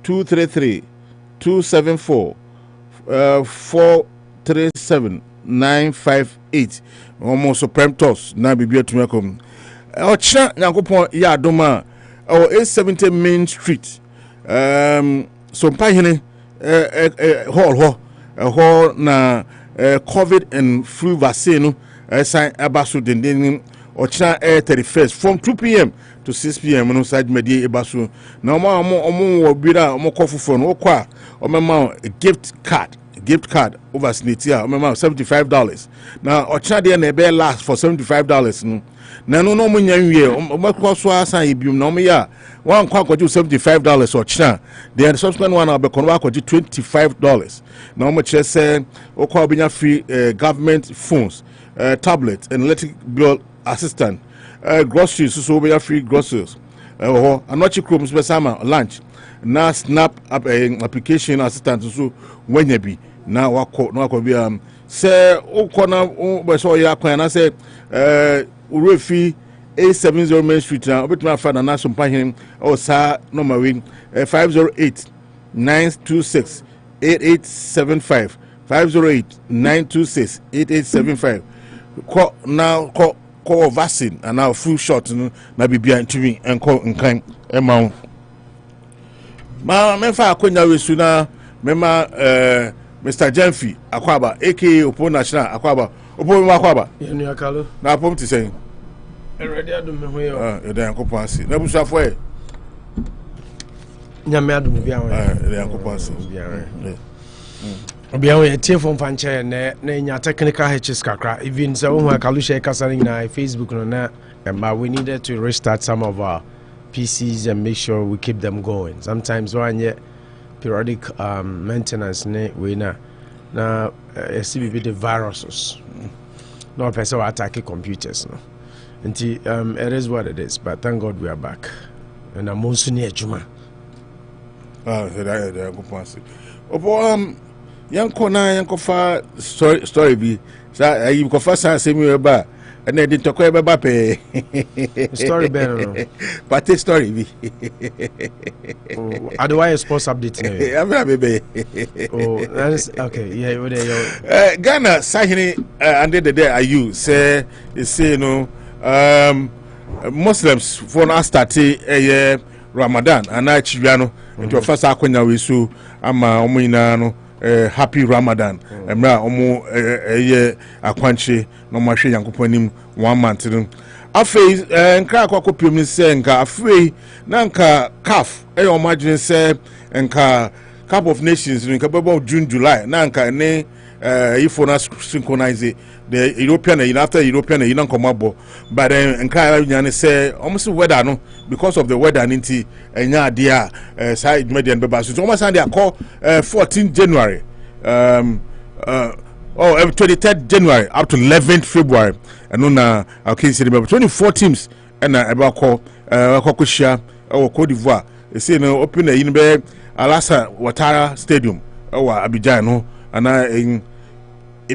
233 274 437 958 almost supreme toss na bibia tumekom ochina yankopon ya adoma 870 Main Street so mpahene hall na COVID and flu vaccine sign abaso den ochina 31st from 2 p.m. to 6 p.m. no side media abaso na omo wo bira omo kofofo no okwa omema gift card over snetia omema $75 na ochina de na be last for $75 no na no munya nwie omekwa so asan ibium na omya one kwa kwaji $75 ochina the subsequent one be kono kwaji $25 na omo che say okwa obinya free government phones tablet and electric bill assistant groceries so obinya free groceries anochi chrome special lunch na snap application assistant so wenya bi na wako bi say ukona be so ya kwan na say urefi 870 Main Street na obetuma afa na naso mpahin o sa number win 508 926 8875 508 926 8875 ko vaccine and now full shot na bibia ntumi enko nkan emawo ma mefa akonya wesu na mema Mr. Jenfi Akwaba aka Opo National Akwaba Opo Akwaba yenu akalo na apom ti sen already adum me ho yo e dan ko pansi na busafo e nyame adum bia ho e dan ko pansi bia ho tie fo mfanche na nya technical hitches kakra even so ho akalo share kasari na Facebook no na we needed to restart some of our PCs and make sure we keep them going. Sometimes when you periodic maintenance we na SCBB the viruses no person will attack computers no. Until it is what it is, but thank God we are back. And I'm also near Juma. That go pass. Opo yanko fa story bi sa you go fa say me ba and then talk about pay story better no but the story be otherwise sports update now I'm baby that is okay yeah we there Ghana sahini under the day are you say you know Muslims for now start Ramadan and na chiwiano into first akonya we so ama omuina no happy Ramadan emra omo akwanche no mahwe yankopon nim 1 month no afei nkra akwakopiom se nka afei na nka CAF omagine se nka Cup of Nations nka bebo June July na nka ne ifo na synchronize the European and after European and nkomabo but nka nyane se almost weather no because of the weather nti enya dia side median beba so almost and they call 14 January 23rd January up to 11th February and na okay see the 24 teams and about call Kokoshia or Cote d'Ivoire say no open in Alassa Ouattara Stadium or Abidjan no and in a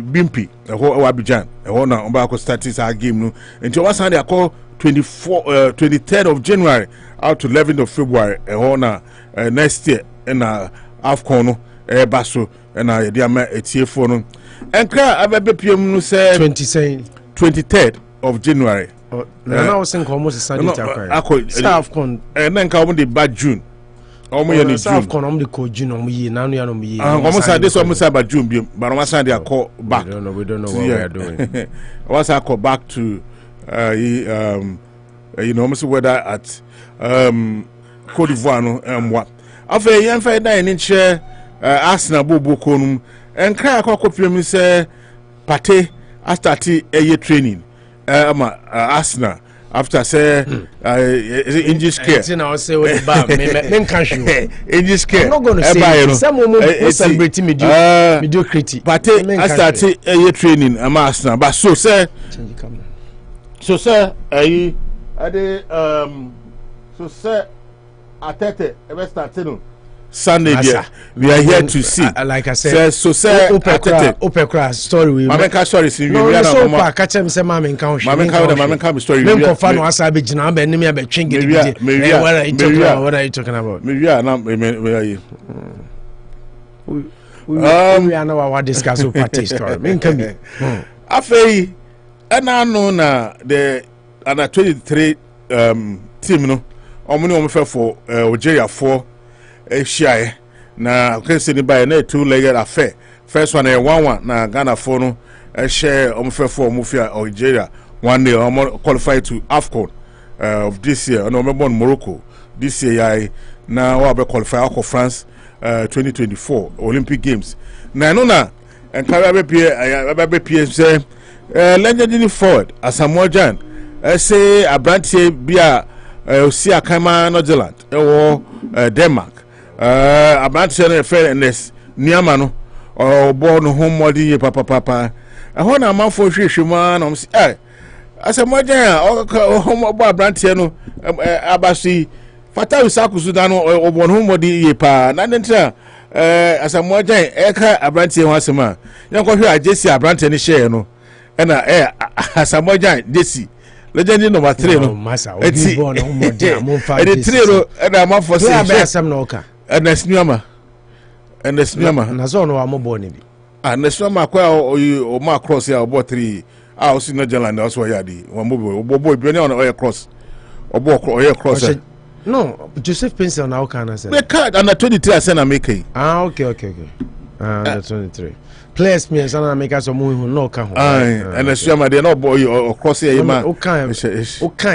Bimpi Abidjan na about starting our game no until one Sunday I call 23rd of January out to 11th of February na next year and AFCON no baso na dia ma etiefo no enkra abebepiem no say 23rd of January na we think almost Sunday takwa staff con na nka omo de ba June omo ye ni June staff con omo de ko June omo yi na no ya no omo yi omo say this omo say ba June bi but omo say they call back we don't know what we are doing once I call back to you know almost weather at Cote d'Ivoire no what after yan fa dan ni che Arsenal bobo konum enkra akokopiem say party start training Arsenal after say English care I say what the bar men can show English care I'm not going to say some moment celebrate mediocrity party start training Arsenal but so say so say so say atete e start no Sunday there. We are here to see. Like I said, Opekra story. Mamenka story si no, we are so far. Catch him say Mamenka story. Mamenka no asa be jina be nimi be twingidi. What are you talking about? We are now we are here. We are now what discuss party story. Menka me. Afei na no na the under 23 team no. Omuni omo for Algeria for Asia na can say the by na two-legged affair. First one 1-1 na Ghana for no share omo for Mufia Algeria 1-0 omo qualify to AFCON of this year. No me born Morocco this year na wa be qualify for France 2024 Olympic Games. Na no na encourage be pie say legendary forward Asamoah Gyan say abrantie bia Osi Akama Northern Denmark abrantie na fairness niama no born home modi papa ho na amafo hwehwema na say Asamoah Gyan home abrantie no abasi fata usakusu da no born home modi pa na ntia Asamoah Gyan eka abrantie ho asema yankɔhwe agesi abrantie ne share no na Asamoah Gyan desi legend number 3 no masa obi born home modi amfa desi 3 no na amafo say asem na oka Nesnuama na so no ambo ne bi Nesnuama kwa o ma cross ya obo 3 o si no Gerland na so ya di o boy bi na o cross obo cross no Joseph Pencil na oka na say the card under 23 say na make okay under 23 players me say na make so mo hu no ka ho Nesnuama de no boy o cross ya ma oka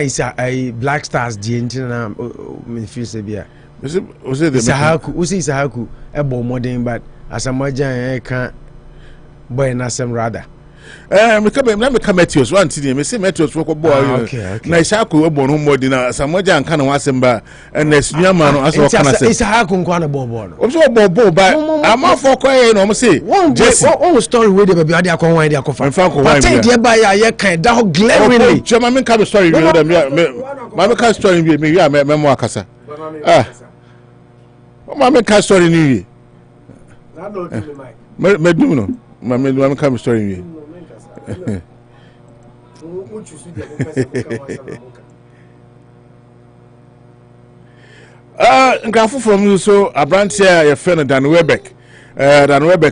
is a Black Stars di na me feel say bia Isahaku ebo modern but Asamoah Gyan can boy na sem rather me come Matthews one thing me say Matthews for boy na Isahaku ebo no modern na Asamoah Gyan kan no asem ba na Nesnuama no aso kan asem Isahaku nko na bobo no o so bobo ba ama for koy no mo say one story we dey be ade akon wan dey akofa but dey ba ya kan da glaringly chama me come story we dey me come story we me ya me mo akasa Mama can story ni me do no mama can story ni ngrafo from you so abrantia your friend Dan Webeck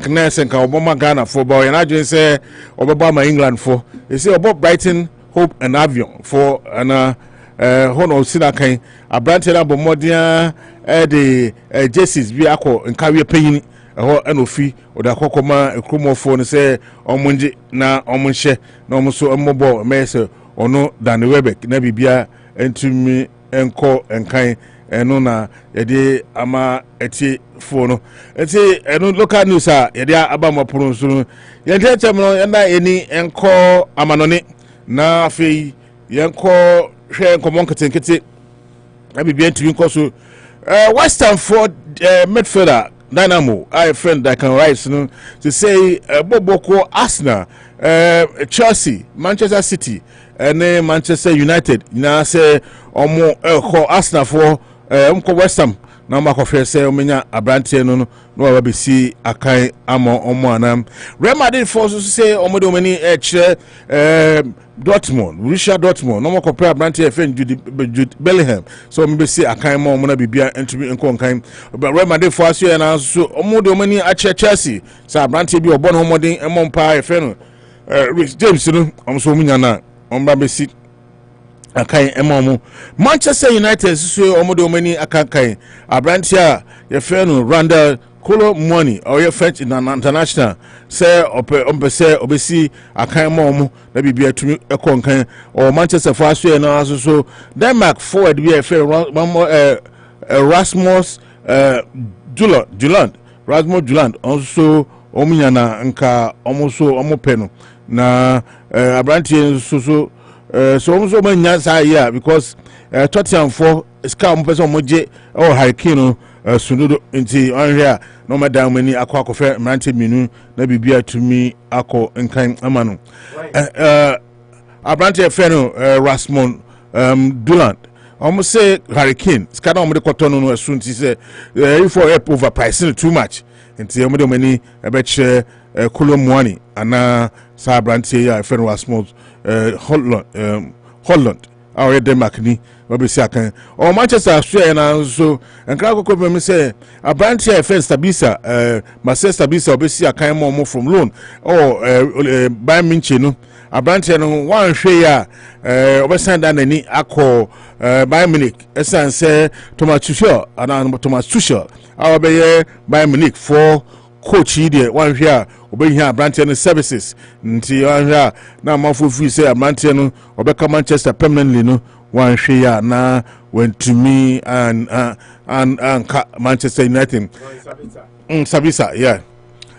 na sen ka oboma Ghana for boy na adwen say obeba ma England for you say obo Brighton Hope and Avion for ana hono sina kan abrantia na bomodia the jerseys bi akọ nkawe panyin ho enofi oda kokoma ekromofo no say omonje na omonhye na omso omobo mese ono Dan Webeck na bibia entumi enko enkan eno na yede ama eti fo no eti eno local news a yede abama poro nso yede tem no na eni enko amanone na afei yenko hwe enkomo nketenkete na bibia entumi nko so Western for midfielder Dynamo, I friend that can rise no to say Boboko Arsenal, Chelsea, Manchester City, and Manchester United. Now say omo Arsenal for West Ham. Now ma kofe say omenya abrantie no no be see akai amo omo anam. Real Madrid for so say omo de omeni Dortmund, Richard Dortmund, no more compare abrantie friend Jude Bellingham. So me be see akai mo na bibia entumi enko nkan. But Real Madrid for so na so omo de omeni Chelsea. So abrantie bi obo no modern emom pa friend Rich James no omo so omunya na omba be see akai emomu Manchester United so omo de omani akankai abrantia ye fe no Randall Kolo Money or your French international say say obesi akan momu na bibia tumi ekonkan or Manchester for so na so Denmark forward be fe Rasmus Juland also omunya na nka omuso omopeno na abrantia so so many years because Tottenham for scam person moje or Hurricane sunudo nti on here no madam many akwa kofe mrante minu na bibia tumi akọ nkan amano abrante feno Rasmon Duland almost say hurricane skada omo de kotono no asu nti say if for overpricing too much nti omo de mani e be che kolomwani ana sa brantie ya friend was small Holland our Denmark ni obisi akan o Manchester Australia na so enkra kokko be me say abrantie friend Stabisa Manchester Stabisa obisi akan mo from loan or Bayern Munich no abrantie no wan hwe ya obesan da nani akọ Bayern Munich esan say Thomas Tuchel ana Thomas Tuchel our be Bayern Munich for coach here wan hwe a obehia abrantie no services nti wan hwe a na amafo free say abrantie no obeka Manchester permanently no wan hwe ya na went to me and Manchester United Sabisa yeah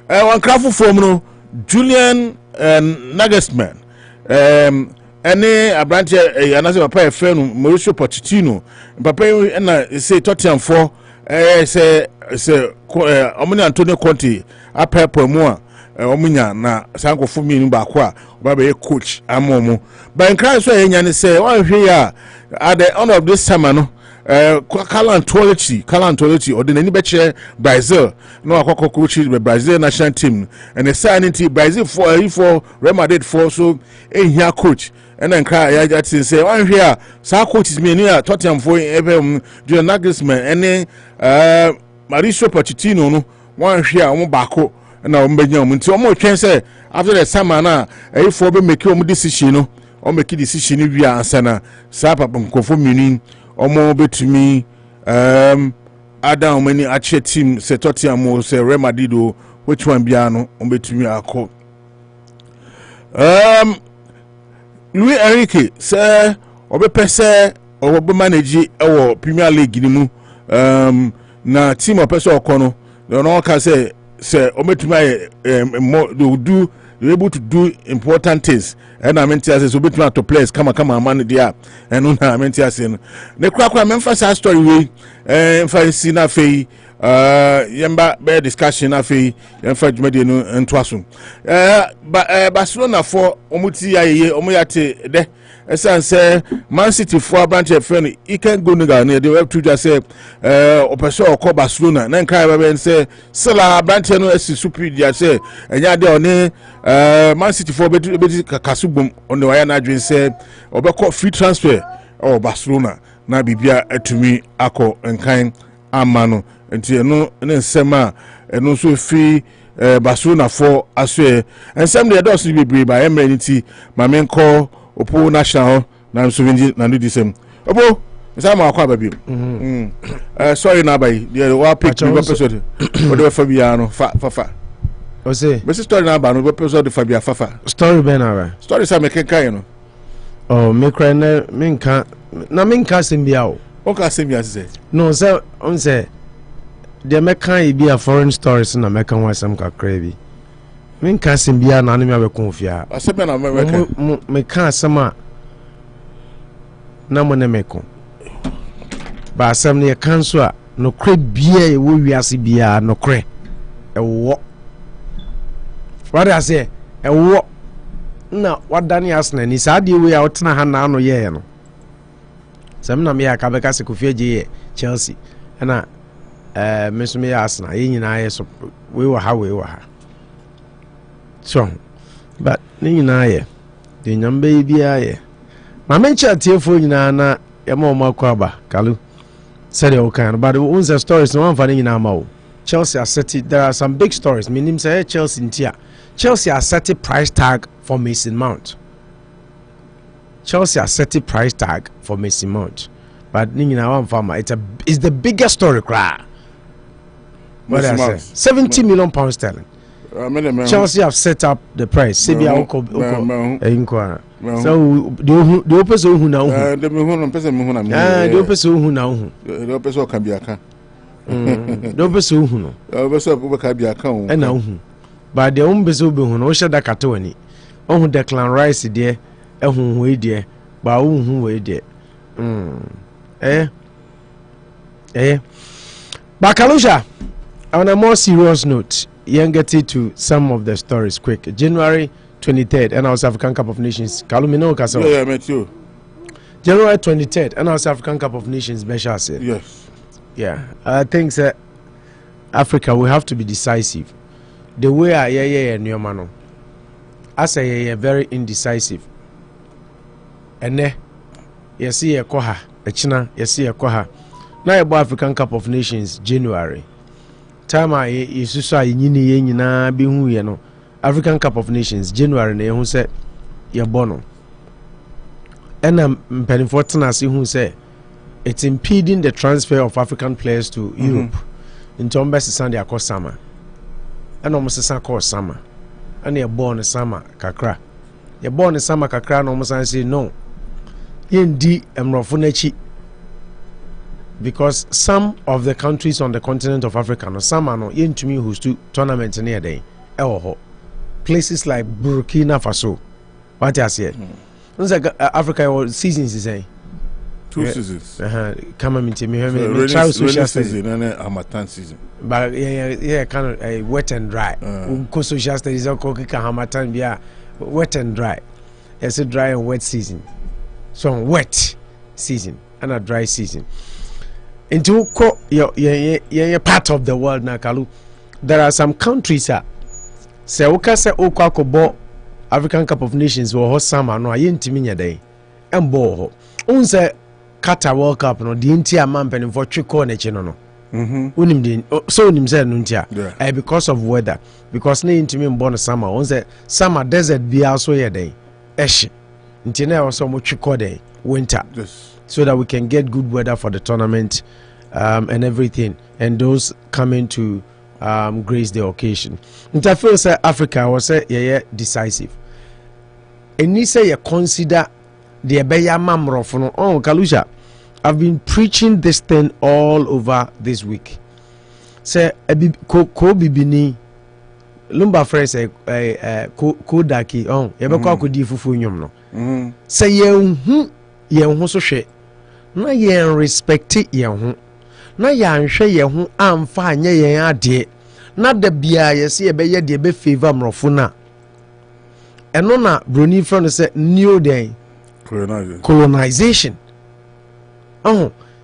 one craft from no Julian Nagelsmann any abrantie anase papa e fe no Mauricio Pochettino papa na say Tottenham for say omuni Antonio Conte apepo mu a omunya na sankofo mi nu ba ko a ba be coach amomo ba nkran so enya ne say wan hwe ya at the end of this summer no Calantology or the nani beche Brazil no akoko coach the Brazil national team and the signing Brazil for Real Madrid for so here coach and then cry ya say one here sa coaches me near Tottenham for Julian Nagelsmann and then Mauricio Pochettino no one here on bako na o mbenya o nti o mo twen say after the summer na for be make o decision no o make decision wi ansa na sa papa nkofo mini omo betumi adam many ache team se Tottenham se Real Madrid which one bia no o betumi akọ Luis Enrique se obepese obo manage e Premier League ni mu na team opese okono no ka say o betumi do you're able to do important things and I mean to so between to players come man there and I mean to say the crack emphasize story we emphasis na fe yemba be discussion na fe emfa dwumade no ntoaso Barcelona for omuti ayeye omuyate de esan say Man City for branch friend he can go nigga near the web to just say opeso okọ Barcelona na nkai be say sela branch no esi superior say enya de oni Man City for be kasubum on the wire na dwen say obekọ free transfer or Barcelona na bibia atumi akọ nkan amano enti eno ne nsema eno so free Barcelona for aswe ensem de dos be by emerity mamenko opo national na so vinji na do disem opo nsama akwa babi sorry na bai the wa pick me episode o de Fabia no fa o say be story na ba no episode de Fabia fa story be na ba story sa me kenkan no oh me cry na me nka sembia o ka sembia say no say on say de me kan bi a foreign stories na me kan wasam kakra bi me nka sembia na me abekon asebe na me kan asema na mo ne me kon ba asem ne kan so a no kre bia e wo wiase bia no kre e wo what I say e wo na wadane asna ni sa de we a wotena ha na no ye no sam na me ya ka beka se Kofi Aje Chelsea na me so me ya asna ye nyina ye so we wa ha so but ni nyina ye de nyambe bia ye ma mencha tiefo nyina na ye ma o makwaba kalu said o kan but unza stories no one fa nyina ma o Chelsea are set there are some big stories meaning say Chelsea ntia Chelsea are set price tag for Mason Mount. Chelsea are set price tag for Mason Mount. But ningina one farmer it's the biggest story cry. What I say? 70 million pounds sterling. Chelsea have set up the price. So the person who now the person who now the person can be a car. The person who can be a car. And now but the own bezo be hu no hye da katoni ohun Declan Rice de ehun we de ba ohun we de Bakalusha, on a more serious note, you get to some of the stories quick. January 23rd and our African Cup of Nations Kalumino Castle. Yeah, I met you. January 23rd, and our African Cup of Nations, Besha said. Yes. Yeah, I think that Africa, we have to be decisive. The way I new man, I say very indecisive. And you see a koha, a china, you see a koha. Now about African Cup of Nations, January. Time I is so yini na be who you know. African Cup of Nations, January, ne who said you're born. And I'm penny fortunate who say it's impeding the transfer of African players to Europe. In Tombas Sunday across summer. And almost a sun called summer. And you're born in summer, kakra. You're born in summer, kakra, and almost I say no. Indeed, I'm Rafunechi. Because some of the countries on the continent of Africa, no, some are not to me who's to tournaments near day. Places like Burkina Faso. What I say? Africa seasons is saying. 2 seasons. Come on, me. Rainy season and Harmattan season. But yeah, kind of a wet and dry. Social studies are cooking Harmattan, yeah, wet and dry. It's a dry and wet season. So wet season and a dry season. Into part of the world now, Kalu. There are some countries that say Okako African Cup of Nations or hot summer no ayentiminya day. And bo unse Qatar World Cup no the entire man penny for triko neche no. Unim din so unim say no ntia. Because of weather. Because na intimi born summer. Unse summer desert be also here day. Eshi. Nti na also mo triko day winter. Yes. So that we can get good weather for the tournament and everything, and those coming to grace the occasion. And I feel say Africa was say decisive. And you say you consider the Ebeya Mamro for no Kalusha. I've been preaching this thing all over this week. Say ko bibini lumba friend say ko daki yebekwa ko di fufu nyom no. Say ye ho so hwe na ye respect ye ho na ya nhwe ye ho amfa anya ye ade na da bia ye se ye be ye de be favor mrofo na eno na broni friend say new day colonization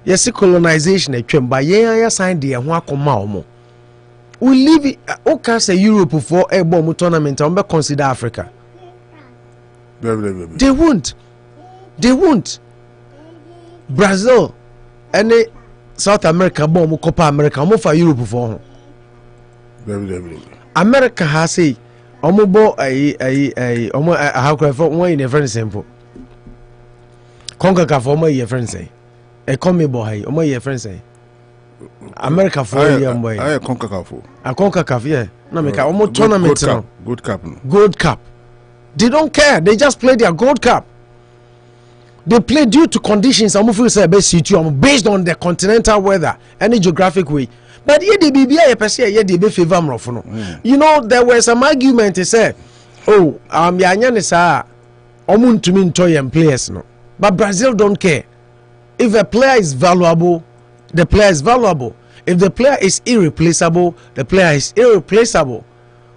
yes colonization atwem ba ye ya sign de ho akoma omo we live okay say Europe for a bomb tournament and be consider Africa. They won't. Brazil and South America bomb Copa America mo for Europe for. America has say omo bo omo how can for one in a friend simple. Conquer for my friend say. E come boy omo your friend say. America for year boy. I conquer for. A conquer yeah. No make omo tournament no. Gold Cup. They don't care. They just play their Gold Cup. They play due to conditions based on the continental weather, any geographic way. But yeah, they favor no. You know, there was some argument to say, oh, players no. But Brazil don't care. If a player is valuable, the player is valuable. If the player is irreplaceable, the player is irreplaceable.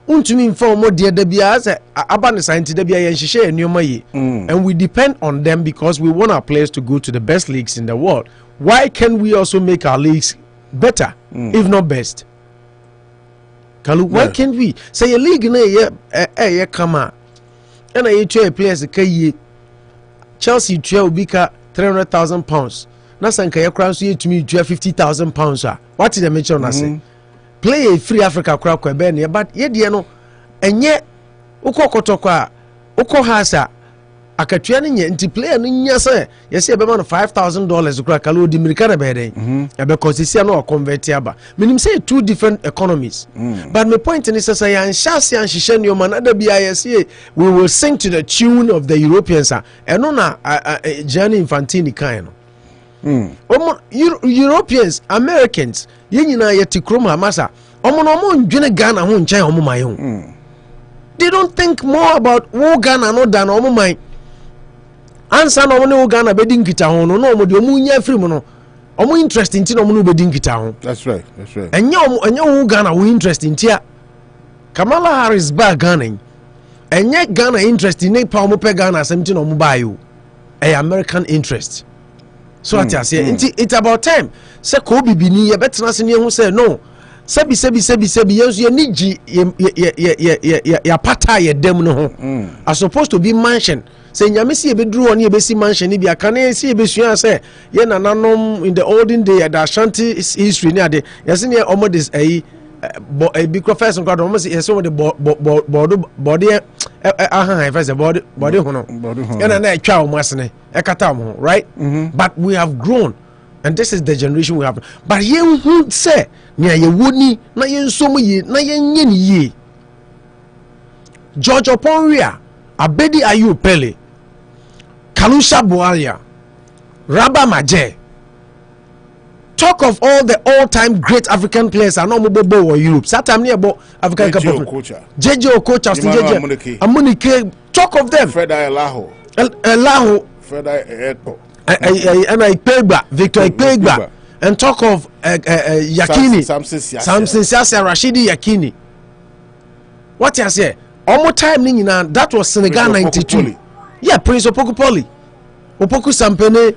Untumi inform mo de bia as abane science de bia yen hihye enuma yi, and we depend on them because we want our players to go to the best leagues in the world. Why can we also make our leagues better, if not best? Kalu, why can't we say a league na ye kama and I try players kai Chelsea try ubika 300,000 pounds na sanka ye kran so ye tumi try 50,000 pounds what is the mention na say play a free Africa crowd kwebe but ye de no enye ukokotokwa ukohasa akatua ne nye nti player no nya say ye say be man $5,000 kura kalo di America na be den e be consisi na convert aba minim say two different economies but my point is say yan shase an hihye ne man ada bia ye say we will sing to the tune of the Europeans eno na Gianni Infantino kan no Europeans, Americans, yenyina yeti kroma masa. Omo ndwene Ghana ho nchen omo man ho. They don't think more about wo Ghana no than omo man. Ansa no omo ne wo Ghana be di nkita ho no omo de omo nya free mo no. Omo interesting ti no omo no be di nkita ho. That's right. Enye wo Ghana wo interesting ti a. Kamala Harris ba Ghana. Enye Ghana interesting ne pa omo pe Ghana asem ti no omo ba yo. American interest. So what I say, it's about time. Say Kobe Bini, you better not who say no. Sebi, you need ya pata ye dem no. Are supposed to be mansion. Say Yamisi be drew on ye besi mansion, if you can see a besuan say, yen nanom in the olden day at the Ashanti history near the Yasinia almost is a big professor got almost some of the body if I say body and a child masne a katam, right? But we have grown, and this is the generation we have. But you would say near ye wouldn't na yen so ye na yen ye George Oponria, Abedi Ayu Pele, Kalusha Bualia, Rabba Maje. Talk of all the all-time great African players are not mobile or Europe. Satam near about African Cup of JJ Okocha, Amunike. Talk of them. Fred Elaho. Fred Eko. And I Pegba, Victor Pegba. And talk of Yakini. Samson Siasia Rashidi Yakini. What you say? Almost time Nina, that was Senegal 92. Yeah, Prince Opokupoli. Opoku Sampene.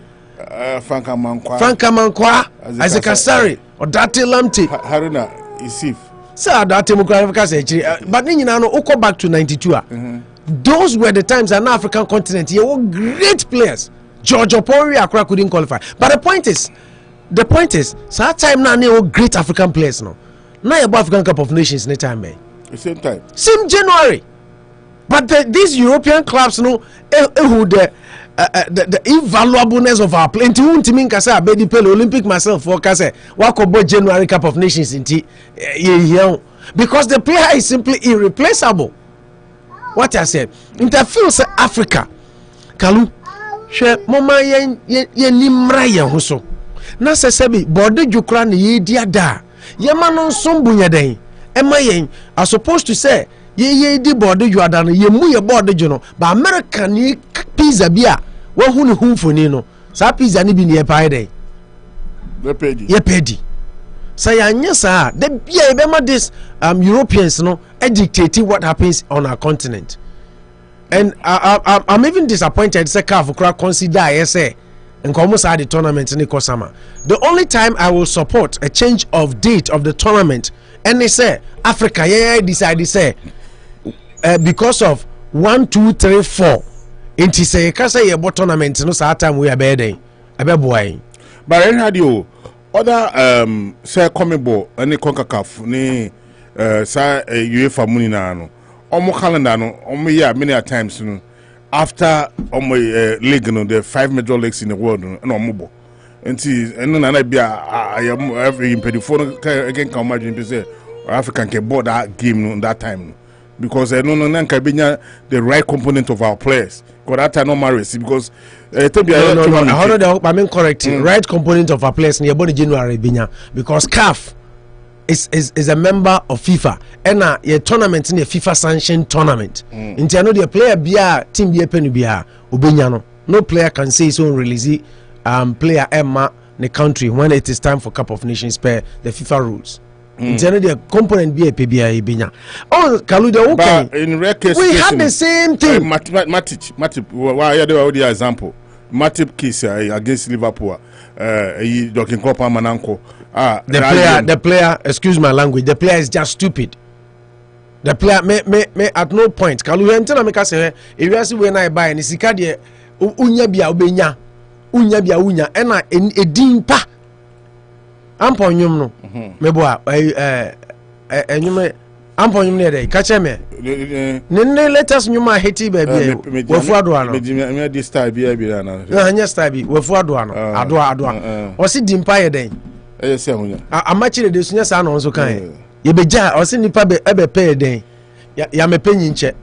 Franka Mankwa, Isaac Asari, or Dati Lamti, Haruna Isif. Sir, Dati Mukraka, but then you know, go back to 92. Those were the times an African continent. You were great players. George Opori Accra couldn't qualify. But the point is, so that time now, they were great African players. Now about African Cup of Nations, no time, man. The same time. Same January. But these European clubs, who the invaluableness of our play. Inti won't mean kasa abedi pele Olympic myself for kasa wakobo January Cup of Nations inti because the player is simply irreplaceable. What I said, interfere say Africa, Kalu, she mama ye nimra ye huso. Na se sebi body jukra ni ye dia da. Ye manon sombu nye den. Ema yen are supposed to say ye di body you are done ye mu ye body juno. But America ni pizza bia. What who whom for Nino? Sa pizza ni bi near pie day. Ye pedi. Say yes, sir. The remember this Europeans no dictating what happens on our continent. And I'm even disappointed. Say for consider say and almost had the tournament in Kosama. The only time I will support a change of date of the tournament, and they say Africa, decide say because of 1, 2, 3, 4. Inti say kasa ye bo tournament no sa time we abeden abeboy but any radio other say comebo any CONCACAF ni sa UEFA money na no omo calendar no omo year many a times no after omo league no the 5 major leagues in the world no na omo bo nti eno na bia every impedifo again can imagine say African can board that game no that time no because no the right component of our players. Because that time no marriage because I mean correct. Right component of our players near January binya because CAF is a member of FIFA and a tournament in a FIFA sanctioned tournament. Into the player bia team bia penu bia ubinyano. No player can say his own release player Emma the country when it is time for Cup of Nations per the FIFA rules. The component be a PBI binya. Oh, Kaluda, okay. But in rare case, we had the same thing. Matip. Why are the example? Matip case against Liverpool. Dokin Kopa Mananko. The player. Excuse my language. The player is just stupid. The player may at no point. Kaluda, until I make us say, if you see when I buy and Sikadi, unya unya, and a dimpa. Amponyum no meboa enyume amponyum ne dey ka che me ne latest nyuma heti baby wafu adoa no me di style bia na anya style bi wafu adoa no adoa o si dimpa ye den se hunya amachire de sunya sa no nso kan ye beja o si nipa be pe den ya mepenyi nche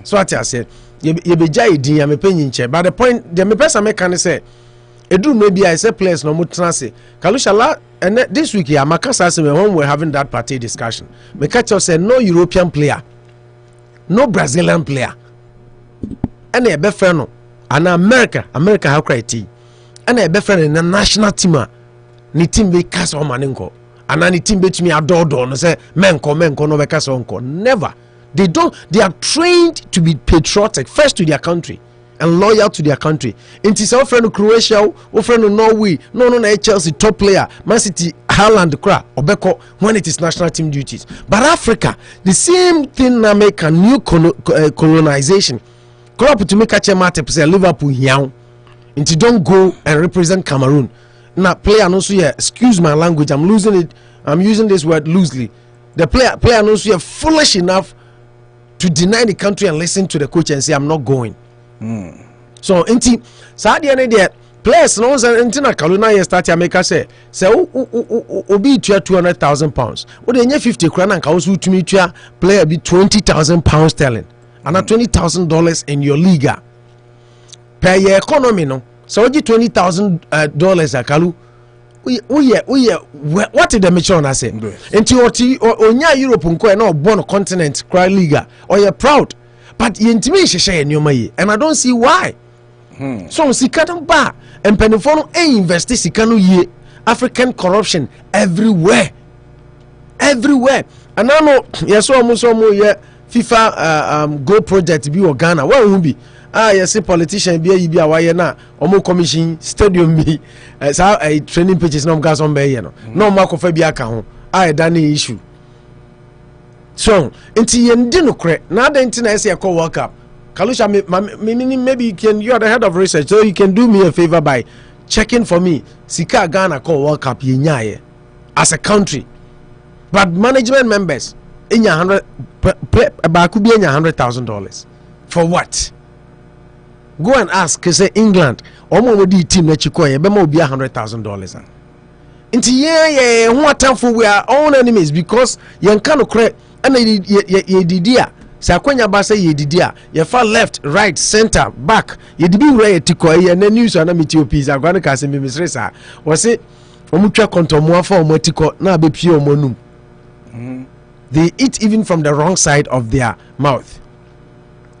so ati ase ye beja edin ya mepenyi nche but the point the me person me can say edu maybe I say players no mo transe Kalushala. And this week here, Makasa said when we're having that party discussion, Mekacho said no European player, no Brazilian player, and a befriend, and America how cry tea, and a befriend in the national team, ni team be cast on maninko, and any team bet me adore no say menko no bekas onko. Never. They are trained to be patriotic first to their country and loyal to their country. Inti say friend Croatia, friend Norway, no Chelsea top player, Man City, Haaland kra obeko when it is national team duties. But Africa, the same thing na make a new colonization. Crop to make a chemate say Liverpool here. Inti don't go and represent Cameroon. Now player no so yeah, excuse my language, I'm using this word loosely. The player knows you are foolish enough to deny the country and listen to the coach and say I'm not going. So inti sadia ne there players no say inti na Kaluna ye start America say obi tua £200,000. Wo de nye 50 kra na nka wo so tumi tua player be £20,000 sterling and $20,000 in your league. Per year economy no. So you $20,000 akalu. What did the mission I say? Into onya Europe nko na born continent cry liga or you're proud. But you intimate share in your money and I don't see why. So sikano ba and penifono invest sikano ye African corruption everywhere. Everywhere. And I know yes almost ye FIFA go project be or Ghana. Where will be? Yes, a politician be a wire na omo commission stadium be a training pitches no gas on bay no marco fabia ka ho done issue. So inti yendi no kre na da inti na ese call World Cup Kalusha maybe you are the head of research, so you can do me a favor by checking for me sika Ghana call World Cup yenyaye as a country, but management members in your $100,000 for what? Go and ask, say England, omo wodi team na chiko ye be ma obi $100,000. Inti ye what time for we are own enemies because yen kan okre na ye didia. Sa kwanya ba say ye didia. Ye far left, right, center, back. Ye dibi wura ye tiko ye na news na metiopies agwana ka se memisre sa. Wo se omu twa kontomo afa omo tiko na be pie omo num. They eat even from the wrong side of their mouth.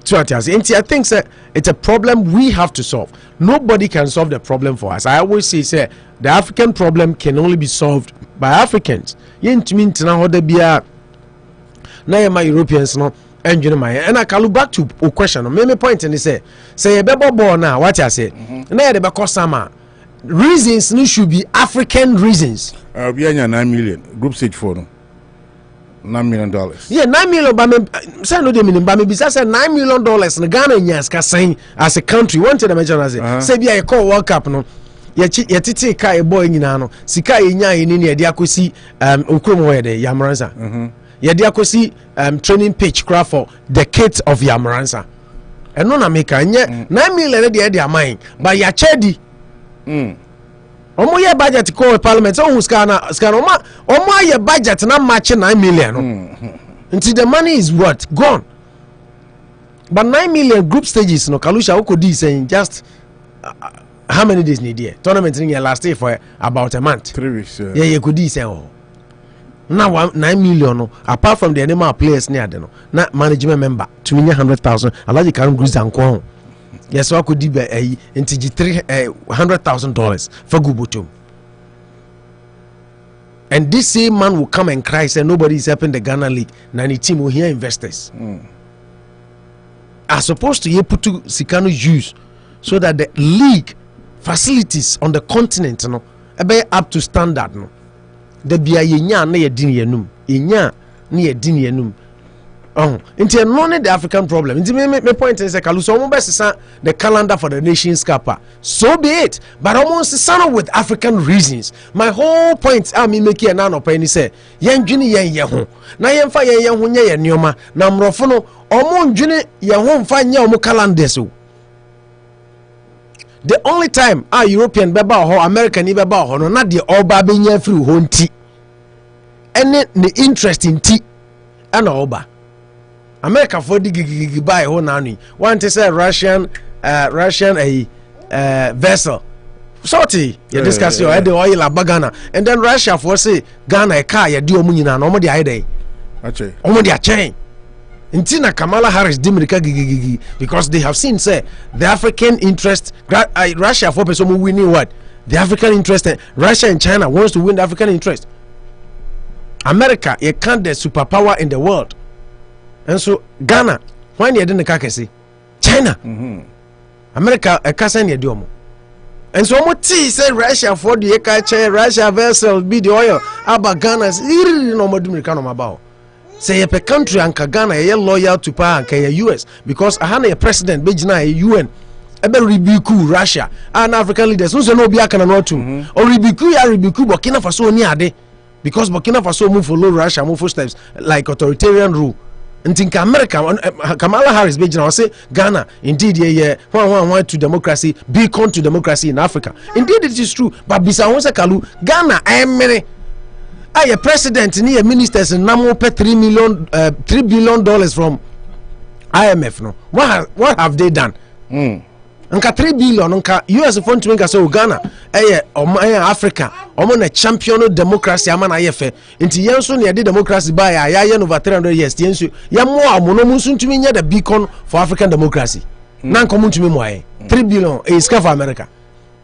So I think it's a problem we have to solve. Nobody can solve the problem for us. I always say the African problem can only be solved by Africans. My Europeans no and I can look back to a question. Maybe point and say a baby born now. What I say now the Bakosama reasons should be African reasons. We are 9 million group stage 4. $9 million. Yeah, $9 million. But maybe $9 million. In Ghana, yes, as a country, one to the mention as it. Say, be a call World Cup. No, yet, kai boy in ano. Sika inya in India, diakosi, Ukrumo, the Yamaranza. Yadiakosi, training pitch craft for the kids of Yamaranza. And no, America, and yet $9 million, they mine. But ya chedi. Omo ye budget call parliament so who scan omo ye budget na match $9 million. Until the money is what gone. But $9 million group stages no Kalusha Okodi saying just how many days need here? Tournament in last day for about a month. 3 weeks. Yeah, you could say oh. Now $9 million no, apart from the animal players near no, not management member 200,000. I like you can go and yes, so I could be a $300,000 for Gubutum. And this same man will come and cry, say nobody is helping the Ghana League. Nani team will hear investors. Are supposed to put to Sikano use so that the league facilities on the continent no be up to standard no. The bia yenya na yedin yenum. Yenya na yedin yenum. Into none the African problem. Into my point is the calendar for the Nations Cup. So be it. But almost sound with African reasons. My whole point I mean make an anopa and say yen juni yen yeho. Na yen fa yen yeho nya yen nyoma. Na mrofono omo juni yen ho mfa nya omo calendar so. The only time European beba or American beba or no na the oba be nya free ho nti. Ene the interest in tea and oba. America for the gig buy ho nani. Want to say Russian vessel. Sorty, you discuss your the oil Ghana. And then Russia for say Ghana a car you do munina no more the idea. Actually. Omo dia chain. Intina Kamala Harris dimrika gigi because they have seen say the African interest Russia for person winning what? The African interest Russia and China wants to win the African interest. America, you can't the superpower in the world. And so Ghana, when you didn't say China, America a kasa ne diomo and so mo tea say Russia for the eka Russia vessel be the oil aba Ghana no mo dum no mabao say a country anka Ghana ye loyal to power anka US because I had a president bejina UN ebe rebuke Russia and African leaders no say no be aka na no tum or rebuke Burkina Faso ni ade because Burkina Faso move follow Russia move footsteps like authoritarian rule. And think America, Kamala Harris, say Ghana, indeed, one to democracy, beacon to democracy in Africa. Indeed, it is true. But Bisawonsa Kalu, Ghana, I a president, near ministers, and now pay $3 billion from IMF. No, what have they done? Nka 3 billion nka US fund to make so Ghana Africa a champion democracy ama na yefe nti yenso ne democracy by ya over 300 years yenso ya mo amono musu ntumi nya the beacon for African democracy na nko ntumi mo 3 billion is for America.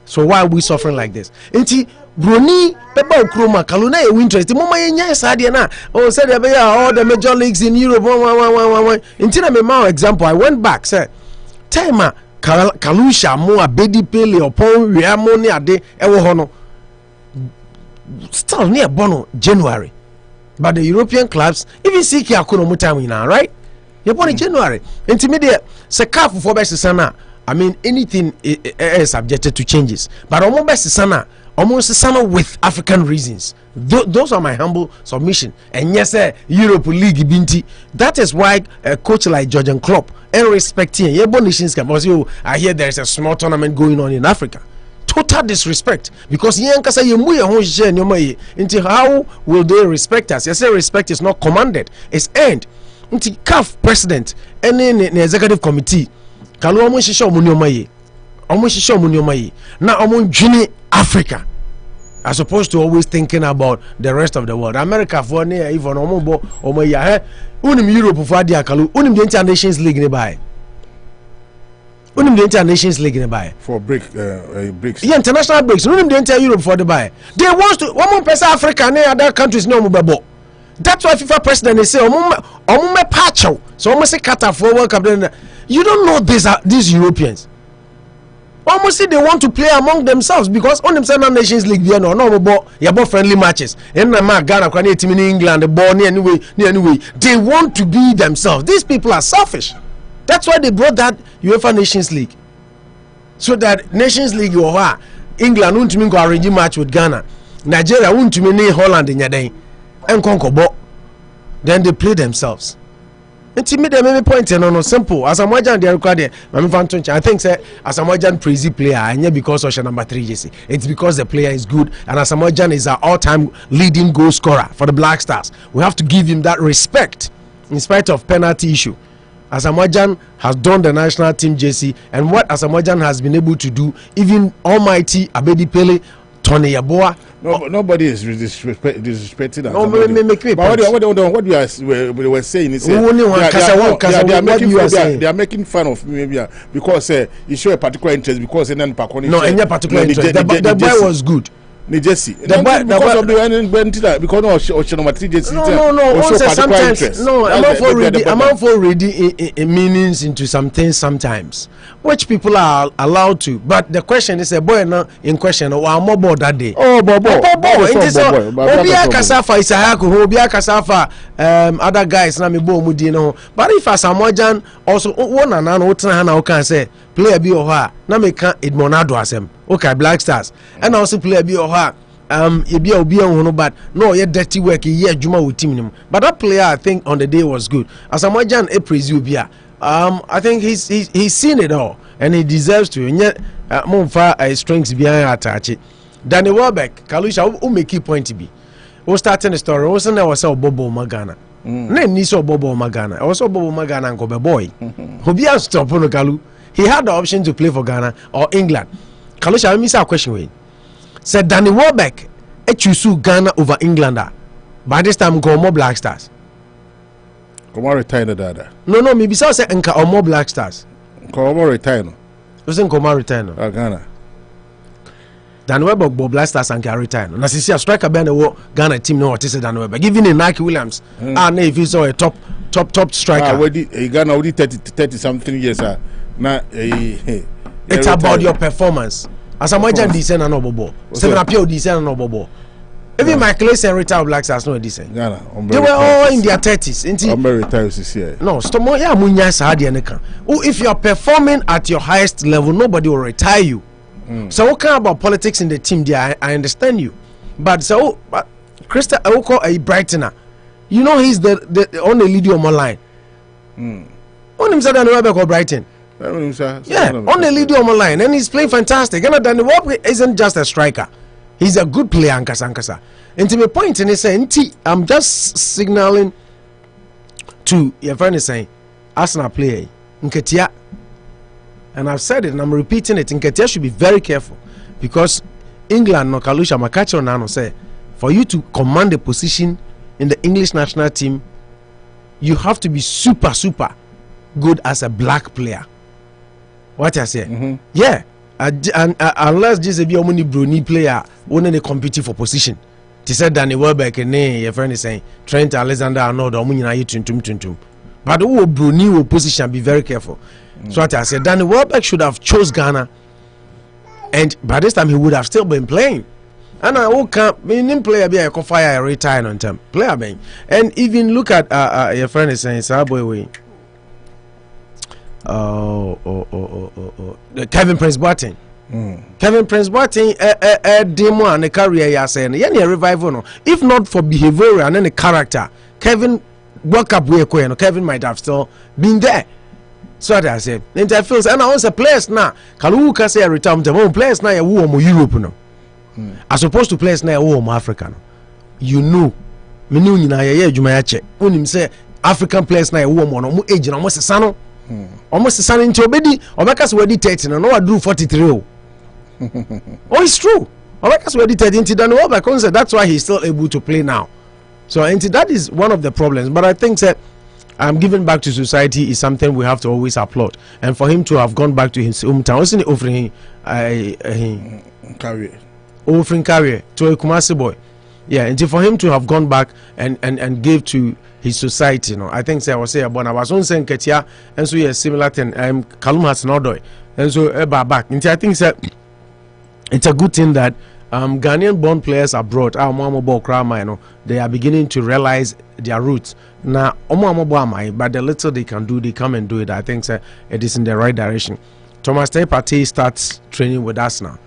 So why are we suffering like this? Nti broni peba okroma kaluna e interest mo ma yenya sade na said all the major leagues in Europe nti na me ma example I went back say time Kalusha mo abedi pele upon wia mo ne ade ewo ho no still near bono January but the European clubs even see ki akono mo time now right you born in January intermediate se CAF for best sana I mean anything is subjected to changes but omo best sana almost sana with African reasons. Those are my humble submission. And yes, Europe League binti. That is why a coach like Jurgen Klopp and respecting nations can also I hear there is a small tournament going on in Africa. Total disrespect because into how will they respect us? Yes, respect is not commanded, it's earned. Into CAF president and then the executive committee. Kalu omo shisho munyomayi. Now omo jini Africa as opposed to always thinking about the rest of the world. America for near even omo ya unim Europe for dia kalu unim the Internations League ne buy. Unim the Internations League ne buy for breaks. Yeah, international breaks. Unim the entire Europe for the buy. They want to one more person Africa and other countries no mobile. That's why FIFA president they say omo me pacho. So omo say Qatar for World Cup. You don't know these Europeans. Almost say they want to play among themselves because on themselves Nations League they no friendly matches. And Ghana team in England the ball anyway. They want to be themselves. These people are selfish. That's why they brought that UEFA Nations League. So that Nations League England won't mean go arrange match with Ghana. Nigeria won't mean Holland in Yadai and conquer. Then they play themselves. Intimidate me point no simple as Asamoah they required I think say Asamoah crazy player and because of number 3 JC it's because the player is good and Asamoah is our all-time leading goal scorer for the Black Stars. We have to give him that respect in spite of penalty issue. Asamoah has done the national team JC and what Asamoah has been able to do, even almighty Abedi Pele, Tony Yaboa. Nobody is disrespecting that. No, what we were saying is they are making fun of me maybe because you show a particular interest because any particular interest. The boy was good. Jesse. Because of the because number 3 Jesse. No. Sometimes I'm for reading meanings into some things sometimes, which people are allowed to. But the question is a boy now in question or more board that day. It is Obia Kasafa Isahaku, Obia Kasafa, other guys na me bo mudino. But if Asamoah also one and another can say player be oha na me can Edmonado asem. Okay, Black Stars. And also player be oha you be a but no yeah dirty work yeah juma with team. But that player I think on the day was good. Asamoah a praise you be I think he's seen it all and he deserves to and yet Monfa strengths behind attach. Danny Welbeck, Kalusha who make key point to be. We starting the story. We say was Bobo Magana. Name ni so Bobo Magana. I was Bobo Magana and Kobe boy. Obia stop on Kalu. He had the option to play for Ghana or England. Kalusha, I miss a question way. Said Danny Welbeck choose Ghana over Englander. By this time go more Black Stars. Come on, retire dada. No, maybe so say enka or more Black Stars. Come on, retire. Doesn't come on retire. Ghana. Dan Webber Black Stars and can retire. Na sisi a striker bend the Ghana team no what is Dan Webber. Giving in Nike Williams. If he's a top striker. Ghana already 30 something years. Na It's about your performance. As a Majan decent and obobo. Seven appeal decent and obobo. Even my class and retired blacks are not decent. They were all in their 30s. I'm very retired this year. No, Stomoya Munya Sadi and if you are performing at your highest level, nobody will retire you. So what kind about politics in the team there? I understand you. But so Krista Oko a Brightoner. You know he's the only leader on my line. On him said I never call Brighton. Yeah, on the leader on my line, and he's playing fantastic. And Danny Webb isn't just a striker. He's a good player, Ankasa. And to my point, and he said, I'm just signaling to your friend is saying, Arsenal player, Nketia. And I've said it and I'm repeating it. Nketia should be very careful because England, no Kalusha Makacho Nano say, for you to command a position in the English national team, you have to be super good as a black player. What I say? Yeah. And unless just a only Bruni player only competing for position. He said Danny Welbeck and your friend is saying Trent Alexander-Arnold or Munina tuntum. But who Bruni will position, be very careful. So what I said, Danny Welbeck should have chose Ghana, and by this time he would have still been playing. And I will come meaning player be a fire a retire on time. Player being. And even look at your friend is saying Saboy. Kevin Prince Boateng. Kevin Prince Boateng demo and the career you are saying a revival no. If not for behavior and then the character, Kevin woke up where Kevin might have still been there. So that I said interference and I was a players now Kalu can say return to players now who Europe no. As opposed to players now who Africa no. You know me know nyina ye adwuma ya che onim say African players now who no age na mo sesa no almost the sun into obedi obekas we 30 no I do 43 oh it's true obekas we 30 into dan Welbeck concept that's why he's still able to play now. So and that is one of the problems, but I think that giving back to society is something we have to always applaud, and for him to have gone back to his hometown wasn't offering career to a Kumasi boy, yeah, and for him to have gone back and give to his society, you know, I think I was saying I was on saying Ketia, and so yeah, similar thing. Kalum has not done, and so back. And I think that it's a good thing that Ghanaian born players abroad, you know, they are beginning to realize their roots. Now, but the little they can do, they come and do it. I think it is in the right direction. Thomas Partey starts training with us now.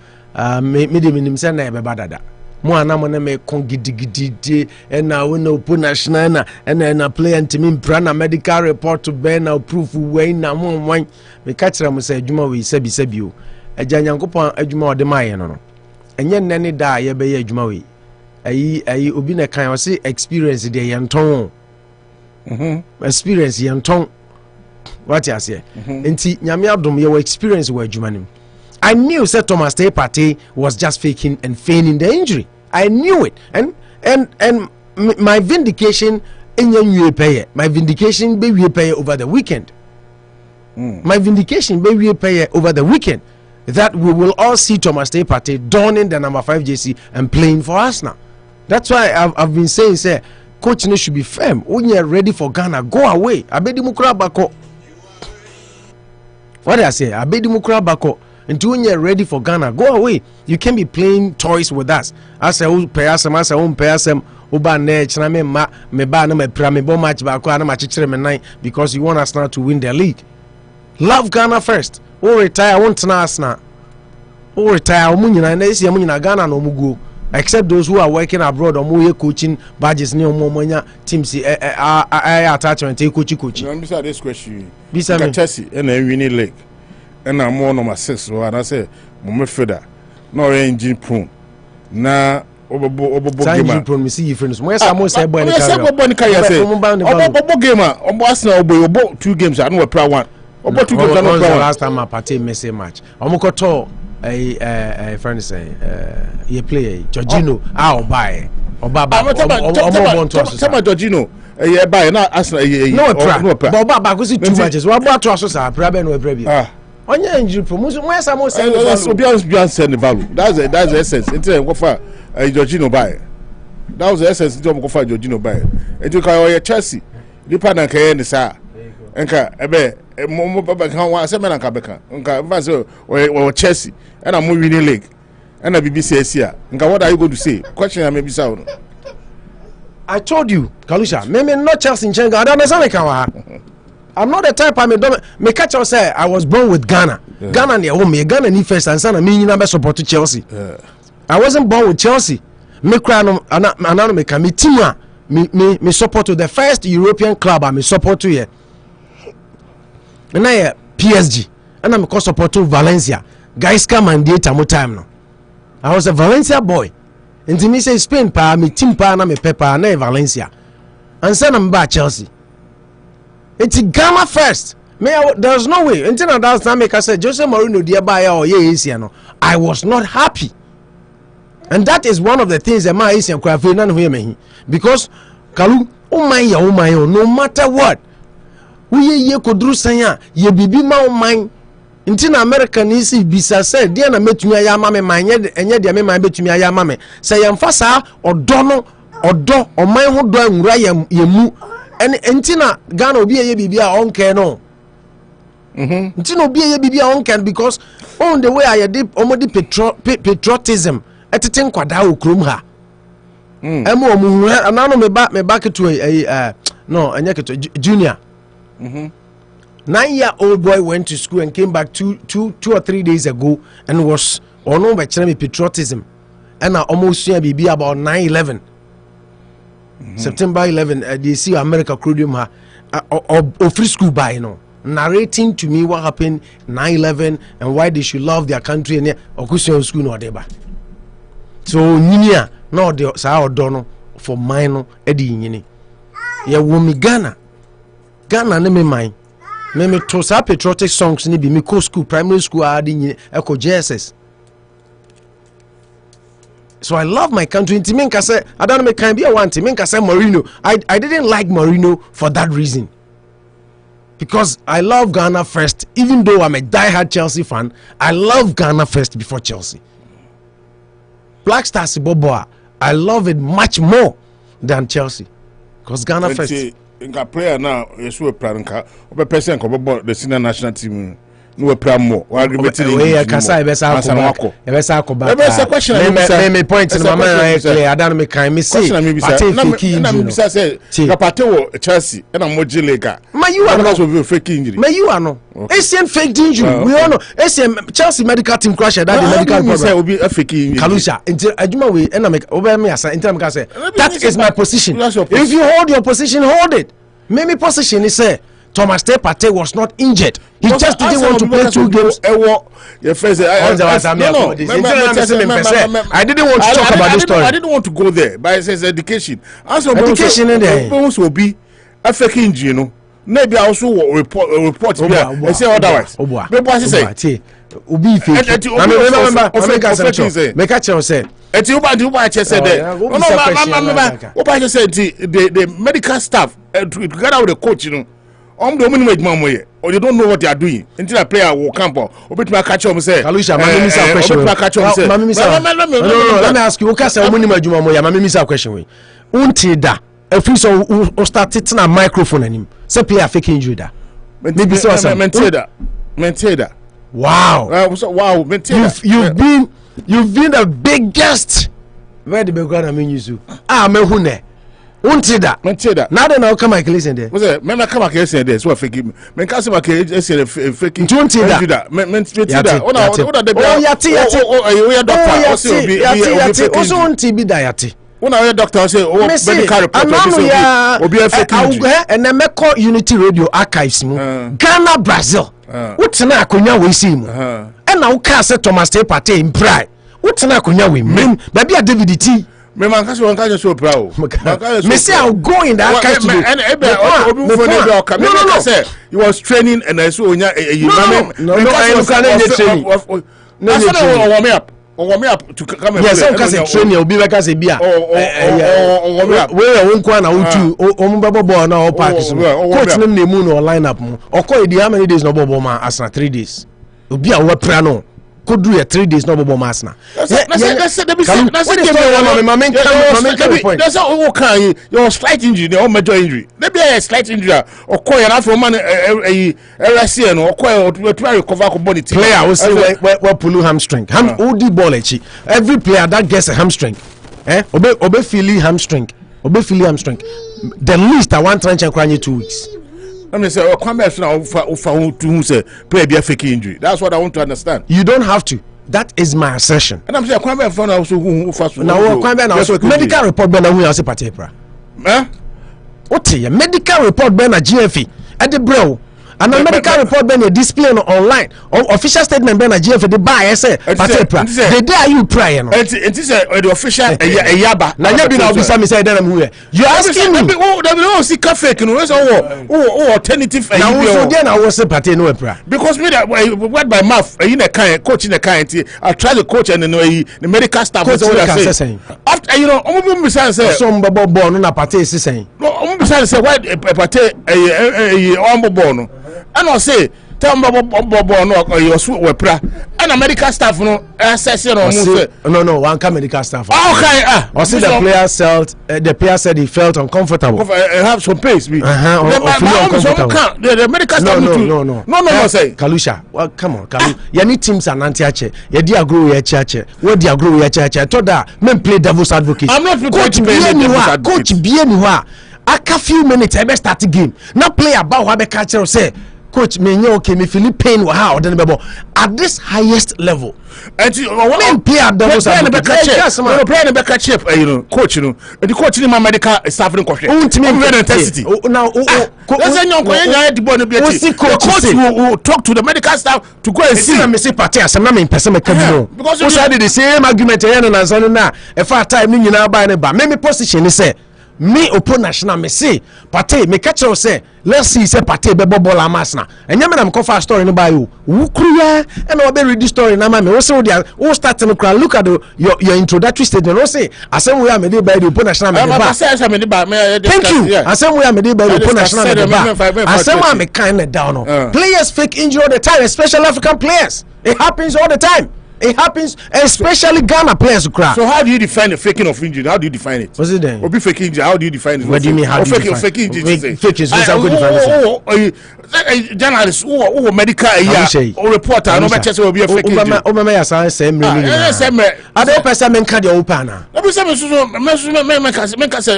Mo anamone me kongidi and now we know national and then a play and team brana medical report to ben now proof we na mo wan me catch am say adwuma we sebi o agya nyankopon adwuma ode maye no enye nene da ye be ye adwuma we ayi obi na kan o say experience de yenton experience yenton what you say enti nyame adom ye experience we adwuma nim. I knew that Thomas Partey was just faking and feigning the injury. I knew it, and my vindication my vindication be pay over the weekend. My vindication be pay over the weekend that we will all see Thomas Partey donning the number 5 JC and playing for us now. That's why I've been saying, say, coach should be firm. When you're ready for Ghana, go away. Abedi Mukura Bako. What did I say? Abedi Mukura Bako. Until when you're ready for Ghana, go away. You can't be playing toys with us. I say, who pay us, I say, who pay us, Uba Nech, and I me ba no me prame match back, and I'm because you want us now to win the league. Love Ghana first. Who retire, won't us now. Who retire, Munina, and they see Munina Ghana no mugo. Except those who are working abroad or more coaching badges near Momonia teams, attachment, coaching. I'm beside this question. Beside Chelsea, and then we need league. And I'm more number 6, so I say, Mummy Feder, no engine prone. Na engine prone, we see you friends. Where's someone say, Boy, gamer, 2 games, I know a pro one. About 2 games, I know last time I partake messy match. Omokoto, a friend say, you play Jorginho, I'll buy. Tell my Jorginho. Yeah, buy now. No, Boba, because 2 matches. What about Trossos? I probably no preview. On your injury promotion, where's someone saying the value? That's the essence. Until go for Jorginho buy. That was the essence. Until go for Jorginho buy. And you call your Chelsea. You partner can say, enka ebe mo baba kan wa se me na nka beka nka mfa se o Chelsea and I'm winning league and a BBC here. What are you going to say? Question maybe sound. I told you, Kalusha, maybe not Chelsea in Chenga. I don't understand. I'm not the type me catch you say I was born with Ghana. Yeah. Ghana near home, Ghana need first and son me never support to Chelsea. Yeah. I wasn't born with Chelsea. Me cry no me can me team me support to the first European club I me support to here. And I PSG and I'm support to Valencia. Guys come and date more time now. I was a Valencia boy. And to me say Spain pa me team pa na me pepa na Valencia. And send them back Chelsea. It's Ghana first. There's no way. Until that time I said Jose Mourinho dear buy or no. I was not happy. And that is one of the things that my Asian cry for none hear me. Because Kalu, oh my, no matter what. We ye kodru sanya, ye bibi ma mine. Until American is bisa said, dear na metumi ayama me manye enye de me man betumi ayama me. Say yam fasa odono odo o man ho do anwura yemu. And entina Ghana obi ye bibi a onke no. Entina obi ye bibi a onke because on the way I did omodi patriotism etete nkwada okrom ha. Emo omu anano me back to no enye keto junior. 9-year-old boy went to school and came back two or 3 days ago and was on by patriotism. And I almost see BB about 9/11. September 11, they see America crudum or free school by narrating to me what happened 9/11 and why they should love their country and Okusion school no deba. So Ninia no de sa odono for mine edi nyini. Ya womi Ghana ne me mine. Me to sa patriotic songs ni bi me co school primary school adi nyini eko JSS. So I love my country. Intiminka say I don't know me can be a one Intiminka say Mourinho. I didn't like Mourinho for that reason. Because I love Ghana first. Even though I'm a die-hard Chelsea fan, I love Ghana first before Chelsea. Black Stars Boboa, I love it much more than Chelsea. Because Ghana first. Inka player now, Yesu Pranka, obe person ko bobo the senior national team. No pramo o agreement we kasa ebesa akoba question me point in my mind clear I don't me kan me say na me bisa say kapate wo Chelsea na mojilega ma you are no fake injury ma you are no Asian fake injury we all know Asian Chelsea medical team crash that the medical problem say obi fake injury Kalusha until aduma we na me obe me asa until me say that is my position if you hold your position hold it me position is say Thomas Partey was not injured. He just didn't want to play 2 games. I didn't want to talk about this story. I didn't want to go there, but it says education. Education in there. Bones will be a fake injury, you know. Maybe I also report. I say otherwise. Maybe I say. Ubi fake. Make a chance say. It's you said that. No, said the medical staff together with the coach, you know. The minimum mamoye or you don't know what they are doing until a player will camp or bit my catch on say Kalusha let me ask you what say minimum mamoye mama miss a question we until da if so start hitting a microphone anim say player fake injury da maybe so maintain that wow you've been the biggest where the background mean you me hune until that. Now they now come back listen there. What's that? Me come back listen there. So fake. Me can't say back listen fake. Until that. Me that. Oh yati. Oh doctor. Also until be that yati. Una doctor say oh medical report. Obi fake. And then me call Unity Radio archives mu. Ghana Brazil. What na akonya we see mu. And now can say Thomas Partey in pride. What na akonya we me. Baby a David T. Me man kasi wan kaje so proud. Me say I'll go in that kind no. He was training and I saw onya no I can training. No warm me up to come and yes I can training obi be kasi bia. Warm me up. We won kwa na utu ombabo ball na o park so. Coach nim na mu no line up mu. Okọ e di how many days no bobo ma asna 3 days. Obi a we pra no. could do 3 days no bobo mass na. That's your slight injury or major injury. Maybe a slight injury or call an afro man LSN or call to recover body. Player will say where pull hamstring. OD ball every player that gets a hamstring. Obe feeling hamstring. The least I want trench and cry 2 weeks. I'm going to say, play be a fake injury. That's what I want to understand. You don't have to. That is my assertion. And I'm saying, medical report ben who else party pra. Medical report ben a GFE at the bro. And a medical report ben a display online. Official statement ben a GFE the buy say party pra. The day you pray no. It is the official yaba. Na yabi na obisa me say then am here. You asking me oh see fake no alternative na wo so then I was say party no pra. Because me that word by mouth in a kind coach in a kind I try the coach and the medical staff say after you know omo be say some bobo ball no na party is saying no omo be say why party omo ball no and I say tell me bobo no we pra and medical staff no assess no one can medical staff okay or see the player said he felt uncomfortable have some pace me the medical staff no say Kalusha well come on Kalu you need teams and anti-ache you di agro we ache what di agro we ache I thought that men play devil's advocate I'm not coach be anywhere aka few minutes I be start the game now play about how be catch say coach me okay me feel pain how then be at this highest level and one player devil's advocate play the back chip you know coach you know the coach in my medical staff no question very intensity now let's say the boy no be coach will talk to the medical staff to go and see me say party asem na me person me can know because we said the same argument here na nso na e fa time ni nyina ba ne ba me position ni say me opo national me say party me catch you say let's see say party be ball amas na enye me na me cover story no buy you wukruya and we be read the story na me we say we start to look at your introductory statement we say asem we am dey buy the opo national me ba thank you asem we am dey buy the opo national me ba asem am me kind down no players fake injury all the time especially African players it happens all the time. It happens, especially Ghana players who cry. So how do you define the faking of injury? How do you define it? What's it then? Or be faking injury? How do you define it? What do you mean? How do you define fake injury? Fake is what's good define journalists who medical or reporter no matches will be a fake injury. Oh my son say me. I don't person men card your open now. Let me say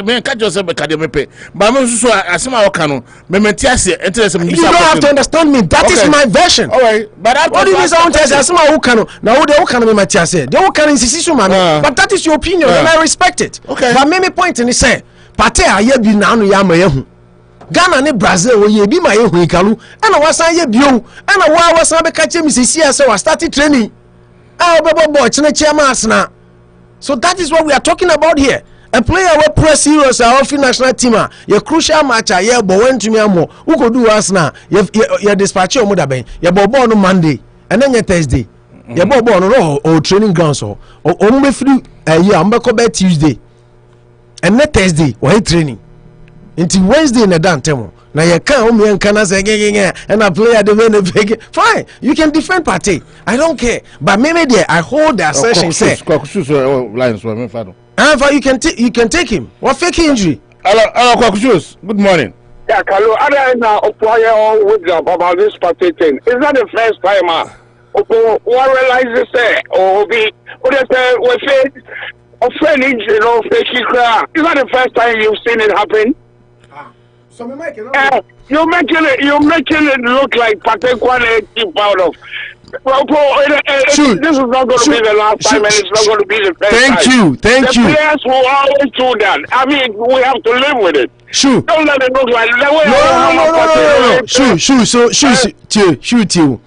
men card yourself card your mepe. But me so asema okano me mentiase interest me. You don't have to understand me. That is my version. All right. But what do you mean sound tell asema okano? Now they can be matiase. They can insist on man. But that is your opinion and I respect it. Okay. But me point in say party aye bi na no ya mayehu. Ghana ne Brazil wo ye bi mayehu ikalu. Ana wasan ye bio. Ana wa wasan be ka che mi sisi ase wa start training. Ah bobo chine chairman asna. So that is what we are talking about here. A player will press serious off national team your crucial match ye bo wentumi amo. Who go do us na? Ye dispatch o mo da ben. Ye bo ball no Monday and then ye Thursday. Yeah, boy, no, or training grounds or me free yeah, I'm back by Tuesday and next Thursday or training until Wednesday in a damn time. Now you can't me and can say and I play at the very fine. You can defend party. I don't care, but maybe there I hold the assertion. Say, you can take him. What fake injury? Hello, good morning. Yeah, Kalu, I now apply with about this party thing. Is that the first time? One realizes say be offend injury no fake cry. Is that the first time you've seen it happen? So you're making it look like Patek Kwane keep out of. This is not going to be the last time, and it's not going to be the first time. Thank you. The players will always do that. I mean, we have to live with it. Sure. Don't let it look like that. Shoot.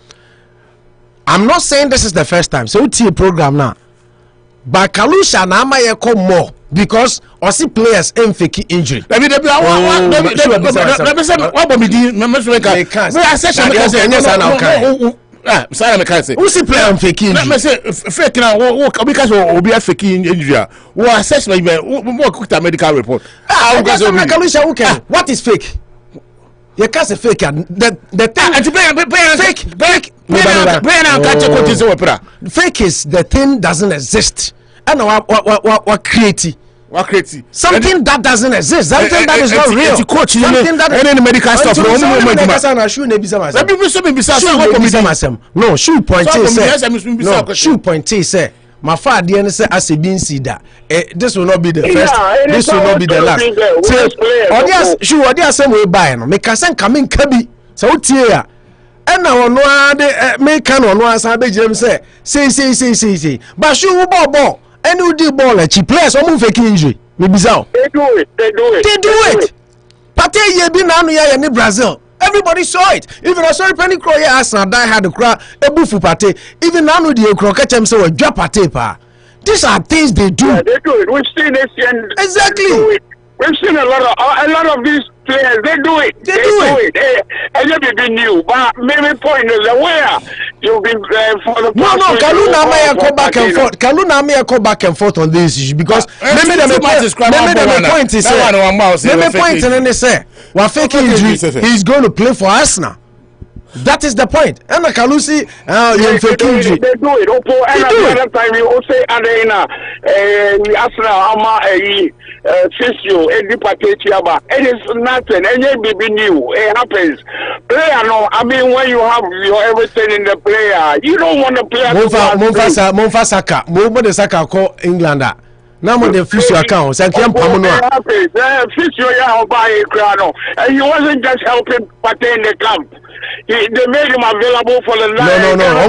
I'm not saying this is the first time. So it's a program now. But Kalusha na ma ye come more because I see players in fake injury. Let me say who see player fake injury? Let me say fake now because we be a fake injury. We assess my medical report. Kalusha, what is fake? You can't say fake. The thing fake is the thing doesn't exist. And what create something that doesn't exist. Something that is not real. Something that is medical stuff. No, shoe point say my father say as a being see that this will not be the first, this will not be the last. Shoe or the same way buy no make can come in kabi so tie and now no make can on one side say but shoe ball and you do ball cheap players or move fake injury. Maybe so. They do it. Pate ye be nanu ya in Brazil. Everybody saw it. Even a sorry penny crow ya as die had the crowd a bufu pate. Even nanu the crow catch them so a drop pate pa. These are things they do. Yeah, they do it. We've seen it. Exactly. We've seen a lot of these players. They do it. They do it. And you be new, but maybe point is where you've been for the. No. Kaluna may go back and forth. Kaluna may go back and forth on this issue because maybe the point is maybe point and then they say while faking injury, he's going to play for Arsenal. That is the point. And Kalusi, you fake injury. They do it. Opo, and another time you also Adena, Arsenal, Fisio, it is nothing. And you be new. It happens. Player, no. I mean, when you have your everything in the player, you don't want to play. Monfa Saka. Mo Saka call Englander. Now the Fisio account. Fisio, yeah, buy a crown. And he wasn't just helping Pate in the camp. They made him available for the night. No.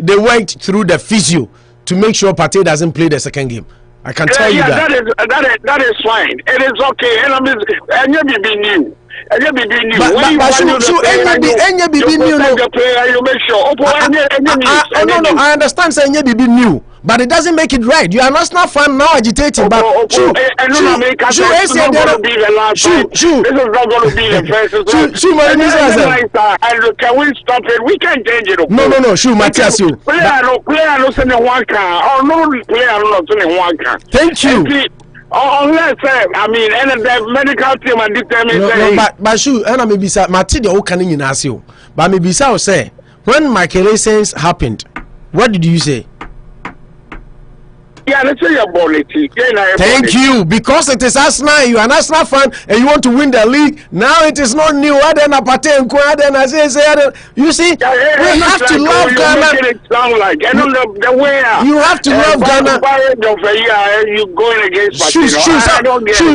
They went through the physio to make sure Pate doesn't play the second game. I can tell you that. That is fine. It is okay. And you be new. And you be new. When you make sure. I understand saying you be new. But it doesn't make it right. You are national fan now agitating. But this is not going to be the last time. This is not going to be the first. And can we stop it? We can't change it. No. Shoot, Matthias. Player no send one can. Or no player no send one can. Thank you. Unless I mean, and the medical team and determine. But shoot, and I may be sad. Matilda Okanin in Asio. But maybe so say when Michael Essence happened, what did you say? Yeah, let's say your quality. Thank you. Because it is Arsenal, you are an Arsenal fan and you want to win the league. Now it is not new. You see, we have to love Ghana. You have to love Ghana. You going against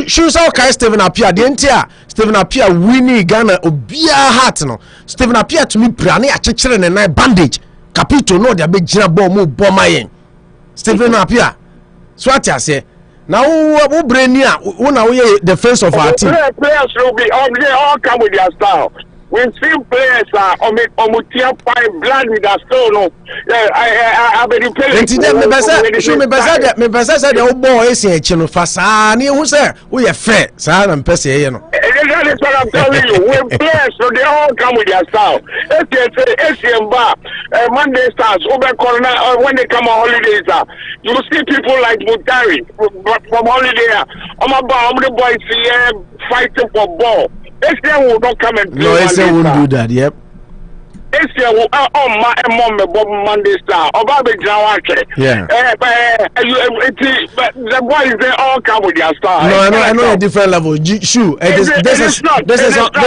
shoes okay, Stephen Appiah. The entire Stephen Appiah winning Ghana Obia heart no. Stephen Appiah to me prane achechere ne bandage. Capito no dia be gina ball mu bomayen. Stephen Appiah. So what I say now, who bring here? Who now we defense of our team? Players will be all come with their style. We see players are on five blood with their style. No, I been playing. Me besa said the old boy is here. Chino fasani who say we are fair. Sir, I'm pessy. You know. That is what I'm telling you. We players, so they all come with their style. SCM bar, Monday stars, over corner when they come on holidays. You see people like Mutari from holiday. The boys here fighting for ball. SCM will not come and play. No, SCM won't do that. Yep. SCM will my mom Monday star. Yeah. But the boys they all come with their style. No, I know a different level. This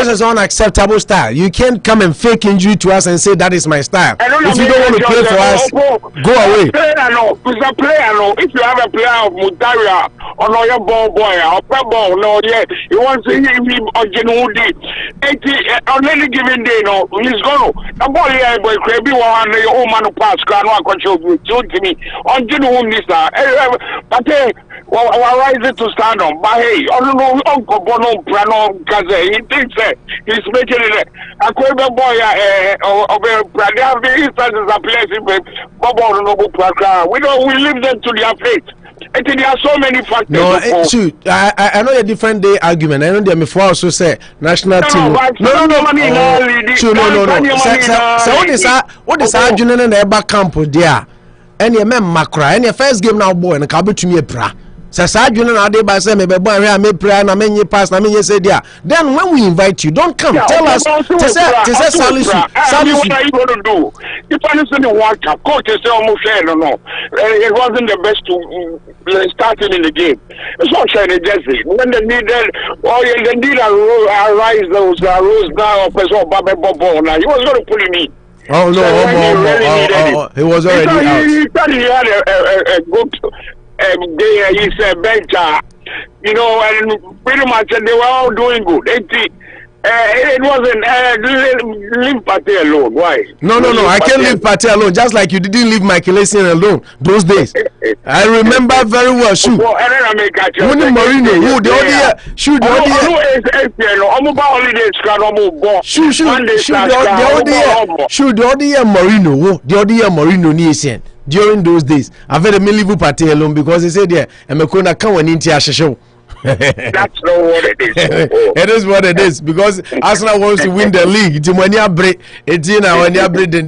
is unacceptable style. You can't come and fake injury to us and say that is my style. If you don't want to play for us, go away. If you have a player of Mutaria or no your ball boy or ball, no, yeah, you want to see him on Genoudi. On any given day, no, he's going. The boy here, boy, Krabi, one your own man pass, can not control you to me on Genoudi, but why is it to stand on? But hey, I don't know, Uncle Bono Prano, because he thinks he's making it. A Krabi boy, of the instances are placing with Bobo Noble Praka. We leave them to their fate. There are so many factors. No, shoot. I know a different day argument. I know them before also say national team. No. So what is argument in the back camp there? And your man Macra and your first game now boy and Kabu to me bra. Sasadjuna na de ba say me be bo anwe me pray na me nye pass na me nye say dia. Then when we invite you, don't come. Tell us. To say Salisu. What are you going to do? If I listen to one coach say almost no. It wasn't the best to starting in the game. It's not saying it just when they needed the need arise those rules now person Babe Bobo now he was going to put him in. Oh no, he was already out. He thought he had a good day. He said bencher, you know, and pretty much they were all doing good. It wasn't leave Party alone. Why? No. I can't leave Party alone. Just like you didn't leave Michael Essien alone those days. I remember very well. Shoot. Winnie Mourinho. Who the other? Shoot the other. Shoot the other Mourinho. The other Mourinho ni Essien during those days. I've had a leave Party alone because he said yeah. I'm gonna come and into a show. That's not what it is. It is what it is because Arsenal wants to win the league. It's when you break, it's when you break the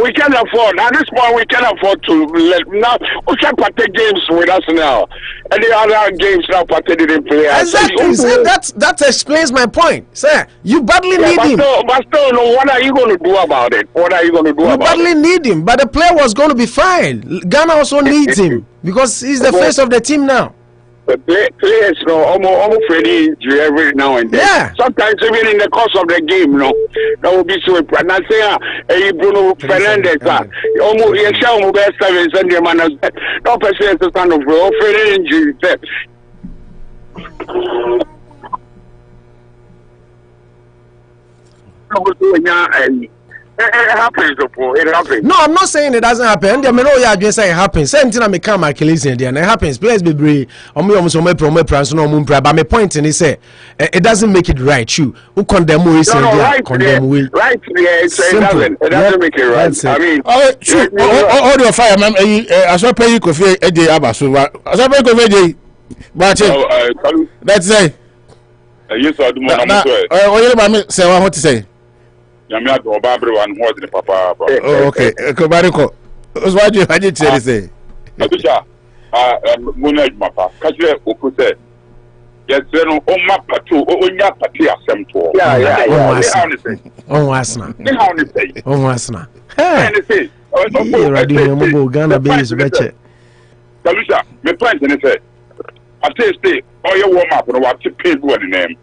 we can afford at this point. We can afford to let now. We can partake games with us now. And the other games now partake didn't play. Exactly. That explains my point, sir. You badly need him. But still, no. What are you going to do about it? What are you going to do about it? You badly need him, but the player was going to be fine. Ghana also needs him because he's the face of the team now. The players, almost ready injury every now and then. Yeah. Sometimes even in the course of the game, that will be so. And I say, Bruno Fernandes, almost you shall move best service and the man no person to stand up for injury. It happens, it happens. No, I'm not saying it doesn't happen. I mean, I just say it happens. Same thing I make come Michael Essien there, and it happens. Players be brave. But my point is say it doesn't make it right. You who condemn we say condemn we. Right, yeah, it doesn't make it right. I mean, all your fire, man. I saw pay you coffee a day abasu. I saw pay coffee but that's it. Yes, I do. What say what to say? Papa. Oh, okay. Kobariko. Why do you say? Abisha, Mapa, Kaja, Okute. Yes, no, my patu, Onya Pati, Assemto. Yeah. Oh, Wasna. Oh, Wasna. Hey, Radio Ghana base better. Kalusha, me point and say, I say, all your warm up and what to pay one name.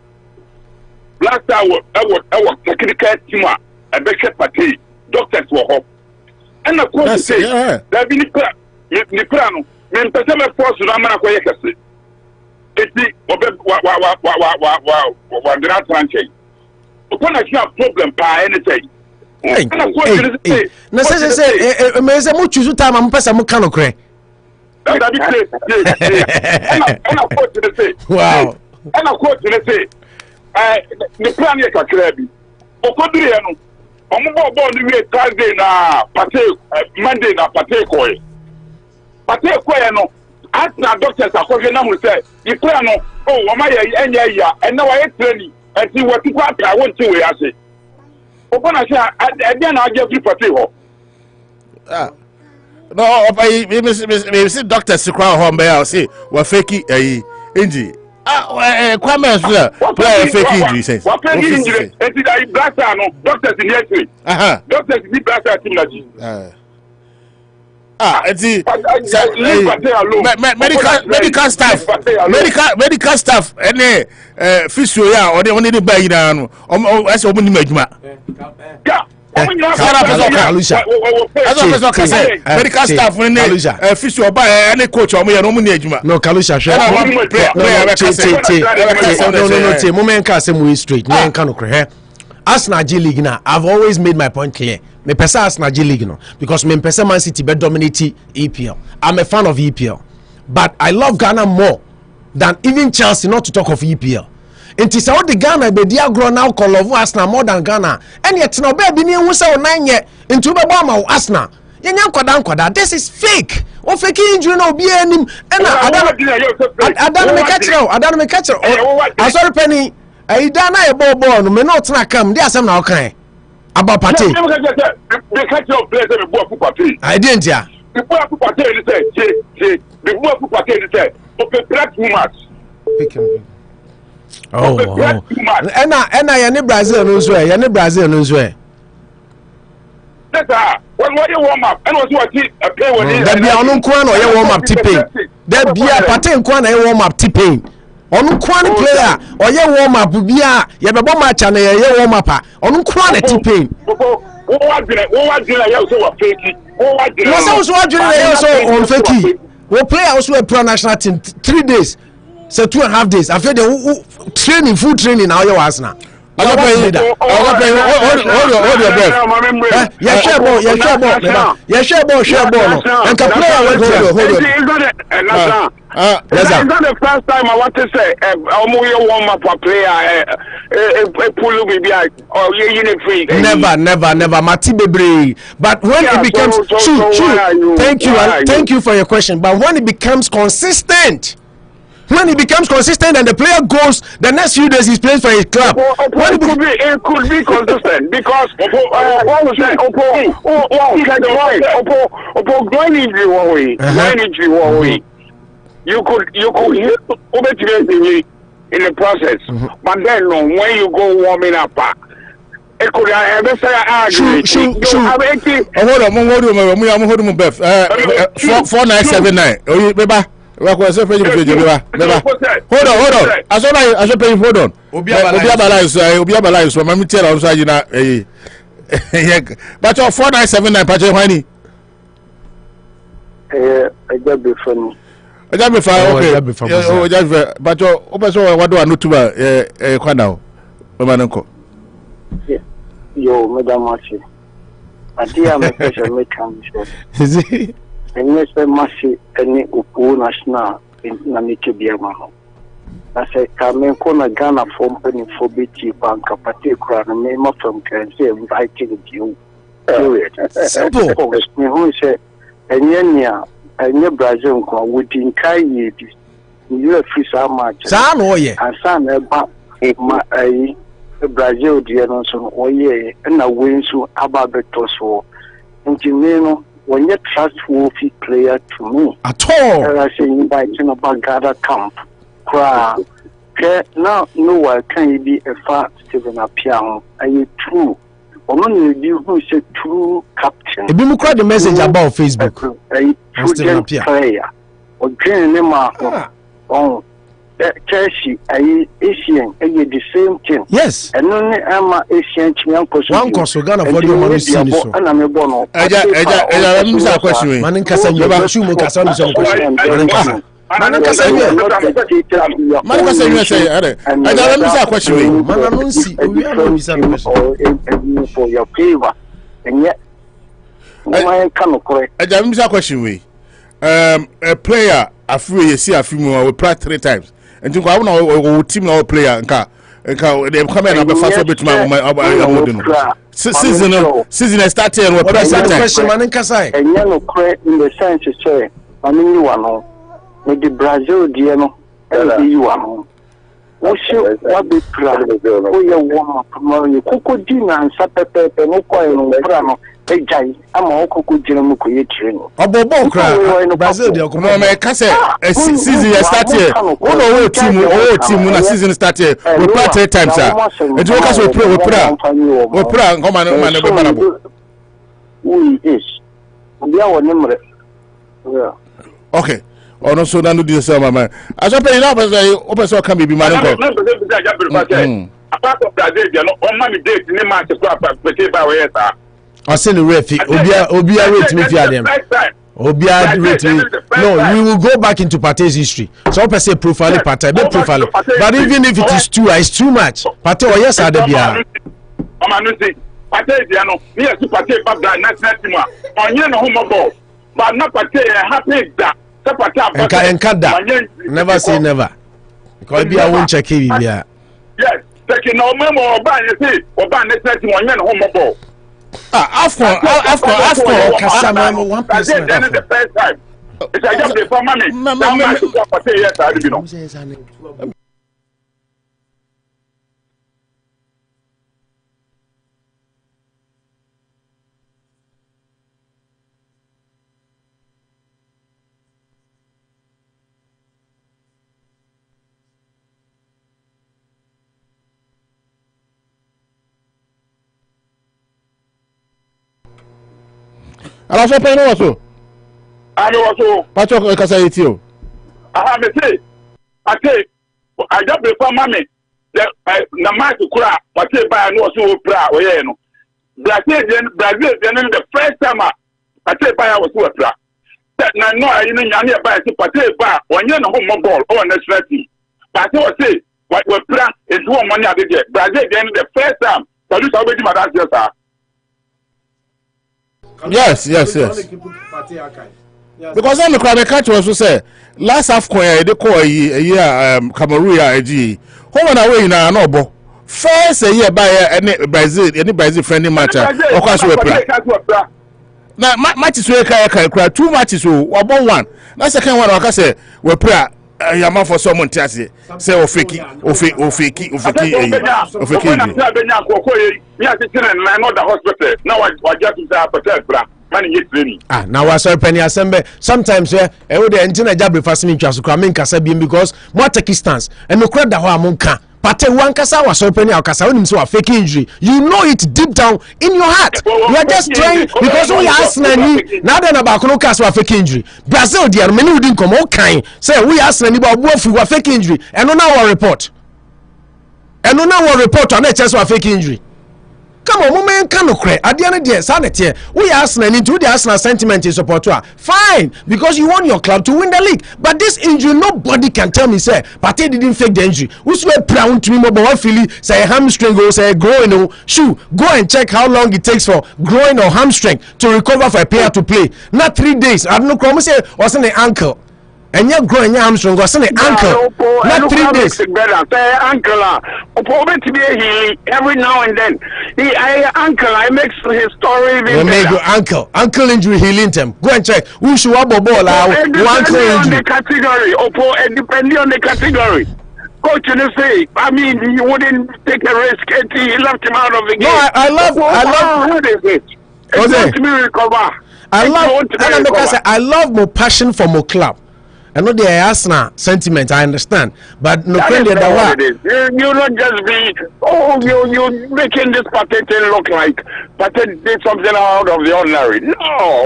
Last time I was technical team, a better party, doctors were home. And of course, say, there be Niprano, men Pesama Force, Ramana Quayakasi. It's the Wandera Tranche. Upon a problem by anything. And of course, say, Mesa Muchu time, I'm Pesamo Canocre. And of course, say, wow. And of course, say, the plan is a crabby. Ocodriano, on Thursday na Pate, Monday na Pate Coy. Pate Coyano, ask now doctors are calling them who say, you plan, oh, Maya, and now I training and see what you I want to I say. Open a share, and then I get you Pate. No, I see doctors to crown home by say, what fakey a injury. Kwame play fake injury says. What fake injury? And I black doctors in yesterday. Doctors in black team. Medical staff and physio or they only buy down. That's open the medical staff when physio buy any coach or me no Kalusha no moment can say straight no can Arsenal G League now I've always made my point clear me pesa Arsenal G League no because me pesa Man City be dominate EPL. I'm a fan of EPL but I love Ghana more than even Chelsea, not to talk of EPL. It is all the Ghana be dia grow now call of Arsenal more than Ghana. And yet no be ni hu say 9 year into be bomb Arsenal. Yenya kwada this is fake. O fake injury no be anim. And Adan me catch I sorry penny. I dana e ball no me not na come. Dey asem na okan. About party. They catch your place and go Party. I didn't ya. People Party say The more people say, okay, black woman. Oh, and I any Brazil no so any Brazil no so. That's when you warm up and was what a play when there be on kwan or you warm up tipping. There be a pattern kwan na warm up tipping. On kwan player or you warm up bia you be bomb match and you warm up. On kwan tipping. What did I so fake? Was also on fake. We play also a pro national team 3 days. So 2.5 days. I feel the training, full training now. You was now. Hold your breath. Share ball. And can play hold on. It's not the first time I want to say. Warm up a player. Pull maybe or you free. Never. Mati Bebre. But when it becomes true. Thank you for your question. But when it becomes consistent. When he becomes consistent and the player goes the next few days he's playing for his club. It could be consistent because you could in the process. But then when you go warming up, it could ever say hold on, Beth. 4979. Hold on. I should pay. Hold on. Obiabala is from tell outside you know. But your 4979 Patrick Honey. I got be funny. I got be fine. Okay. But your open what do I know to now? Mananko. Yo, Madam Marcy. I dear my special mechanic. Is it? And yes, I must see any Upu national in Namiki Biama. I say, come and call a Ghana from penny for BT Bank, a particular name of from Kenzie inviting you. Simple. Who say, and Yenya, and your Brazil would incur you a free so much. San or ye, and son about my Brazil, dear, or ye, and a win so about the toss. And you know. When you trustworthy player to me at all, I say inviting about gather camp. Now, no one can be a fat Stephen Apiano. Are you true? Only you who is a true captain. If you cry the message about Facebook, a true player or Jenny on Chelsea, Asian, and the same thing. Yes, and only Emma Asian one Ghana for you want to see this. And I'm a bono. I question. Man in Casa, you have two more Casa. For your favor, and yet I cannot correct. I question. A player, a few see a few more, will play 3 times. And you go on team or player and car. They come in and fast bit my season started and what is the question, man in Kasai? And yellow credit in the sense to say, I mean, you are with the Brazil, Diano, and you are. What be proud of your warm up tomorrow? Coco dinner and supper paper, no coin, no I'm a cocoa Jiramuku training. Brazil, season started. Oh, team when a season started. We play 3 times, sir. And you guys will put come on, who is? Okay. Oh no, so now do this, my man. As I pay now, open so can be man. Apart from Brazil, no money date, no man to go up by way, sir. I send the referee. Obia rate me for them. Obia rate me. No, we will go back into Pate's history. So I say profile Pate, be profile. But even if it is it's too much. Pate or yes, I Bia. Pate, Diano, yes, Pate, but national team. On your home ball, but not Pate, happy that. And cut that. Never say never. Because be I won't check here. Yes, taking no memo or ban, you see, or ban next team on your home ball. After Kasama 1%. Then it's the first time. It's a job for money. Yes, I do know. Ala so pe no so. I know so. Pacho ka say ti o. I have to say. I just before mommy. Na match kura, what say by no so pra o ye no. Brazil the first time I say by was so pra. That na no I no nyane by say pate ba onye no home ball o na strati. But I say what we pra is one money ade there. Brazil the first time produce how many madam sir. Yes. Because I'm the catch was say last AFCON they call a Cameroon ag home and away na no bo first year by any Brazil friendly match o kwa so we na matches we kai 2 matches o we won one na second one waka say we pra yama for someone tiase say o fake now was penny assembly sometimes the engine jabri fasimi twaso kra men kasa bi because more take stance and no crowd that ho amonka pate wan kasa was penny akasa wonim so fake injury you know it deep down in your heart you are just trying because we Arsenal ni now then about no kasa fake injury Brazil there many wouldn't come all kind say we Arsenal ni ba obuafu wa fake injury and no now report on a chance of fake injury. Come on, moment can no credit. At the end of the day, sanity. We Arsenal into the Arsenal sentiment in support to her. Fine, because you want your club to win the league. But this injury, nobody can tell me say, Pate didn't fake the injury. Who's we proud to me about one feeling say hamstring or say groin or shoe. Go and check how long it takes for groin or hamstring to recover for a player to play. Not 3 days. I don't know come say was an ankle. And you're growing your hamstring was an ankle. Not 3 days. Ankle. Every now and then. Ankle, I makes his story even better. Ankle injury healing them. Go and check. Who should have a ball? Ankle injury. Depending on the category. Coach, you say, I mean, you wouldn't take a risk. He left him out of the game. No, I love. What is it? Let me recover. I love more passion for more club. I know the Arsenal sentiment, I understand, but no that is not what it is. You not just be you making this pathetic look like pathetic did something out of the ordinary. No.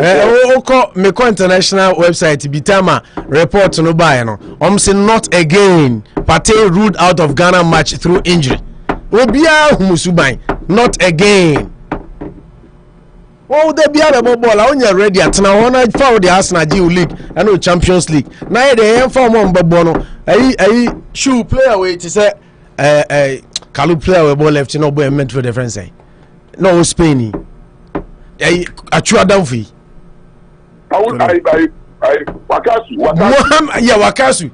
Me international website Bitama report no buy no. Say not again. Pate ruled out of Ghana match through injury. Obia humusubai not again. Oh, they be a ball. I only ready at now. When I found the Arsenal G League, I know Champions League. Now they am for one Bono. I shoe player away to say, Kalu player with ball left. No boy meant for the friends. No Spain. I chua down fee. Wakasu.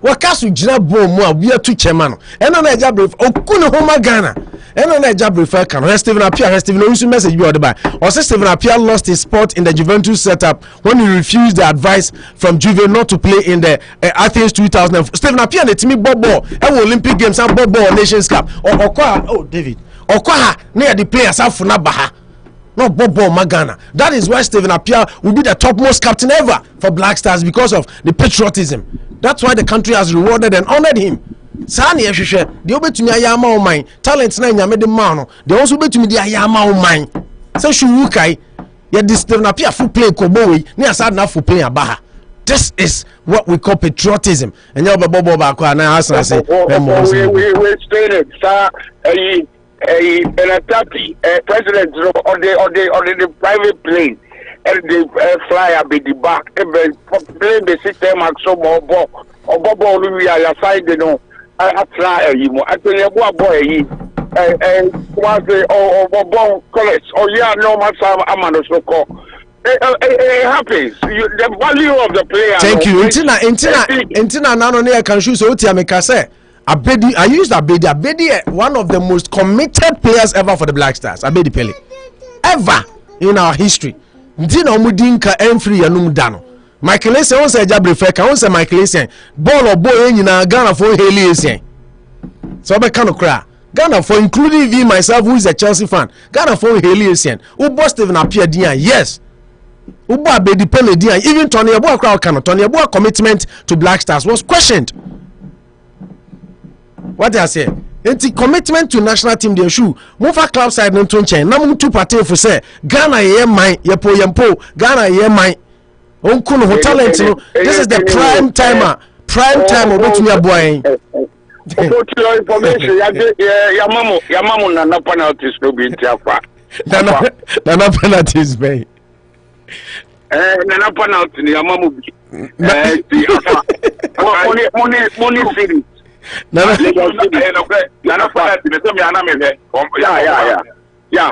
Wakasu jina bo mo we are two chairman. Eno na eja brief okunu homa Ghana. Eno na eja brief kan Steven Appiah message be by. Or Steven Appiah lost his spot in the Juventus setup when he refused the advice from Juve not to play in the Athens 2000. Steven Appiah na timi bobo e Olympic Games and bobo Nations Cup. David. Okwa na the players afuna baha. No Bobo Magana. That is why Steven Appiah will be the topmost captain ever for Black Stars because of the patriotism. That's why the country has rewarded and honored him. Sani Eshushe, the obetumi ayama o mine. Talent na nyame de mano. They also betumi di ayama o mine. So shuwukai, ya di Steven Appiah full play kobowe, ni asad na full play abaha. This is what we call patriotism. And you Bobo Bakwa na Arsenal say, we stated, sir, president on the private plane and the flyer be the back plane the system and so more or bobo we are side no I fly you actually a boy was the bobo college or yeah no matter amano so call it happens the value of the player. Thank you intina nano ne can shoot so tia me kase Abedi, I used Abedi, one of the most committed players ever for the Black Stars. Abedi Pele, ever in our history. Ndina omudinka enfree yanum dano. Michael Essien on say Jabri Feka, on say Michael Essien. Ball or boy nyina Ghana for Haley Essien. So be kind of cry. Ghana for including me myself who is a Chelsea fan. Ghana for Haley Essien. Ubo Steven Appiah dian, yes. Ubo Abedi Pele dian. Even Tony Yeboah crowd cannot. Tony Yeboah commitment to Black Stars was questioned. What I say, enti commitment to national team the shoe move club side no to nchen na mu two party for say Ghana ye man ye po Ghana ye man onku no talent no this is the prime time obetumi aboan for your information ya mamu na penalties no be ntiafa na penalties be na penalty ni ya mamu bi money series na penalty me so me ana me yeah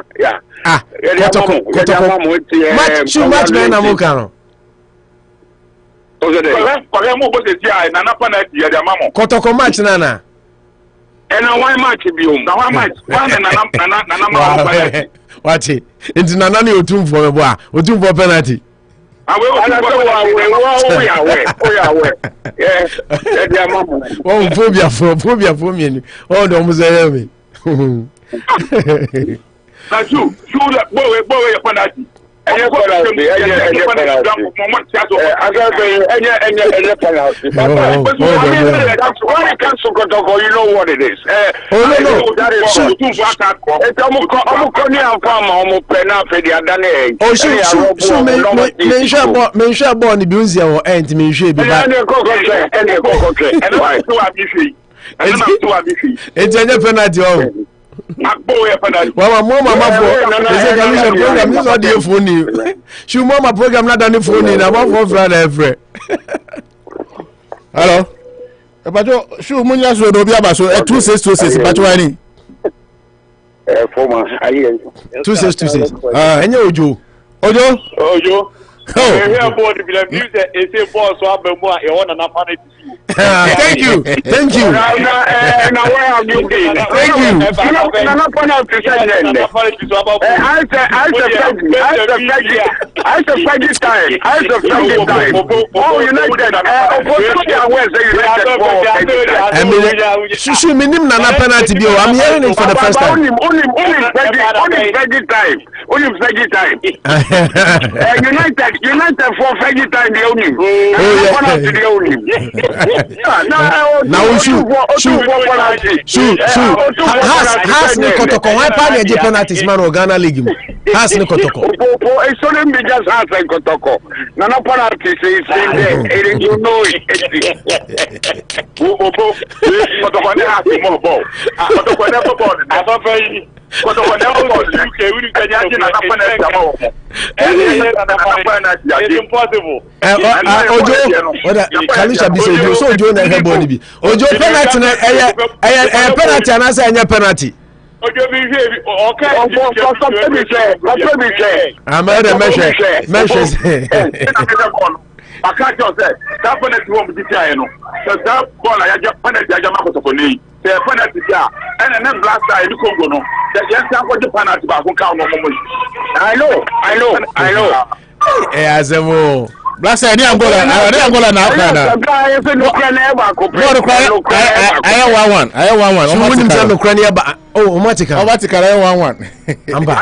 match be na mo kan Kotoko match nana. Ena one match biom. Na one match. Nana Wati. Inti nana ni otumfo me bo a. Otumfo penalty. Awe. Dia mamo. Oh, phobia for me. Oh, do mo say me. Na you boy penalty. Any penalty. You know what it is. Well, program is not the phone. She mama program not on the phone in about Friday every. Hello. But show Munya so do be abaso 2626 but why 4 months. 2626. Enye Ojo. Oh, here about the music is a boss so abemo e won na fan Thank you. Now where have you been? Thank you. Nana penalty said I said time. Oh, United. Shushu minim nana penalty bio. I'm hearing it for the first time. Only time. United for Fegi time the only. Now shoot. Has ni kotoko. Why pa ye penalties man o Ghana League mu. Has ni kotoko. It's only me just has and kotoko. Nana penalties is in there. You know it. Kotoko ne has more ball. Kotoko never ball. I don't very kotoko never ball. UK we can get na penalty. It's impossible. Ojo, Kalisha biso so Ojo na hebo ni bi. Ojo penalty na penalty na say anya penalty. Ojo bi okay. Amara measure. I can't just say that penalty won't be there, no. So that ball I just penalty I just make to phone. The penalty there, and then blast I do Congo no. The just what the penalty back on count no more. I know. Azemo. Blast any Angola now Canada. I have one. So when him say no Ukraine ba automatically. I have one. Amba.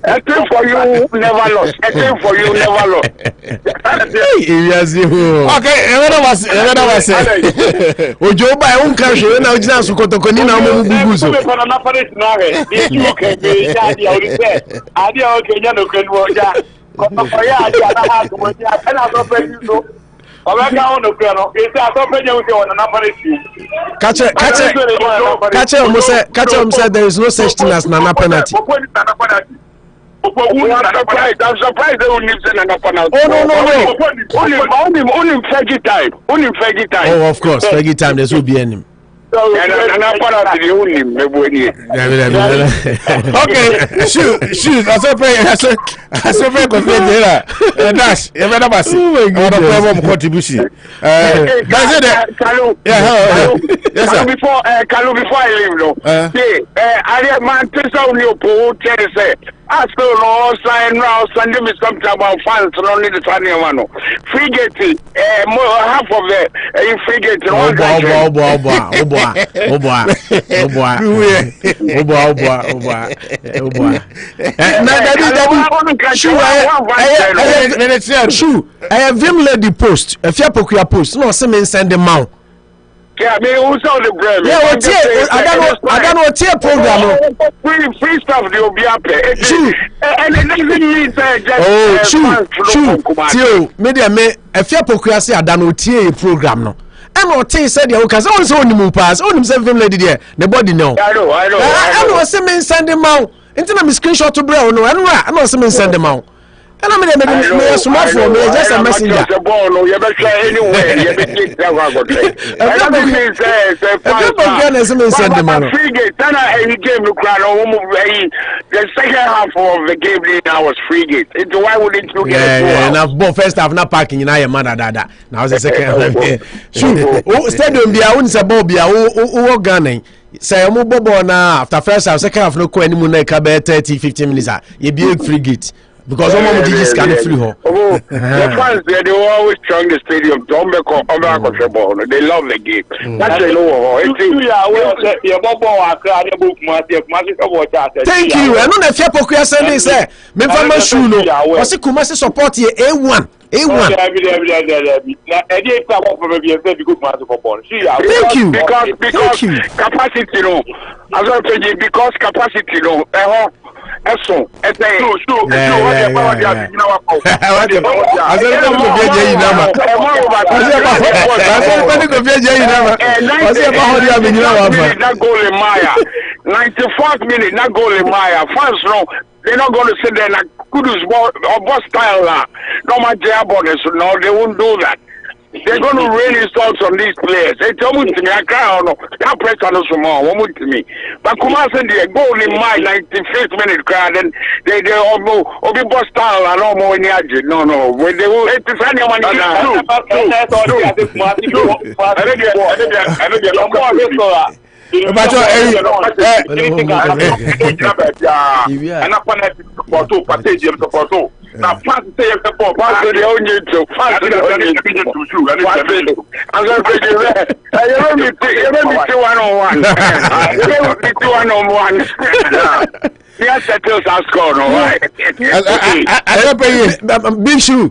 A team for you never lost. Okay, another was Ojo ba e unka hwe na ogina so kotokoni na mo bubu so. Kache say there is no such thing as nana penalty. I'm surprised they wouldn't say Nana penalty. Only Fegi time. Oh, of course, Fegi time. There will be any. Okay, shoot. I saw pay Dash. You better pass. Oh contribution. That's it. Yes, sir. Before I leave, no. See, I man, say. I still know sign now. Sunday is something about fans. Only the Sunday one. Frigate, half of the frigate. Oh boy. I have him led the post. If you post, no, some send them out. Yeah, me also the brand. Yeah, I don't know what program. Free stuff they will be up there. And it doesn't mean just Tio, media me a fair pocracy I don't know TA program no. And what T said you can also on the pass, on himself lady there, the body no. I know some send him out. Into my screenshot to brown no, I know some send them out. And I'm going to smart for me, just a messenger. The ball, no, you better say anywhere. You better take that one. Free game. Then I came to cry. The second half of the game now was free game. Why wouldn't you get it? Yeah, and I've first half not parking in your mother. Now the second half. Sure. Stadium be a wouldn't say Bobby. Who gunning? Say I'm bobo now. After first half, second half, no any money. 30-15 minutes. You be a free gate. Because all of these can free her. The fans there, they were always trying the stadium. They love the game. That's the law. Thank you. I know that fair poker Sunday say. Me from my shoe no. What's the Kumasi support here? A1. Thank you. Because capacity no. Because capacity no. Eso, minute, not goal in Maya. Fans no, they're not going to sit there like Kudus or style. No matter no, they won't do that. They're going to rain insults on these players. They tell me to me, I cry no. That press on us more. One to me. But Kumasi they go in my 95th minute crowd and they all be boss style and all more in the No. When they will it's any money now, pass the support. Pass the only to pass the only to I'm going to say you let me 2-1-1. You let me 2-1-1. Yes, settles our score, no right? I big shoe.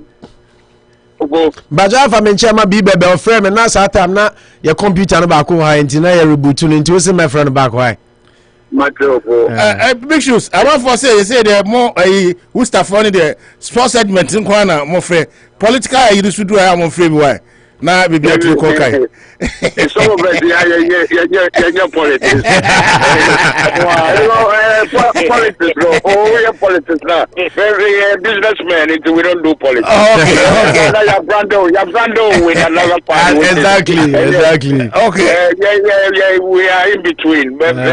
Baja fa me chama bi bebe o frame na sa time na your computer no back high nti na ya reboot no nti o se my friend back high. Big shoes. I want for say there more who staff on the sports segment in Kwana more fair political you should do more free why now be able to cook. It's all over the politics. Politics now. Very businessman. We don't do politics. Okay. You have Brando with another party. Exactly. Okay. Yeah. We are in between, but we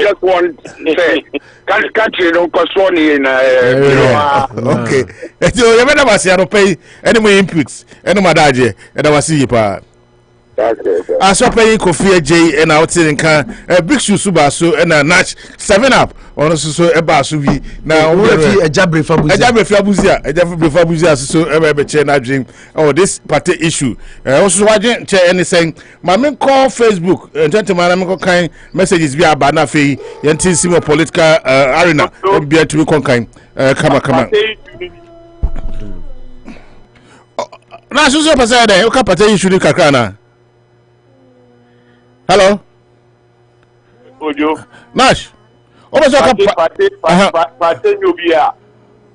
just want to say, country don't cost money in. Okay. So you never see I pay any more inputs, any more data, and I will see you pa. I saw paying Kofi J and out in can big shoe subaso and a natch 7-up on so a basuvi now a jabri fabuzia so ever chain I drink this party issue also watching chair anything my men call Facebook gentleman I'm kind messages via banafe yanti simo political arena be to be conkind come on na so person there you can party issue ni kakana. Hello. Ojo. Nash. Omo so ka party you be a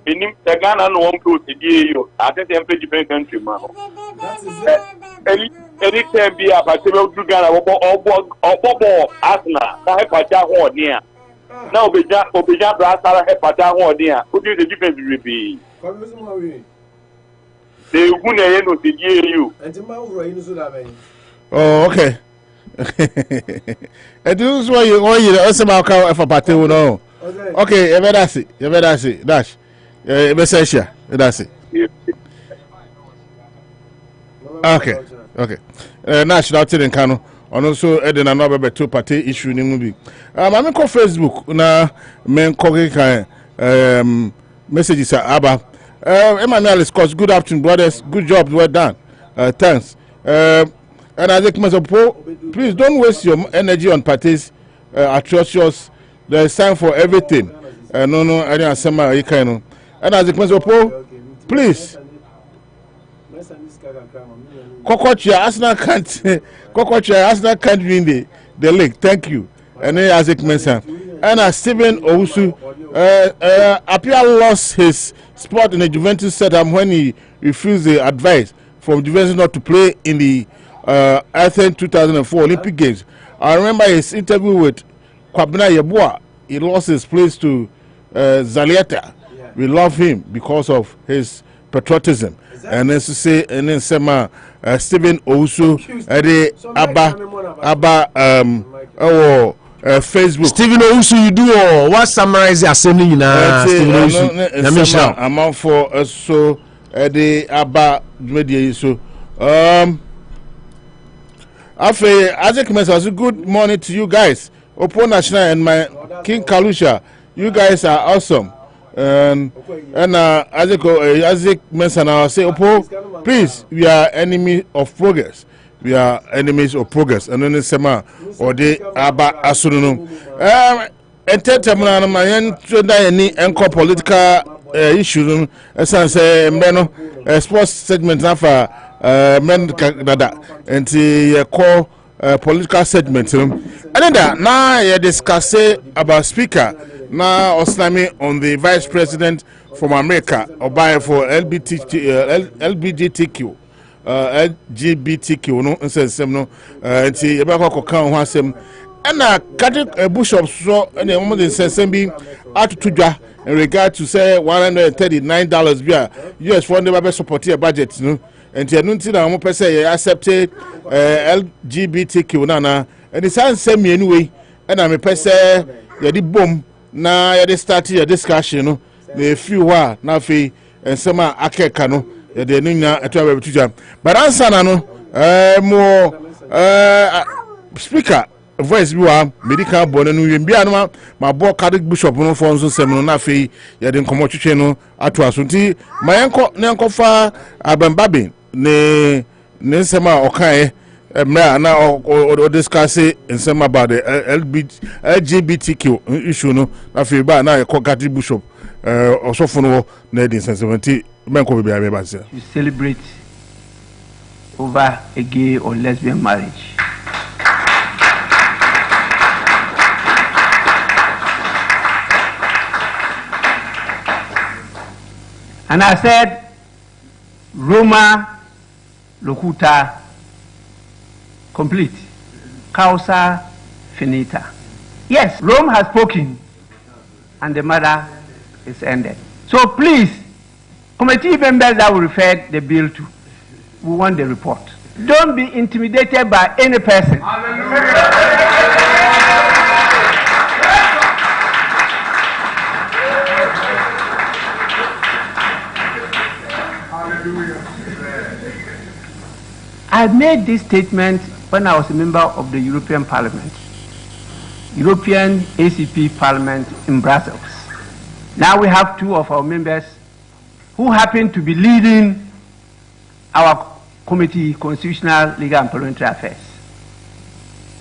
enim Ghana no one close die yo. Ate say page different country man. Any time be a party we Ghana obo Arsenal. Na he party ho ni a. Na obeja brasa he party ho ni a. Who do the difference will be? They who na ye no die you. Enti ma wuro yin so da ben. Oh, okay. And this is why you also for party no. Okay, you better see. Dash. That's it. Okay. Nash now telling Kano. And also Eden another two party issue ni movie. I'm on Facebook na men messages are Abba. Emmanuel Scott, good afternoon, brothers. Good job, well done. Thanks. And I think please don't waste your energy on parties atrocious. There is time for everything. No, I didn't say my kind. And I think please. Kokochi Arsenal can't Kokoche, Arsenal can't win the league. Thank you. And then Isaac Mensah. And Stephen Owusu appear lost his spot in the Juventus setup when he refused the advice from Juventus not to play in the Athens 2004 Olympic Games. I remember his interview with Kwabena Yeboah. He lost his place to Zalieta. Yeah. We love him because of his patriotism. Exactly. And then to say, and then Sema Stephen Owusu, Facebook. Stephen Owusu, you do or what summarize the assembly now? Stephen Owusu, amount for us so Abba media so Afe Isaac Mensah, good morning to you guys. Opo National and my King Kalusha, you guys are awesome. And Isaac Mensah now say, Opo, please, we are enemy of progress. We are enemies of progress. And then Sema or the Abba Asunum. Entertainment man any encore political issues as I say Meno sports segment for men dada and the call political segment. And then now you discuss about speaker now Oslami on the vice president from America or buy for LGBTQ LGBTQ no nse sem no nti ebakwa kokan ho asem na Catholic bishops so na em de nsem bi atutudwa in regard to say $139 bia US for the be support your budget no nti enu nti na mo pese ye accept LGBTQ na and the san sem anyway na me pese ye di bom na ye dey start your discussion no na few wa na fe ensem a akeka no the Nina at but answer no more speaker voice you are medical born and we my boy Catholic bishop no for some na fe ya den komo twetwe no ato asonti my uncle fa abambabe ne nsema okan mra na o discuss nsema about the LGBTQ issue no na fe ba na Catholic bishop also for na den sensitivity to celebrate over a gay or lesbian marriage. And I said, Roma locuta complete, causa finita. Yes, Rome has spoken and the matter is ended. So please, committee members that will refer the bill to, we want the report. Don't be intimidated by any person. I made this statement when I was a member of the European Parliament, European ACP Parliament in Brussels. Now we have two of our members who happen to be leading our committee, Constitutional, Legal and Parliamentary Affairs,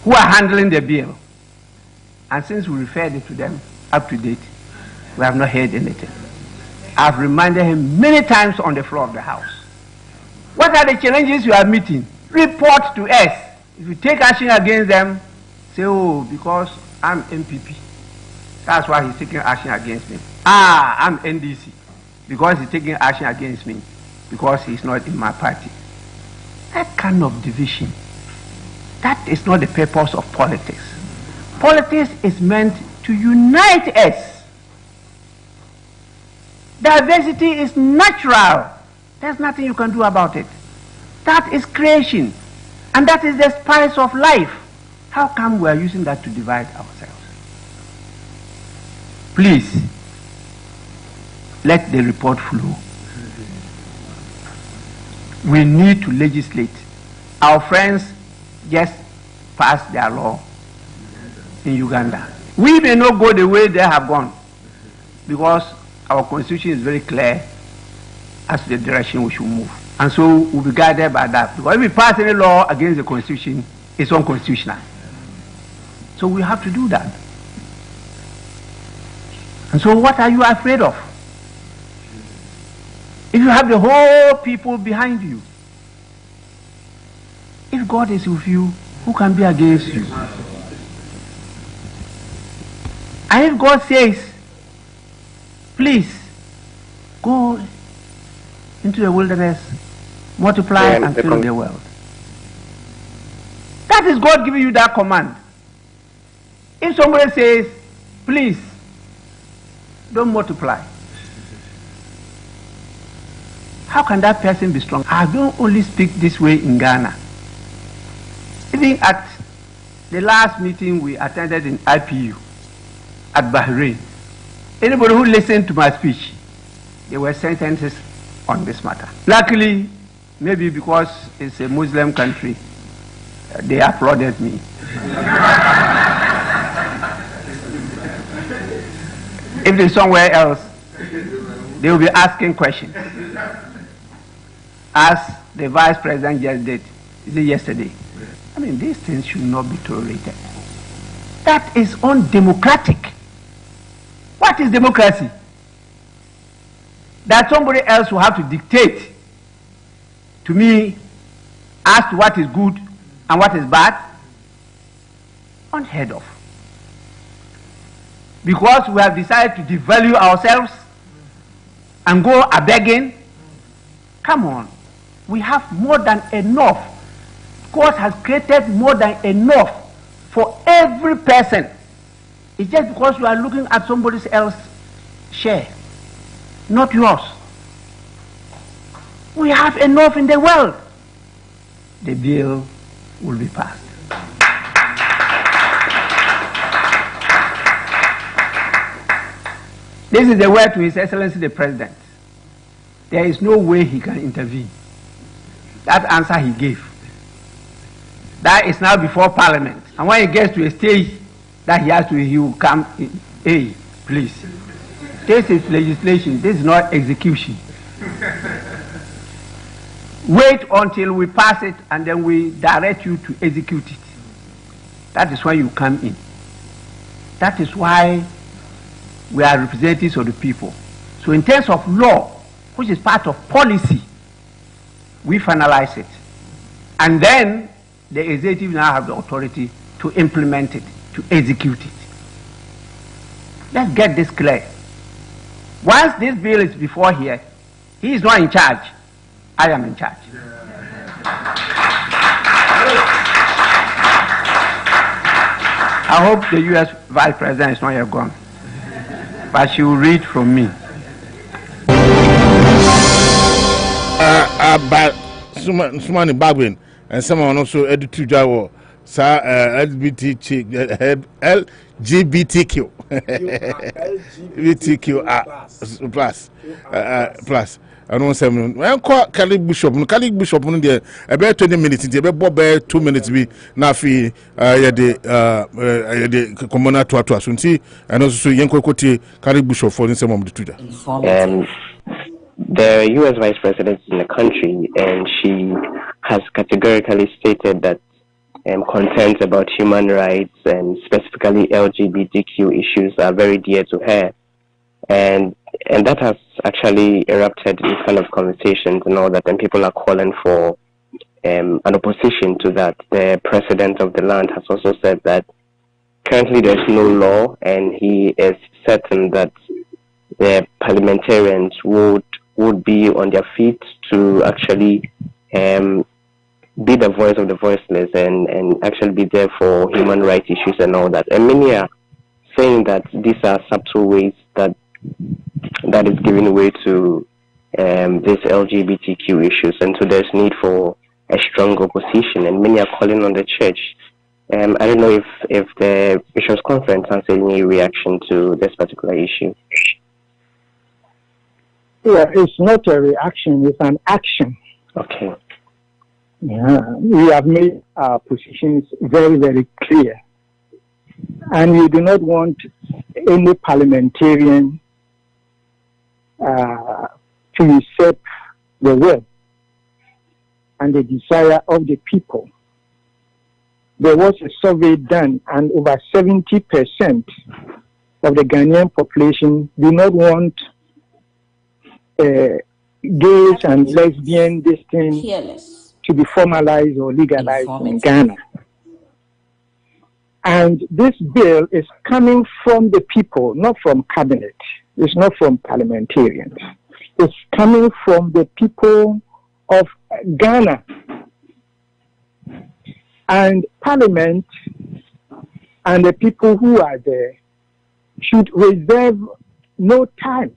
who are handling the bill. And since we referred it to them up to date, we have not heard anything. I've reminded him many times on the floor of the House. What are the challenges you are meeting? Report to us. If you take action against them, say, oh, because I'm MPP. That's why he's taking action against me. I'm NDC. Because he's taking action against me, because he's not in my party. That kind of division, that is not the purpose of politics. Politics is meant to unite us. Diversity is natural. There's nothing you can do about it. That is creation, and that is the spice of life. How come we are using that to divide ourselves? Please, let the report flow. We need to legislate. Our friends just passed their law in Uganda. We may not go the way they have gone, because our constitution is very clear as to the direction we should move. And so we'll be guided by that. Because if we pass any law against the constitution, it's unconstitutional. So we have to do that. And so what are you afraid of? If you have the whole people behind you, if God is with you, Who can be against you? And if God says, please go into the wilderness, multiply and fill the world, that is God giving you that command. If somebody says, please don't multiply, how can that person be strong? I don't only speak this way in Ghana. Even at the last meeting we attended in IPU at Bahrain, anybody who listened to my speech, there were sentences on this matter. Luckily, maybe because it's a Muslim country, they applauded me. If it's somewhere else, they will be asking questions. As the vice president just did, is it yesterday? I mean, these things should not be tolerated. That is undemocratic. What is democracy? That somebody else will have to dictate to me as to what is good and what is bad? Unheard of. Because we have decided to devalue ourselves and go a-begging. Come on. We have more than enough. God has created more than enough for every person. It's just because you are looking at somebody else's share, not yours. We have enough in the world. The bill will be passed. This is the word to His Excellency the President. There is no way he can intervene. That answer he gave. That is now before Parliament. And when he gets to a stage that he will come in, hey, please. This is legislation. This is not execution. Wait until we pass it and then we direct you to execute it. That is when you come in. That is why we are representatives of the people. So in terms of law, which is part of policy, we finalize it. And then the executive now have the authority to implement it, to execute it. Let's get this clear. Once this bill is before here, he is not in charge. I am in charge. I hope the U.S. Vice President is not yet gone, but she will read from me. But Sumani Bagwin and someone also edited Jawo, Sir LGBTQ. LGBTQ plus. I don't say, I call Catholic Bishop on there about 20 minutes, about 2 minutes. Be now the commoner to Asunti, and also Yanko Kote, Catholic Bishop for some of the Twitter. The U.S. Vice President is in the country, and she has categorically stated that concerns about human rights and specifically LGBTQ issues are very dear to her. And that has actually erupted in kind of conversations and all that, and people are calling for an opposition to that. The president of the land has also said that currently there's no law, and he is certain that the parliamentarians would be on their feet to actually be the voice of the voiceless and actually be there for human rights issues and all that. And many are saying that these are subtle ways that is giving way to these LGBTQ issues, and so there's need for a strong opposition, and many are calling on the church. I don't know if the Bishops' Conference has any reaction to this particular issue. Yeah, it's not a reaction, it's an action. Okay. Yeah, we have made our positions very, very clear. And we do not want any parliamentarian to usurp the will and the desire of the people. There was a survey done, and over 70% of the Ghanaian population do not want gays and lesbian this thing to be formalized or legalized in Ghana. And this bill is coming from the people, not from cabinet. It's not from parliamentarians. It's coming from the people of Ghana. And parliament and the people who are there should reserve no time.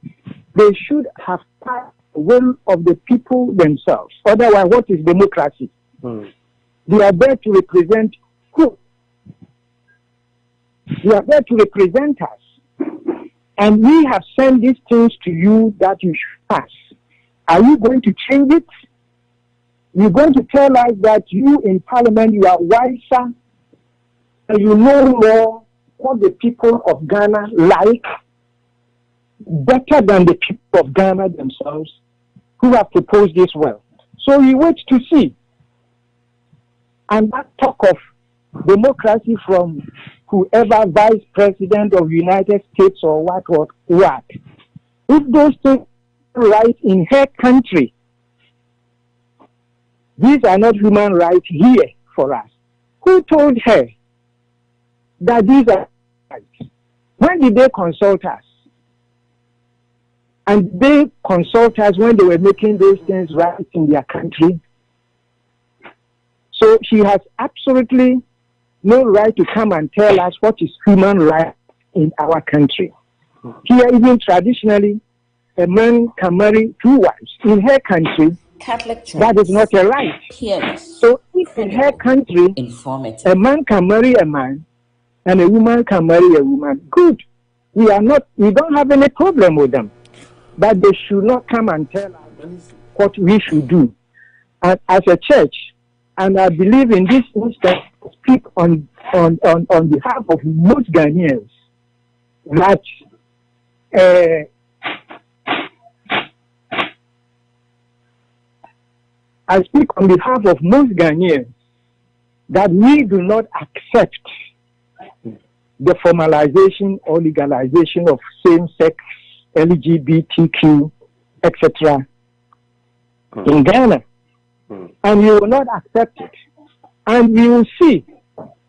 They should have passed the will of the people themselves. Otherwise, what is democracy? They are there to represent who? They are there to represent us. And we have sent these things to you that you should pass. Are you going to change it? You're going to tell us that you in parliament, you are wiser and you know more what the people of Ghana like better than the people of Ghana themselves who have proposed this well. So we wait to see. And that talk of democracy from whoever vice president of the United States or what. If those things are right in her country, these are not human rights here for us. Who told her that these are rights? When did they consult us? And they consult us when they were making those things right in their country. So she has absolutely no right to come and tell us what is human right in our country. Here, even traditionally, a man can marry 2 wives. In her country, Catholic Church, that is not a right. Peerless, so if in her country, a man can marry a man and a woman can marry a woman, good. We don't have any problem with them. But they should not come and tell us what we should do. And as a church, and I believe in this instance, speak on behalf of most Ghanaians, that I speak on behalf of most Ghanaians that we do not accept the formalization or legalization of same-sex, LGBTQ, etc. in Ghana. And we will not accept it. And we will see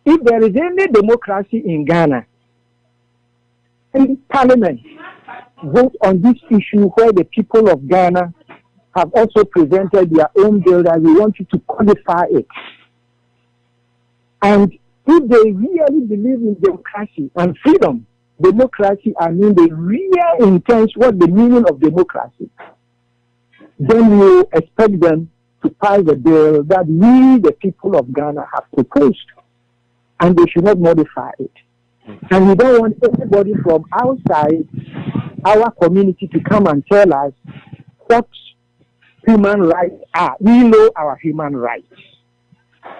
if there is any democracy in Ghana, in Parliament vote on this issue where the people of Ghana have also presented their own bill that we want you to qualify it. And if they really believe in democracy and freedom, democracy, I mean the real intent, what the meaning of democracy, then we expect them to pass the bill that we, the people of Ghana, have proposed. And they should not modify it. And we don't want anybody from outside our community to come and tell us what human rights are. We know our human rights.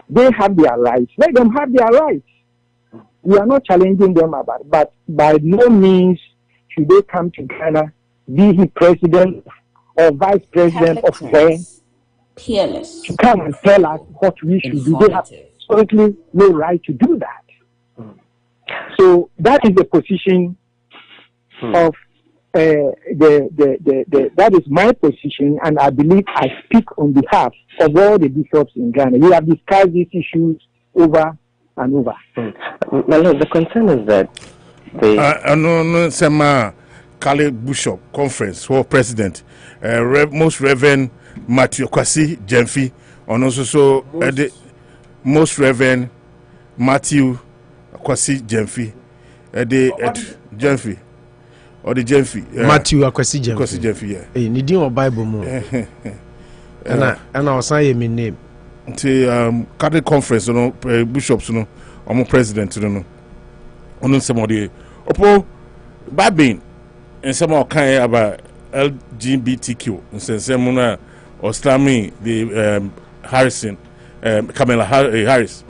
They have their rights. Let them have their rights. We are not challenging them about it, but by no means should they come to Ghana, be he president or vice president of where, Peerless, to come and tell us what we should do. They have absolutely no right to do that. So that is the position of that is my position, and I believe I speak on behalf of all the bishops in Ghana. We have discussed these issues over and over. Well, look, the concern is that Sema Kale Bishop Conference for President, Most Reverend Matthew Kwasi Jemfi, and also Most Reverend Matthew Kwasi Jemfi, Jemfi. Or the Jemfi. Matthew Akwasi Jemfi. Akwasi Jemfi, yeah. Hey, need you Bible more. And I was saying my name. The Catholic Conference, you know, bishops, you know, I'm president, you know. On some of the Opo Babin and some of kind about LGBTQ, and some or Slami, the Harrison, Kamala Harris,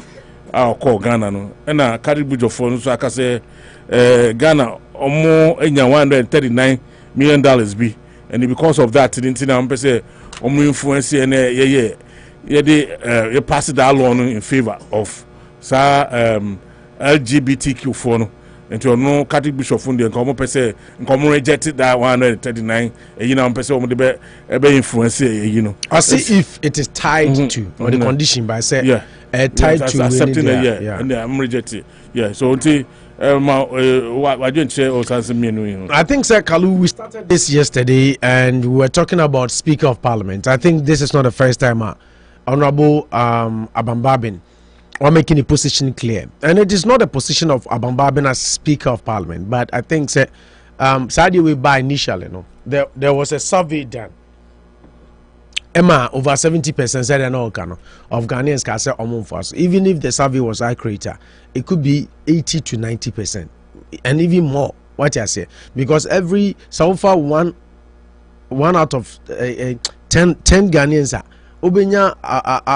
I'll call Ghana, no, and Catholic Bishop for so I can say Ghana. Or more $139 million be, and because of that, didn't say influence and they pass it along in favor of LGBTQ for and to no Catholic Bishop Fundi and common person rejected that 139 you know person influence you know. I see if it is tied to or the condition by say tied to accepting winning it, yeah. And I'm rejecting. Yeah, so until why didn't say or something? I think, Sir Kalu, we started this yesterday and we were talking about Speaker of Parliament. I think this is not the first time Honorable Abambabin are making a position clear. And it is not a position of Abambabin as Speaker of Parliament, but I think, Sir, Saudi we buy initially, there was a survey done. Emma, over 70% said an of Ghanaians can say first. Even if the survey was accurate, it could be 80 to 90%, and even more. What I say, because every so far one out of 10 Ghanaians obenya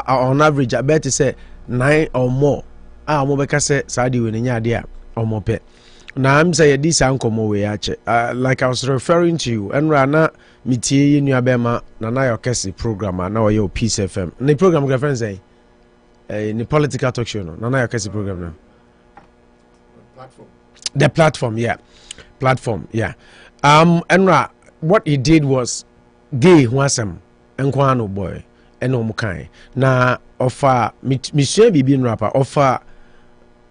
on average I bet to say 9 or more. Mobeka say Saudi winning idea or more pet. Now I'm saying this uncle like I was referring to you and Rana Mitie in your Bema Nana Yokesi program now your Peace FM. The program reference in the political talk show Nana Yokesi program now. The platform, yeah. And what he did was gay wasam enkwano boy eno mukai na offer mission bibi rapper offer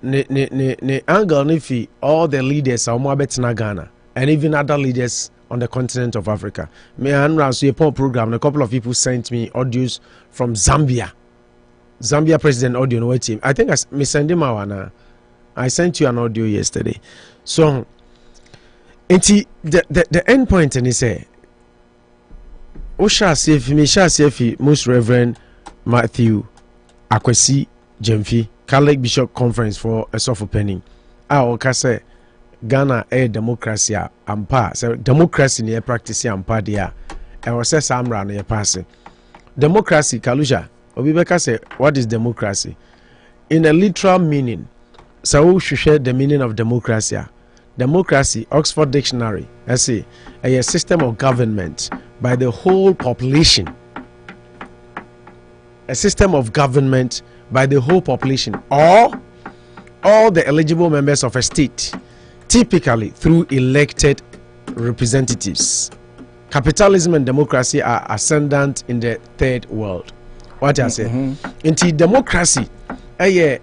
ne angle nifi all the leaders are more better Ghana and even other leaders on the continent of Africa. Me and so a program, a couple of people sent me audios from Zambia president audio no team. I think I sent him out. I sent you an audio yesterday. So the end point and he say Osha Most Reverend Matthew Akwesi Jemfi Catholic Bishop Conference for a soft penning. Say Ghana a democracy ampa. So democracy near practice ampa dia. And was says Samra near passing. Democracy, Kalusha. Obibeka say, what is democracy? In a literal meaning, so we should share the meaning of democracy. Democracy, Oxford Dictionary, I say, a system of government by the whole population. A system of government by the whole population or all the eligible members of a state, typically through elected representatives. Capitalism and democracy are ascendant in the third world. What I say? Into democracy, a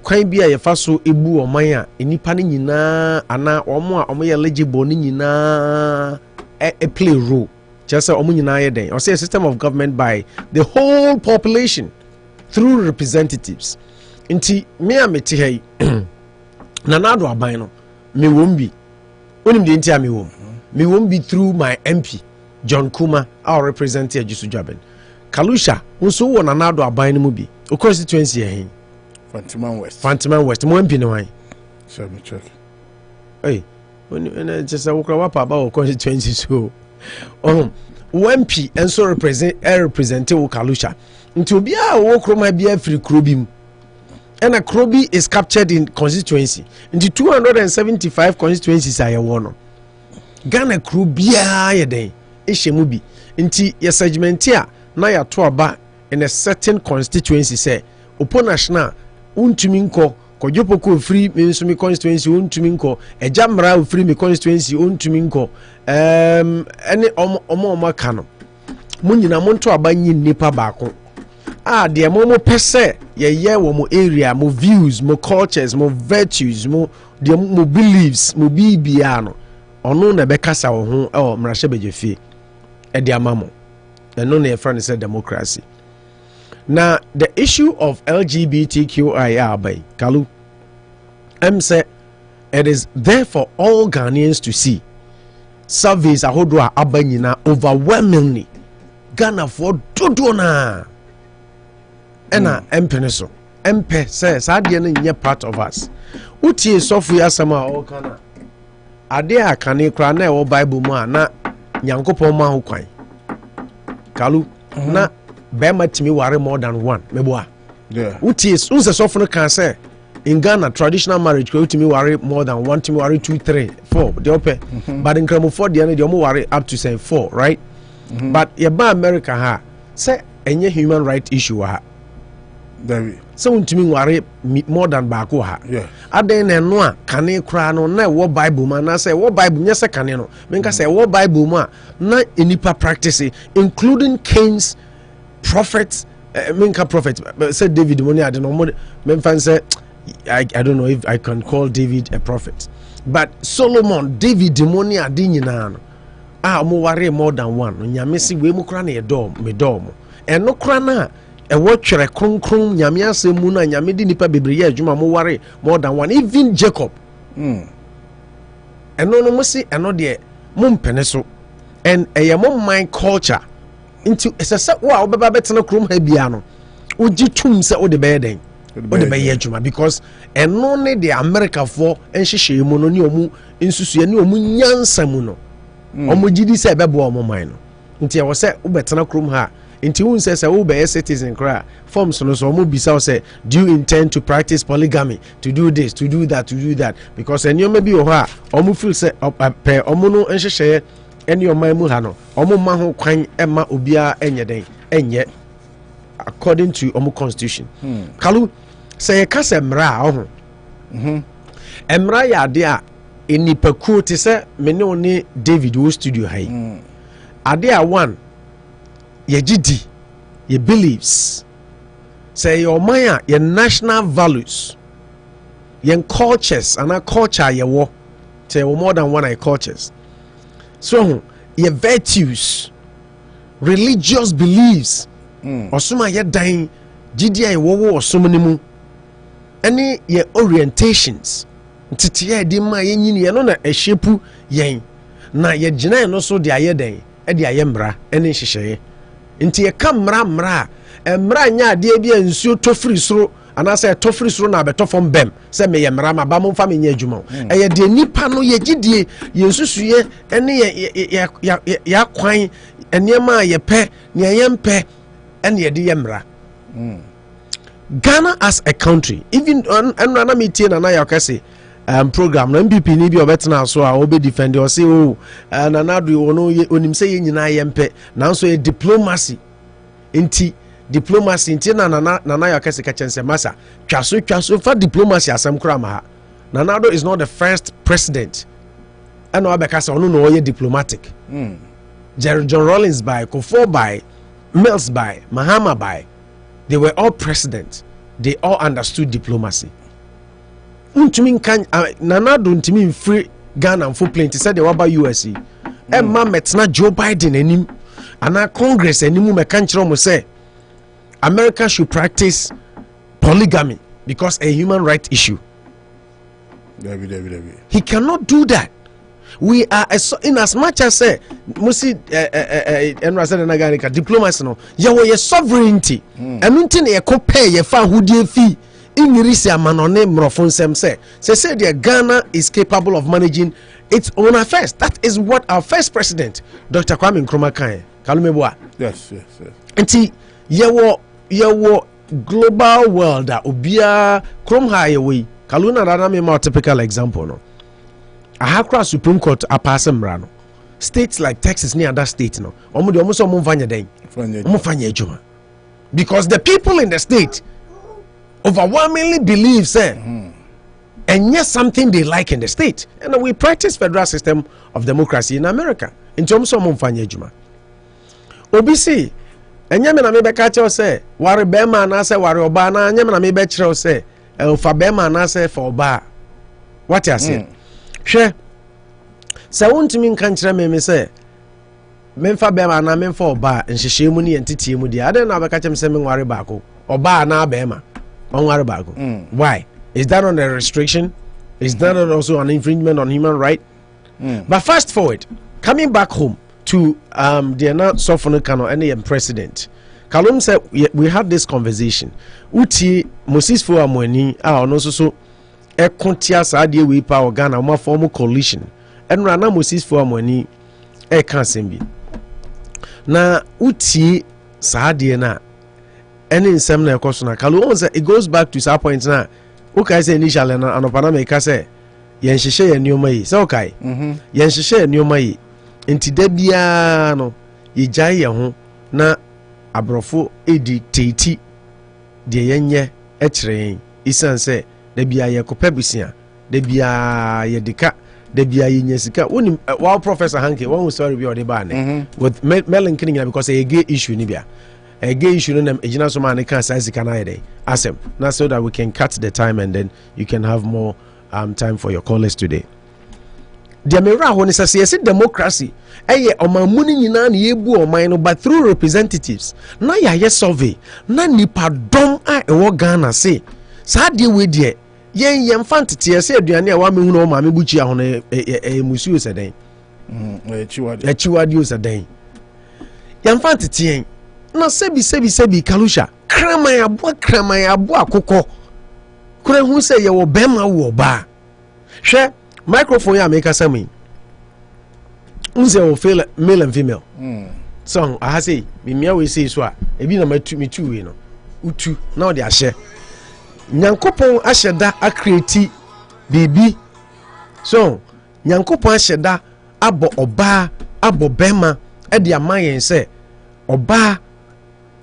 kwan bi a yefa so ebu oman a enipa ne nyina ana omo a omo ye eligible ne nyina play role. Just say omo nyina ye den. Or say a system of government by the whole population through representatives. Inti me a meti hey na nado aban no me wombi onim de ntia me wombi through my MP John Kuma our representative Ajusu Jaben Kalusha unso wo na nado aban no mu bi o constituency here Fantiman West mo MP no wan so me check hey when just wokra wapa about constituency so MP enso represent wo Kalusha nti obi a wo kroma bia free krobim and a Krobi is captured in constituency. Into 275 constituencies are one. Ghana Krobia yede Eshemubi. Inti your segment here na ya to aba in a certain constituency say upon national untuminko kojopoko free me constituency untuminko ejamra free me constituency untuminko any omo kano munyina monto aba nyin nipa baako the mo pese ye wo mo area mo views mo cultures mo virtues mo beliefs mo bibia no ono na be kasa wo ho mrahye bejefi de amamo eno na friend say democracy. Now the issue of LGBTQIA by Kalu say it is there for all Ghanaians to see. Surveys ahodwa abanyina overwhelmingly Ghana for dodona ena empene so empe says ade na nye part of us utie software asama o kana ade akane kra na e wo Bible mu na nyankopon ma ho kwan Kalu na be matimi ware more than one meboa utie unse software no kan say in Ghana traditional marriage ko utimi ware more than one, timi ware 2 3 4 de ope but in Kramofo de na de mo ware up to say 4 right but ye ba America ha say enye human right issue ha so untimi ware more than baako ha aden na no a kane kra no na wo Bible ma na say wo Bible nya se kane no menka say wo Bible ma na enipa practice including kings, prophets, Minka prophet said David money I don't know memfan say I don't know if I can call David a prophet, but Solomon David money ade nyina no mo ware more than one nyame se we mu kra na yedom me dom eno kra na ewo twere kronkron nyame asem mu na nyame di nipa bebre ye adwuma mo ware more than one, even Jacob eno no mo se eno de mo mpene so and mo mind culture into esese wo a obeba betena krom ha bia no ogi tum se o de be den o de be ye adwuma because eno ne de America for enhyehyɛ mu no ne omu nsusu ne omu nyansa mu no omu gidi se bebo omu man no nti e wo se wo betena krom ha nti won se wo be citizen kra forms no so omu bisa wo se do you intend to practice polygamy, to do this, to do that because enyo bi wo ha omu feel se pe omu no enhyehyɛ ene oman mu ha no omu ma ho kwan ema obia enye den enye according to omu constitution. Kalu say ye kase mra oho emra ya ade a enipakuo te se me ne oni David wo studio ha yi ade a one ye gidi ye beliefs say your oman ye national values ye cultures and a culture ye wo say more than one cultures, so your virtues, religious beliefs osuma ye dan gidi a wo osum ne mu any your orientations titiya di ma ye nyini ye no na ehyepu yen na ye gina no so de aye den e de aye mra ene hyehyeye nti ye ka mra nya ade bia nsuo tofiri soro anase tofiri soro na betofom bem se me ye mra ma ba mo fa me nya adwuma e ye de nipa no ye gidie ye nsusuye ene ye kwan ene ma ye pe ne ye mpe ene ye de ye mra. Ghana as a country, even na meeting na ya kase program na MPP ni bi obetena so a obe defend or say na do wono onim say ye nyina ye mpe na so ye diplomacy nti na ya kase ka chense masa twaso fa diplomacy asem kura ma Nanado is not the first president and obeka say ono no ye diplomatic. John Rawlings by Kufuor by Mills by Mahama by, they were all presidents. They all understood diplomacy. Untumi kan Nanado untumi free Ghana for plenty said they were by USC. Emma metna Joe Biden enim ana Congress enimu meka nkyerɛ mo say America should practice polygamy because a human right issue. He cannot do that. We are in as much as say musi diplomacy no ye sovereignty enunti na ye compare ye fa hudie fi inirisi amanone mrofo nsem say the Ghana is capable of managing its own affairs. That is what our first president Dr. Kwame Nkrumah kan kalumeboa. Yes. Enti ye global world that obia krom ha ye we kaluna rana me more typical example no. Ahakra Supreme Court apasa mrano. States like Texas near that state no. Because the people in the state overwhelmingly believe and yes something they like in the state. And we practice federal system of democracy in America. In terms of mumfanya juma. OBC enyame na mebeka che say ware bema na say ware oba na enyame na mebe kire say fa bema na say for oba. What you say? Hwe sa wontimi nka nkyerɛ me sɛ memfa bɛma na memfa oba nhyehyɛ mu ne yentete mu dia ade na bɛka kyem sɛ menware baako oba na bɛma onware baako. Why? Is that not a restriction? Is that not also an infringement on human right? But fast forward, coming back home to the not Sofono Kano and president Kalum said we had this conversation uti Moses Fo Amweni ono so e kontia saade we pa Ghana ma form coalition enra na Moses Fo Amweni e kan sembi na uti saade na ene nsem na ekoso na Kalu on say it goes back to some point na okay say initially na anopa na make say yen hyehyɛ yen nioma yi say okay yen hyehyɛ yen nioma yi enti da bia no ye gyae ye ho na abrofo edi teiti de yenye e kyerɛ isan say da bia ye kopɛ bisia da bia ye deka da bia ye nyasika woni wow professor Hanke one sorry be ode ba ne with melon killing because e ge issue ni bia gay issue no ejina so man can say sika na dey asem na so that we can cut the time and then you can have more time for your callers today. The Amira when is a democracy eye omamuni nyina na yebu oman no but through representatives na ya survey na nipa dom a ewo Ghana say saa de we de yen fantete say aduane a wa me hunu o ma me buchi ahono musuo seden echiwadi o seden yen fantete na sebi kalusha kraman abo akoko kura hu say ye wo bema wo ba hwe microphone ya make asami unse o fail male and female so I say me we say so a ebi na me tu we no utu na o de ahye nyankopon ahyeda acreate baby so nyankopon ahyeda abo oba abo bema e de amayen se oba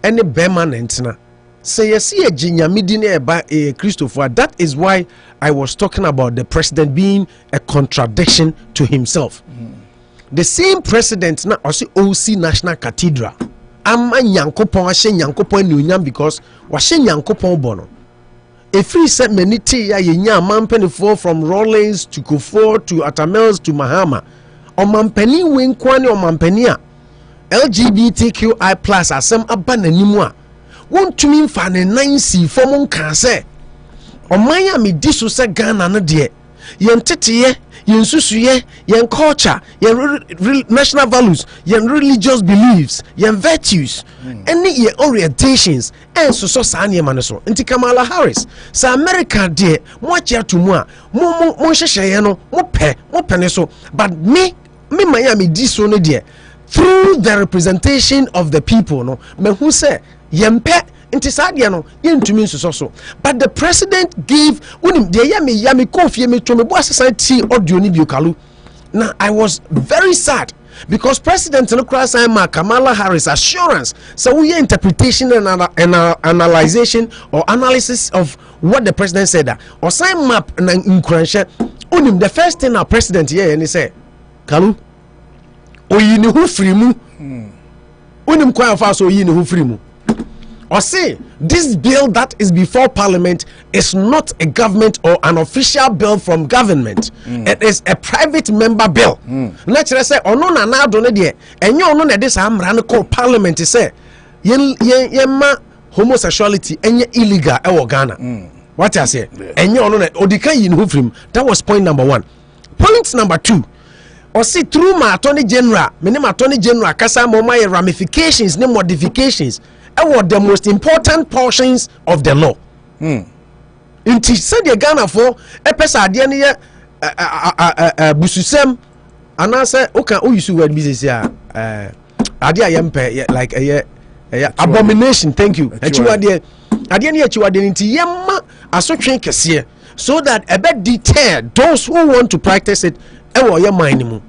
ene bema na ntena say yes ye ginyamidi na eba Christopher. That is why I was talking about the president being a contradiction to himself. The same president na also OC National Cathedral ama nyankopon ahye nyankopon nunyam because wahye nyankopon bono every set meniti ya yenya amampenifo from Rollins to Kufuor to Atamels to Mahama omampeni wenkwani omampeni a LGBTQI+ asem aba nanimu a wontumi mfa ne nansi fom nka se omanya me diso se Ghana no de yen teteye yen susuye yen culture yen national values yen religious beliefs yen virtues any ye orientations and so sane man so nti Kamala Harris sa America de mo akia to mu a mo hyehyeye no mo pe ne so but me Miami diso no de through the representation of the people no me who say yempe inti sadia no yentumi nsoso but the president gave unim de yami kofi me to me bo society audio ni biokalu. Now I was very sad because president no cross Kamala Harris assurance so we interpretation and analyzation or analysis of what the president said or sign map na nkuranshe unim the first thing our president here and say kalu oyini hu free mu unim kwa fa so oyini hu free mu or say this bill that is before parliament is not a government or an official bill from government. It is a private member bill. Let's say ono na na do ne de enye ono na de sa amra ne call parliament say yema homosexuality enye illegal e wo Ghana. What I say enye ono na odikan yin hu frim. That was point number 1. Point number 2, or see through my attorney general kasa mo my ramifications ne modifications were the most important portions of the law. Inti said the Ghana for a person idea bususem and I say okay who use word business here idea yempe like a abomination. Thank you. Idea inti yemma asotwe kese so that a bit deter those who want to practice it ewo your mind.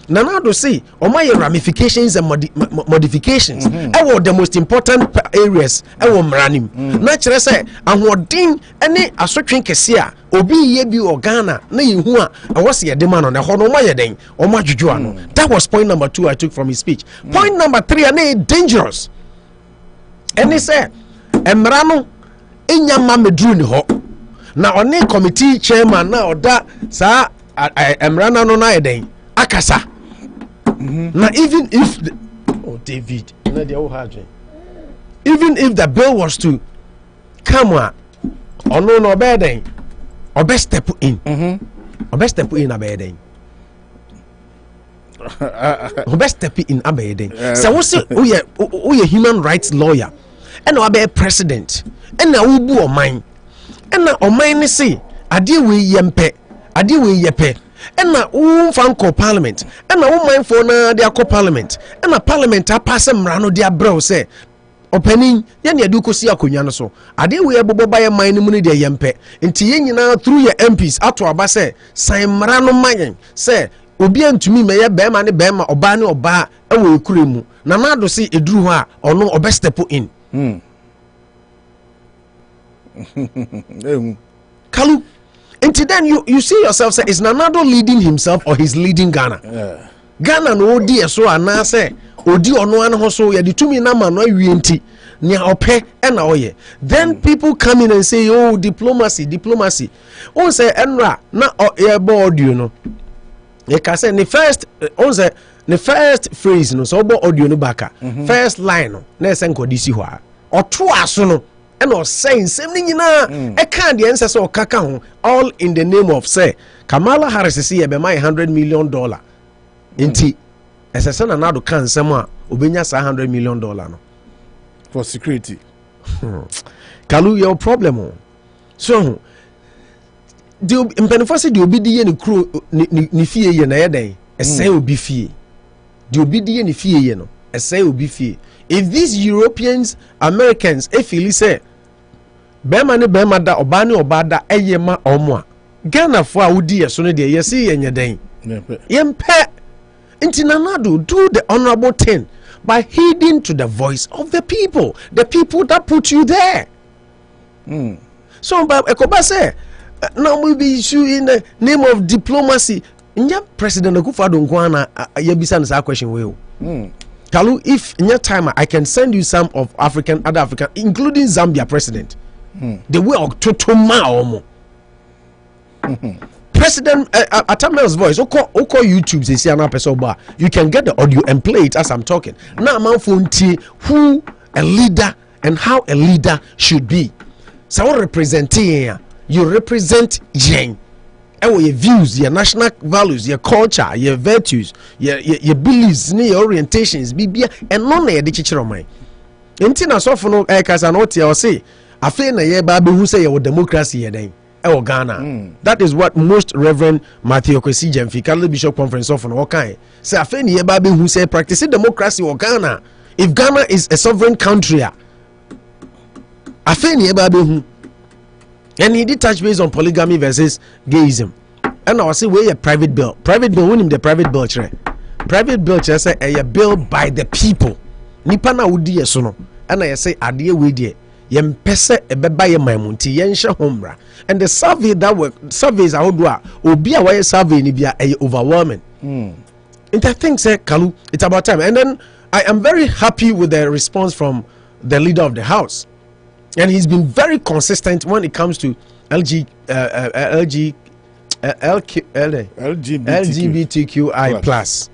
Nana do say my ramifications and modifications were the most important areas mranim na kire say ahodin ene asotwen kese a obi ye bi Ghana na yehu a was ye de man na ho no maye den o madwudwo ano. That was point number 2 I took from his speech. Point number 3 ane dangerous ene say emra no enya ma medru ni ho na one committee chairman na oda sa emra na no na eden akasa. Now even if David even if the bill was to come on no bad or best step in a bad or best step in a bad so what's we a human rights lawyer and our president and now we bu mine and now o mine say ade we yempe ade we yepe and na fan call parliament and na mind for na their call parliament and na parliament a pass mrano dia bro say opening yan ya duko si akonya no so ade we ebobo ba ye man mu ne de yempe nti ye nyina through your MPs ato aba say san mrano mayen say obi antumi me ye bema ne bema oba ne oba e wo ekuremu na na do say eduru ho a ono obe step in kalu. Until then you see yourself say is Nanado leading himself or he's leading Ghana? Ghana no dear so and say odi ono an ho so ye de tumi na ma no awie nti nia ope e na oye. Then people come in and say, oh, diplomacy. On say enra na e bo audio no. You can say the first on say the first phrase no so bo audio no baka. First line no na say nkodisi ho a. Oto aso no e no say nsem ni nyina e kan de ense so kaka ho all in the name of say Kamala Harris say e be my $100 million. Inti esese na do kan nsem a obenya sa $100 million no for security. Kalu your problem. So the impenifasi the obi die ni kro ni fie ye na yeden esay obi fie. The obi die ni fie ye no esay obi fie. If these Europeans, Americans, feel say bema ne bema da oba ne oba da eyema omo a Ghana fo a wodi ye so ne de ye see ye nyeden. Yempe Intinanado do the honorable thing by heeding to the voice of the people that put you there. So, but Ekoba say, now we be issue in the name of diplomacy. Nya President Akufo-Addo Nkwana yebisa nsa question we. Kalu, if in your time I can send you some of other African, including Zambia president, the way of Totoma Omo. President Atamel's voice, Oko YouTube say na person ba. You can get the audio and play it as I'm talking. Now man fonti who a leader and how a leader should be. So representing you represent yen. Your views, your national values, your culture, your virtues, your beliefs, your orientations, bibia and none na de chichiro man. Enti na so for no kasa no tie o say afi na ye ba be hu say your democracy ye den. Ghana. That is what most Reverend Matthew Kwesi Jemfi, Catholic Bishop Conference of Okai, say afeni ebabe who say practicing democracy or Ghana. If Ghana is a sovereign country, afeni ebabe who, and he did touch base on polygamy versus gayism. And I say we a private bill. Private bill, when him the private bill chere. Private bill chere say a bill by the people. Nipa na udi yesono. And I say adie we die. Yempese ebeba ye maimunti yenshe homra. And the survey that work surveys are obi a why survey ni bia overwhelming. And I think say Kalu, it's about time. And then I am very happy with the response from the leader of the house, and he's been very consistent when it comes to LGBTQI plus.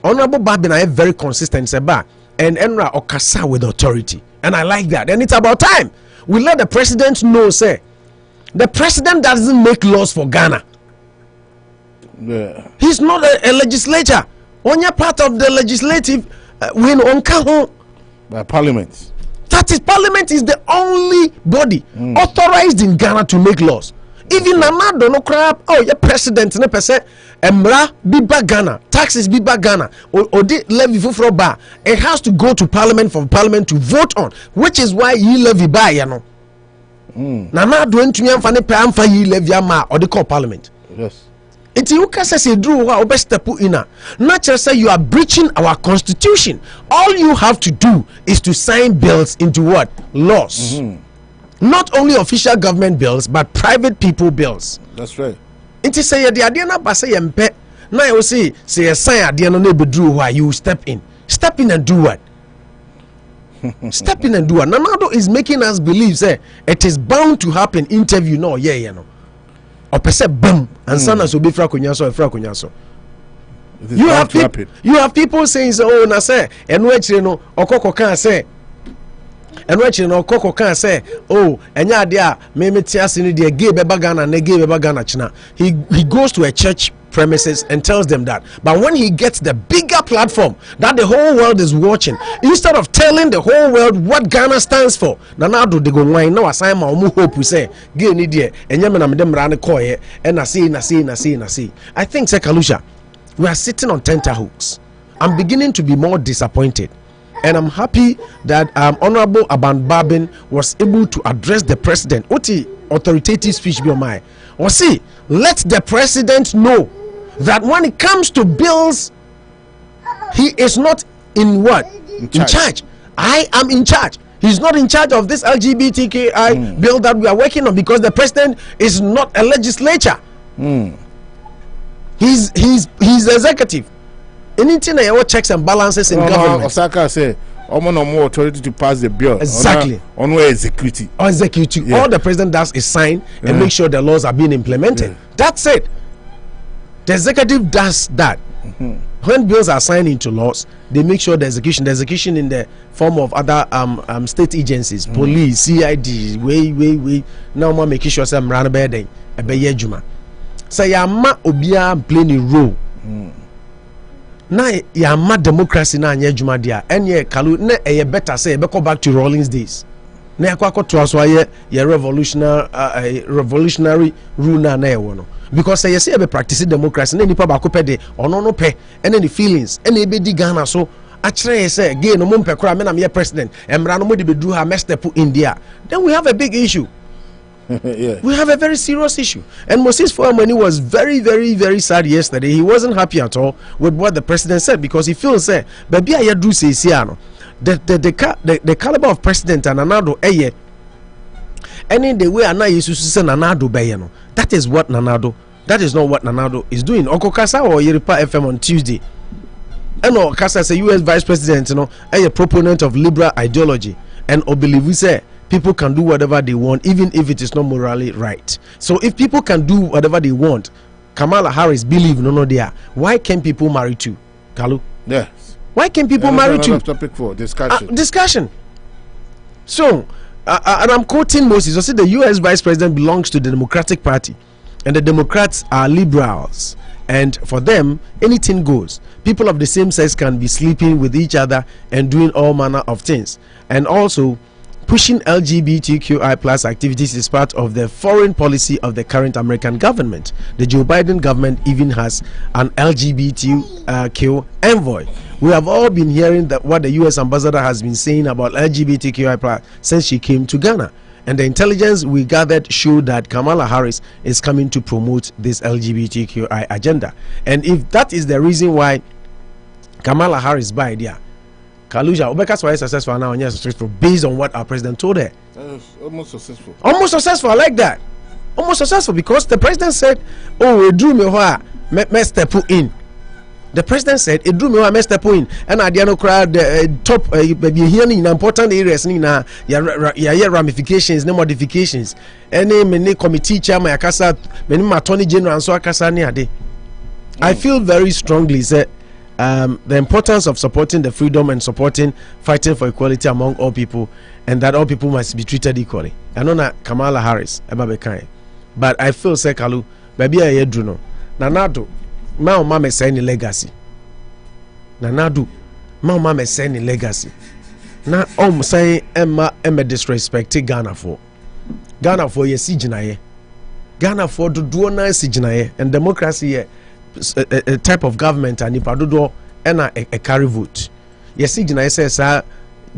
Honorable Babina is very consistent, Seba, and Enra Okasa with authority. And I like that. And it's about time we let the president know, say, the president doesn't make laws for Ghana. Yeah. He's not a legislature. When you're part of the legislative, when on parliament. That is, parliament is the only body authorized in Ghana to make laws. Even Nana don't know crap. Oh, your president, ne percent, Emra biba Ghana, taxes biba Ghana, or the levy for bar. It has to go to parliament for parliament to vote on, which is why you levy by you know. Nana don't you have any plan for you levy ama or the call parliament. Yes. It's you can say drew our best step in. Not just say you are breaching our constitution. All you have to do is to sign bills into what? Laws. Not only official government bills, but private people bills. That's right. It is say the idea na ba say yempe. Now you say sign idea no be drew why you step in. Step in and do what? Step in and do what? Nanado is making us believe say it is bound to happen. Interview no you know. Or percent bam and sana so be fra kunyaso. You have people saying so oh na say eno akire no okoko kan say eno akire no okoko kan say oh enya ade a me tiase ni de gay beba Ghana na gay beba Ghana china. He goes to a church premises and tells them that, but when he gets the bigger platform that the whole world is watching, instead of telling the whole world what Ghana stands for, now do they go wine now assign my hope we say gay ni de enya me na me dem rane koye and I see. I think Sekalusha, we are sitting on tenterhooks. I'm beginning to be more disappointed, and I'm happy that Honorable Aban Babin was able to address the president. What the authoritative speech be on my or see, let the president know that when it comes to bills, he is not in what? In charge. I am in charge. He's not in charge of this LGBTQI bill that we are working on because the president is not a legislature. He's executive. anything that your checks and balances in government. Osaka say, no more authority to pass the bill. Exactly. On executive. Yeah. All the president does is sign and make sure the laws are being implemented. Yeah. That's it. The executive does that. When bills are signed into laws, they make sure the execution in the form of other state agencies, police, CID, way. Now we're making sure some run a juma. So yama obia playing a role. Na yama democracy na anye juma dia. Enye kalu na eye better say be go back to Rawlings days. Na yakwa to aso ye revolutionary rule na ewo no. Because you say be practicing democracy na nipa ba ko pe de ono no pe and the feelings and e be di Ghana so actually say gay no mumpe kura me na me president emra no mo de be do ha step India, then we have a big issue. Yeah. We have a very serious issue. And Moses Fuamani was very, very, very sad yesterday. He wasn't happy at all with what the president said because he feels say baby I do say the caliber of president and Nanado any the way Ana Yesu say Nanado Bayano. That is what Nanado. That is not what Nanado is doing. Okokasa or Yeripa FM on Tuesday. And Okasa is a US vice president, a proponent of liberal ideology. And Obelivu say people can do whatever they want, even if it is not morally right. So if people can do whatever they want, Kamala Harris believe no there. Why can't people marry too? Kalu? Yes. Why can't people marry too? Topic for discussion. Discussion. So and I'm quoting Moses. I said the US vice president belongs to the Democratic Party, and the Democrats are liberals, and for them anything goes. People of the same sex can be sleeping with each other and doing all manner of things. And also pushing LGBTQI plus activities is part of the foreign policy of the current American government. The Joe Biden government even has an LGBTQ envoy. We have all been hearing that what the US ambassador has been saying about LGBTQI plus since she came to Ghana. And the intelligence we gathered showed that Kamala Harris is coming to promote this LGBTQI agenda. And if that is the reason why Kamala Harris by there, Kaluja, Obeka's why successful now, yes, successful based on what our president told her. Almost successful. Almost successful, I like that. Almost successful because the president said, "Oh, we drew me where step in." The president said, "It drew me where step in," and I didn't cry the top maybe here in important areas, na ya ramifications, no modifications. Any many committee chairman, akasa, many attorney general, and so akasa ni ade. I feel very strongly that the importance of supporting the freedom and supporting fighting for equality among all people, and that all people must be treated equally. I know that Kamala Harris, but I feel say Kalu, baby I do no. Nanado, my mama say any legacy. Nanado, my mama say any legacy. Na say Emma disrespect Ghana for ye sijinaye. Ghana for do na sijinaye and democracy a type of government and if I do a carry vote. Yes, I say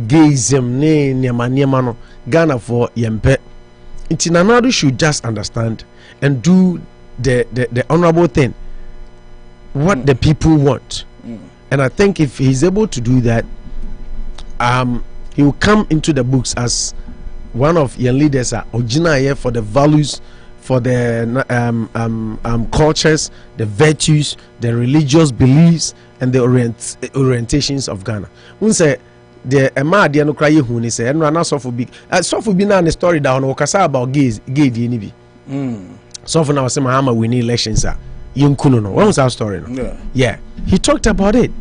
gayism ne no Ghana for yempe. Nanado should just understand and do the honorable thing, what the people want. And I think if he's able to do that, he will come into the books as one of your leaders original for the values, for the cultures, the virtues, the religious beliefs, and the orientations of Ghana. We say the Emma Diano cry who ni say and run so for big na the story down okasa about gay di ni bi. So for now say Mahama winning elections Yunkuno no. What was our story no? Yeah. He talked about it.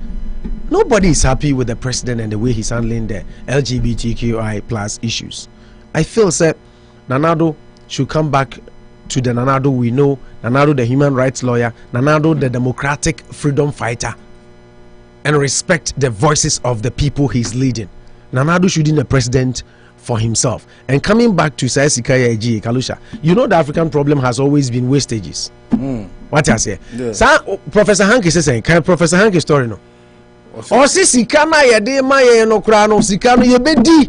Nobody is happy with the president and the way he's handling the LGBTQI plus issues. I feel that Nanado should come back to the Nanado we know, Nanado the human rights lawyer, Nanado the democratic freedom fighter, and respect the voices of the people he's leading. Nanado should be the president for himself. And coming back to Sayasikaya Eji Kalusha, you know the African problem has always been wastages. What I say? Yeah. Professor Hank is saying, can Professor Hank story no? O si sikana ye de ma ye no kra no sikano ye bedi.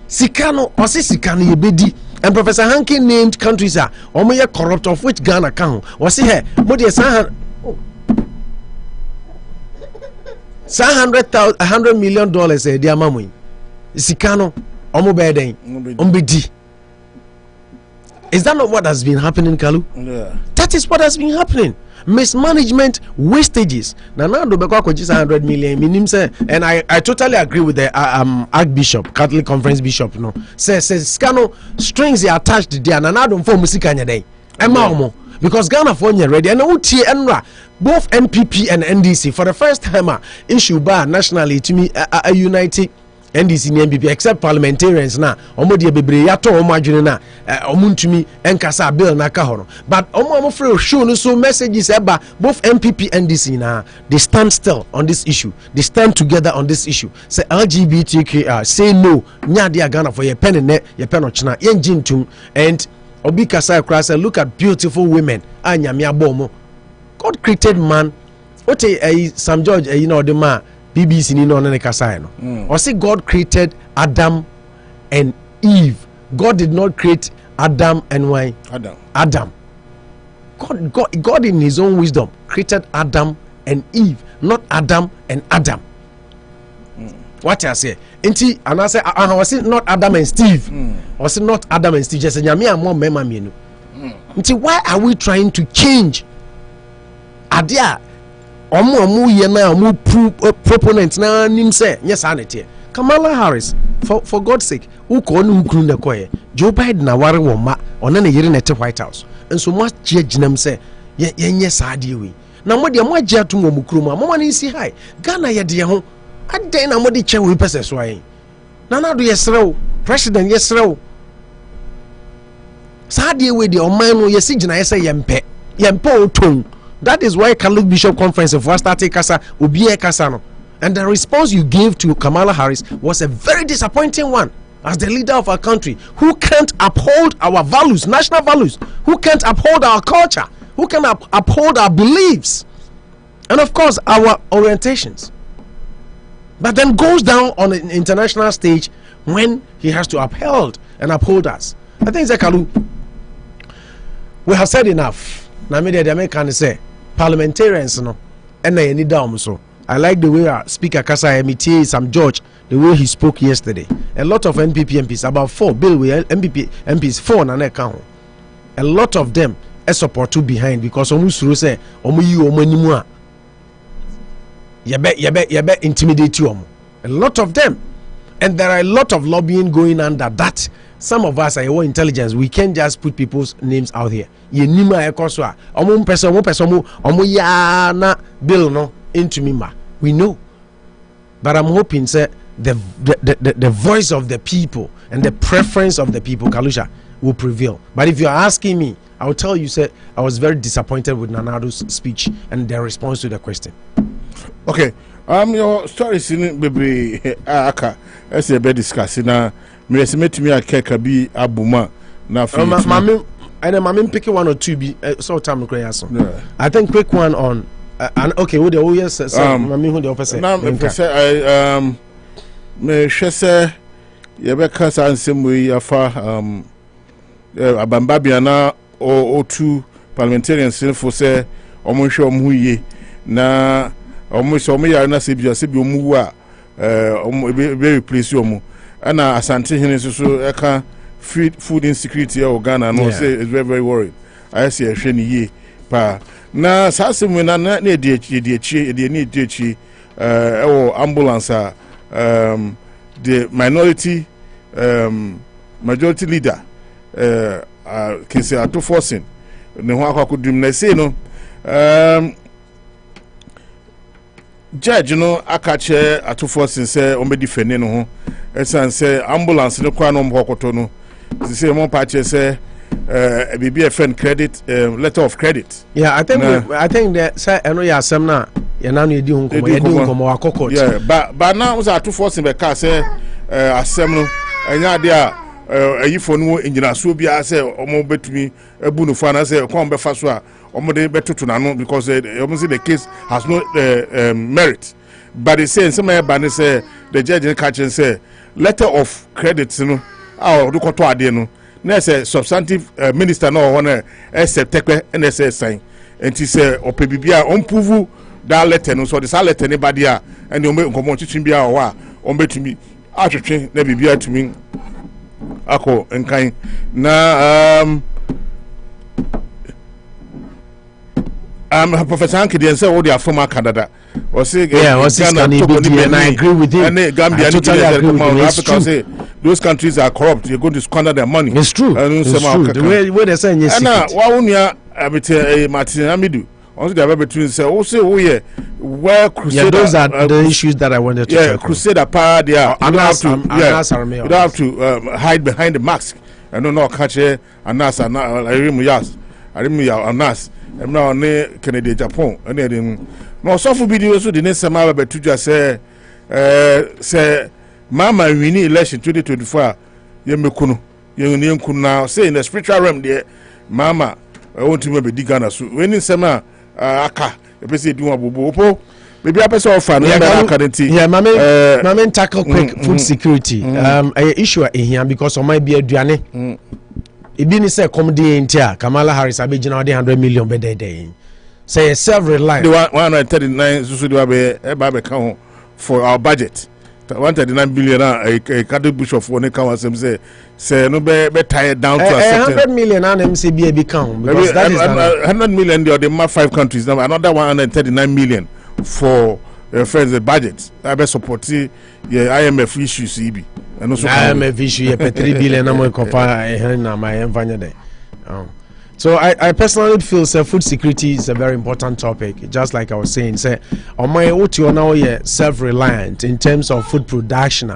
Sikano o si sikano ye bedi. And Professor Hanke named countries are omo corrupt of which Ghana can. O si he mo de $100 million e de amamu. Sikano omo beden ombedi. Is that not what has been happening, Kalu? Yeah. That is what has been happening. mismanagement, wastages. Now do beko akwaji 100 million minim say, and I totally agree with the Archbishop, Catholic Conference Bishop, no. Say scano strings are attached there na do form musika nya dey. Emma omo because Ghana for nya ready and utie enra both MPP and NDC for the first time issue bar nationally to me a united NDC and MPP except parliamentarians na omo de bebre yato omo adwene na omo ntumi enkasa bill na ka horo but omo free show no so messages eba both MPP and NDC na they stand still on this issue, they stand together on this issue, say LGBTQ say no nya de Ghana for ye pen ne ye pen ochna ye njintum and obi kasa kra say look at beautiful women anyame abomo. God created man. What Sam George you know the man BBC ni no ne kasa no. Or say God created Adam and Eve. God did not create Adam and why? Adam. God in his own wisdom created Adam and Eve, not Adam and Adam. What I say? Inti and I say I was not Adam and Steve. Was it not Adam and Steve? Just nyame amon mema mienu. Inti why are we trying to change? Adia omu ye na omu proponent na nim say yes anete. Kamala Harris for God's sake who ko no nkuru ne koye Joe Biden na ware wo ma ona na yire nete White House. Enso mo aginam say yenye saade we. Na mo de mo agia to mo mukuru ma mo ni si high. Ghana ye de ho adan na mo de che we pese so ayin. Na do yesrew president yesrew. Saade we de o man no yesi gina yese yempe oton. That is why Catholic Bishop Conference of started Kasa Obiye Kasano. And the response you gave to Kamala Harris was a very disappointing one as the leader of our country who can't uphold our values, national values, who can't uphold our culture, who can uphold our beliefs, and of course our orientations. But then goes down on an international stage when he has to uphold us. I think Zekalu, we have said enough. Now, the American say parliamentarians, no, and they need down so. I like the way our Speaker Kasa MT Sam George, the way he spoke yesterday. A lot of NPP MPs, about 4 bill with MPP MPs 4 on an account. A lot of them are support to behind because almost through say omu you intimidate you. A lot of them, and there are a lot of lobbying going under that. Some of us are your intelligence. We can't just put people's names out here. Ye nima ekoswa. Omo ya na bill no into mima. We know. But I'm hoping say the voice of the people and the preference of the people, Kalusha, will prevail. But if you're asking me, I will tell you, say I was very disappointed with Nanado's speech and their response to the question. Okay. Your story is in baby aka as a bed discussing now. Me estimate me a keka bi abuma na mami and mami picking 1 or 2 be so time I think quick one on and okay what the yes mami who the opposite now me shese ye be kasa ansem we afa abambabia na o 2 parliamentarians for say omo hwe omo ye na omo so omo ya na se bi omo a omo be replace omo and asante hene so eka food insecurity o Ghana no say is very very worried. I see a hwe ye pa na sasem we na e di ambulance the minority majority leader can say ato forcing ne ho akwakodum na say no judge no akache ato forcing say o me defend no ho esan say ambulance no kwa no mhokoto no say mo pa che say BBFN credit letter of credit. Yeah, I think that say eno ya asem na ye na no edi hunkomo akoko. Yeah, but now was ato forcing be ka say asem no enya de a ayifo no enjina so bia say omo betumi ebu no fa na say kon be fa so a omo de betoto na no because omo say the case has no merit. But it says some ban say the judge catching say letter of credit no ah do koto ade no na say substantive minister no ho na septekwe na say sign enti say opebibia on prove that letter no so the letter ne bade a and o me nkomo chichim bia o wa o betumi atwetwe na bibia tumi ako enkan na Professor Anki dey say all their former Canada. Or say and I agree with him. And Gambia, I totally agree with him. Africa say those countries are corrupt. You're going to squander their money. It's true. It's true. The way they say yes. And now, why won't you Martin Amidu? Also, the between say, oh, say, oh, yeah, where Crusader. Yeah, those are the issues that I wanted to check. Yeah, Crusader power there. You don't have to hide behind the mask. I don't know, catch it, Anas, and I remember Anas. I'm now near Canada, Japan, and then no soft videos with the next summer, but to just say, Mama, we need election 2024. Yemekuno, you could now say in the spiritual realm there, Mama, I want to maybe Digana. So when in summer, Aka, if you say, do a bobo, maybe I pass off an Mamma, tackle quick food security. Issue in here because of my beer, Diane. Ibini say comedy in tia Kamala Harris abegina 100 million be day. Say self-reliant. The 139 so for our budget. 139 billion a Catholic bishop for ne count say no be tied down to a certain 100 million and MCB be count because that is 100 million the 5 countries now another 139 million for friends the budget. I be support the IMF issues EB. IMF issue 3 billion na my envanya. So I personally feel food security is a very important topic. Just like I was saying, say on my OTO now self-reliant in terms of food production.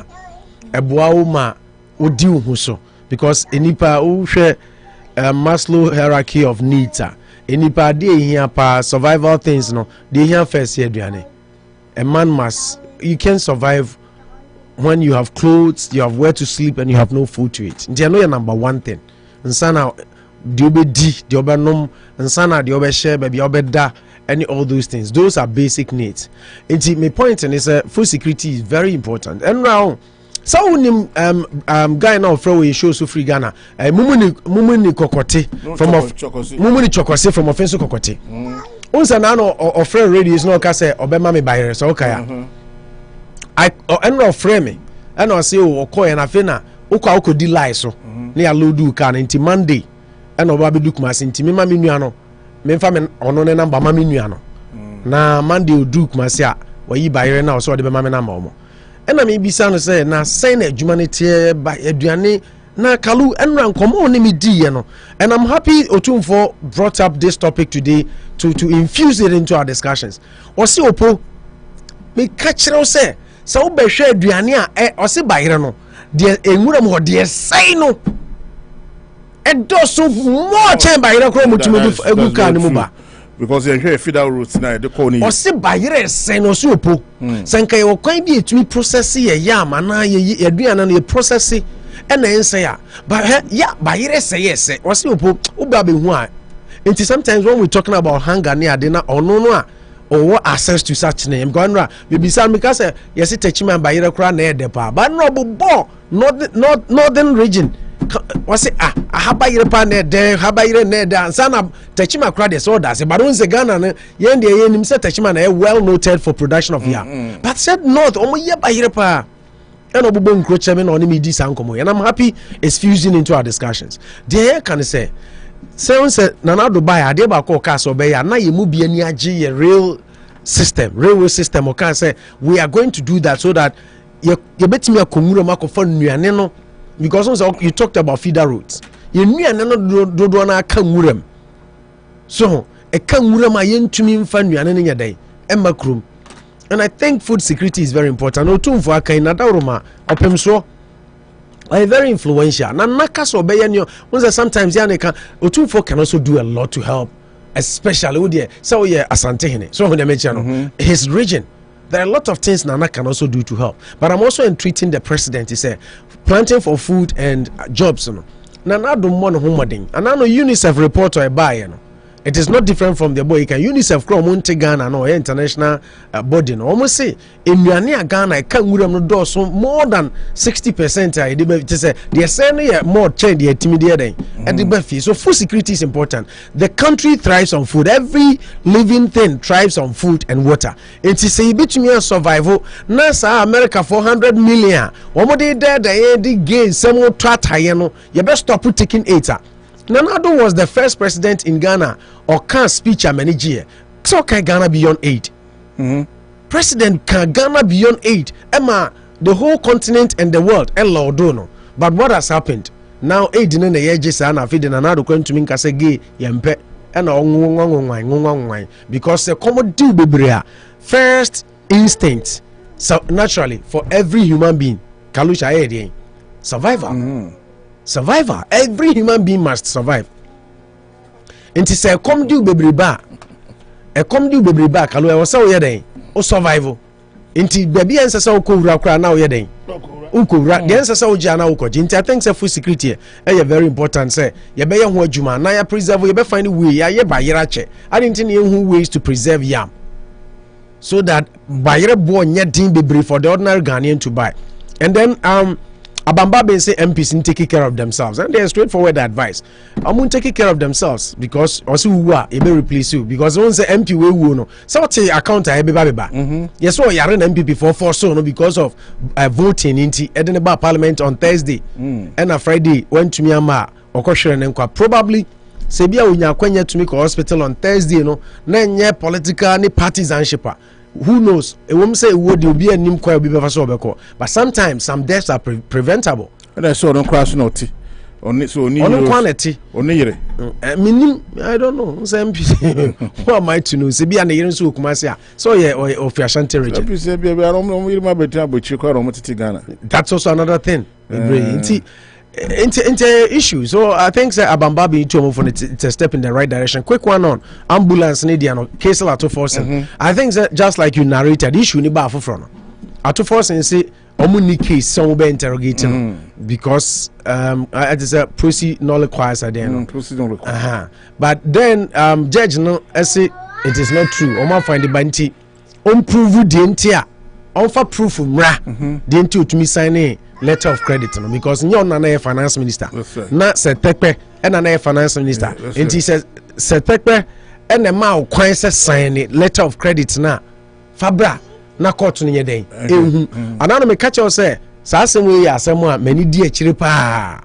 Ebuauma odiu huso because enipa uhwe Maslow hierarchy of needs. Enipa dey here pa survival things no. Dey here first here aduane. A man must you can survive when you have clothes, you have where to sleep, and you have no food to eat. They are your number one thing. Nsana diobe di, diobe nom, nsana diobe share, baby diobe da, and all those things. Those are basic needs. And my point is food security is very important. And now, so guy now throw show so free Ghana. Mumuni kokote from Mumuni chokose from offensive kokote. Unsa nano or friend radio is no kase obema me bayre so okay. I no frame me and I say o call na fe na ukwa ukodi lie so na ya loadu ka na nti Monday and oba be duk mas nti me ma me nua no me mfa me ono ne number ma me nua no na Monday o duk mas ya wayi bayre na so de be ma me number omo and na me bisa no say na sign na adwuma ne tie ba aduane na kalu enra nkomo ne me di ye no and I'm happy Otumfo brought up this topic today to infuse it into our discussions. Osi opo me catch you say so be hwe aduane a ose bayire no de enwuram ho de sai no edoso more chen bayire kro mutumi egu ka ne mu ba because you hear feeder roots na de call ni ose bayire sai no so opo sanka ye kwan bi etumi process ye yam ana ye aduane no ye process e na ense ya ba ya bayire sai yes ose opo uba be hu a nti sometimes when we talking about hunger ne ade na ono no a or what access to such name going ra maybe some because yes techima bayire kra na e depa but no bo northern region was it habayire pa na de habayire na de ansa na techima kra de so that but on se Ghana na yen de yen say techima na well noted for production of yam but said north omo ye bayire pa and obubo nkroche me na oni me di sankomo and I'm happy it's fusing into our discussions there can say Nana Dubai, I did about Coca so be na ye mu bi ani age ye railway system o can say we are going to do that so that you betimi akomuro makofo nuane no because you talked about feeder routes ye nuane no do na aka nwuram so e ka nwuram a ye ntumi mfa nuane no nyedai emakrum and I think food security is very important Otumfo akan na dawroma opem so very influential. Sometimes Otumfo can also do a lot to help, especially with Asante. So his region. There are a lot of things Nana can also do to help. But I'm also entreating the president. He said, planting for food and jobs. Nana do more homeworking. And I know UNICEF report or a buy. It is not different from the boy. You can UNICEF from Monte Ghana no international body. No, almost say in Ghana, I can't do so more than 60%. I say they are saying more change the intimidating and the benefit. So food security is important. The country thrives on food. Every living thing thrives on food and water. It is a bit me survival. NASA America 400 million. One more day there they gain some more tratayeno. You best stop taking 8. Nana Addo was the first president in Ghana or can speech a manager So can Ghana beyond aid? President can Ghana beyond aid. Emma, the whole continent and the world. No. But what has happened? Now aid in the edges and I feed another going to mean Kasegi Yampe and because the common do be first instinct. So naturally for every human being, Kalusha survival. Survivor. Every human being must survive. And to say come do baby ba. A come do baby ba kalu was so yede o survival. Inti baby ancestor ko wura kra na o yede. Uko wura the ancestor o jana uko. Inti I think say food security e very important say ye be ye ho adwuma na ya preserve ye be find way ye ba yera che. I didn't know who ways to preserve yam. So that bayere bo nye din bebre for the ordinary Ghanaian to buy. And then Abamba Ben say MPs in taking care of themselves, and they're straightforward advice. I'm taking care of themselves because also who are able replace you because once the MP we no so say account I be yes so yare MPP for so no because of voting into Edinburgh Parliament on Thursday and a Friday went to Myanmar okoshere nkwa probably se bia onya kwanya to me hospital on Thursday no na nye political ni partisanship. Who knows? A woman say would you be a nim kwa be but sometimes some deaths are preventable. And I saw don't crash no tea. On so on quality. Only meaning I don't know. Some who am I to know? Se be an year so kumasia. So yeah or fashion territory. That's also another thing. Into issue. So I think Abamba being too move it's a step in the right direction. Quick one on ambulance Nidiano case at forcing. I think that just like you narrated issue ni ba front. At forcing say omuni case some be interrogating because it is a proceed no requires again. But then judge no say it is not true. Oma find the banti prove the entire offer proof mra the entire to me sign letter of credit no because nyo na finance minister na setekpe and na finance minister and he says setekpe and the ma kwan say sign letter of credit na fabra na court no yeden anana me catch you say sa asem we asem a mani di akire pa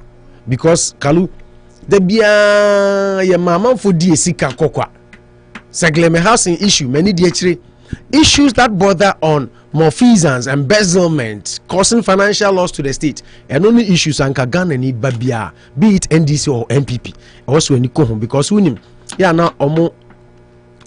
because kalu the bia ye mama for di esika kokwa segleme housing issue many di akire issues that border on malfeasance, embezzlement, causing financial loss to the state, and only issues and Ghana need babia, be it NDC or MPP. Also, when you come home because we need, yeah, now omo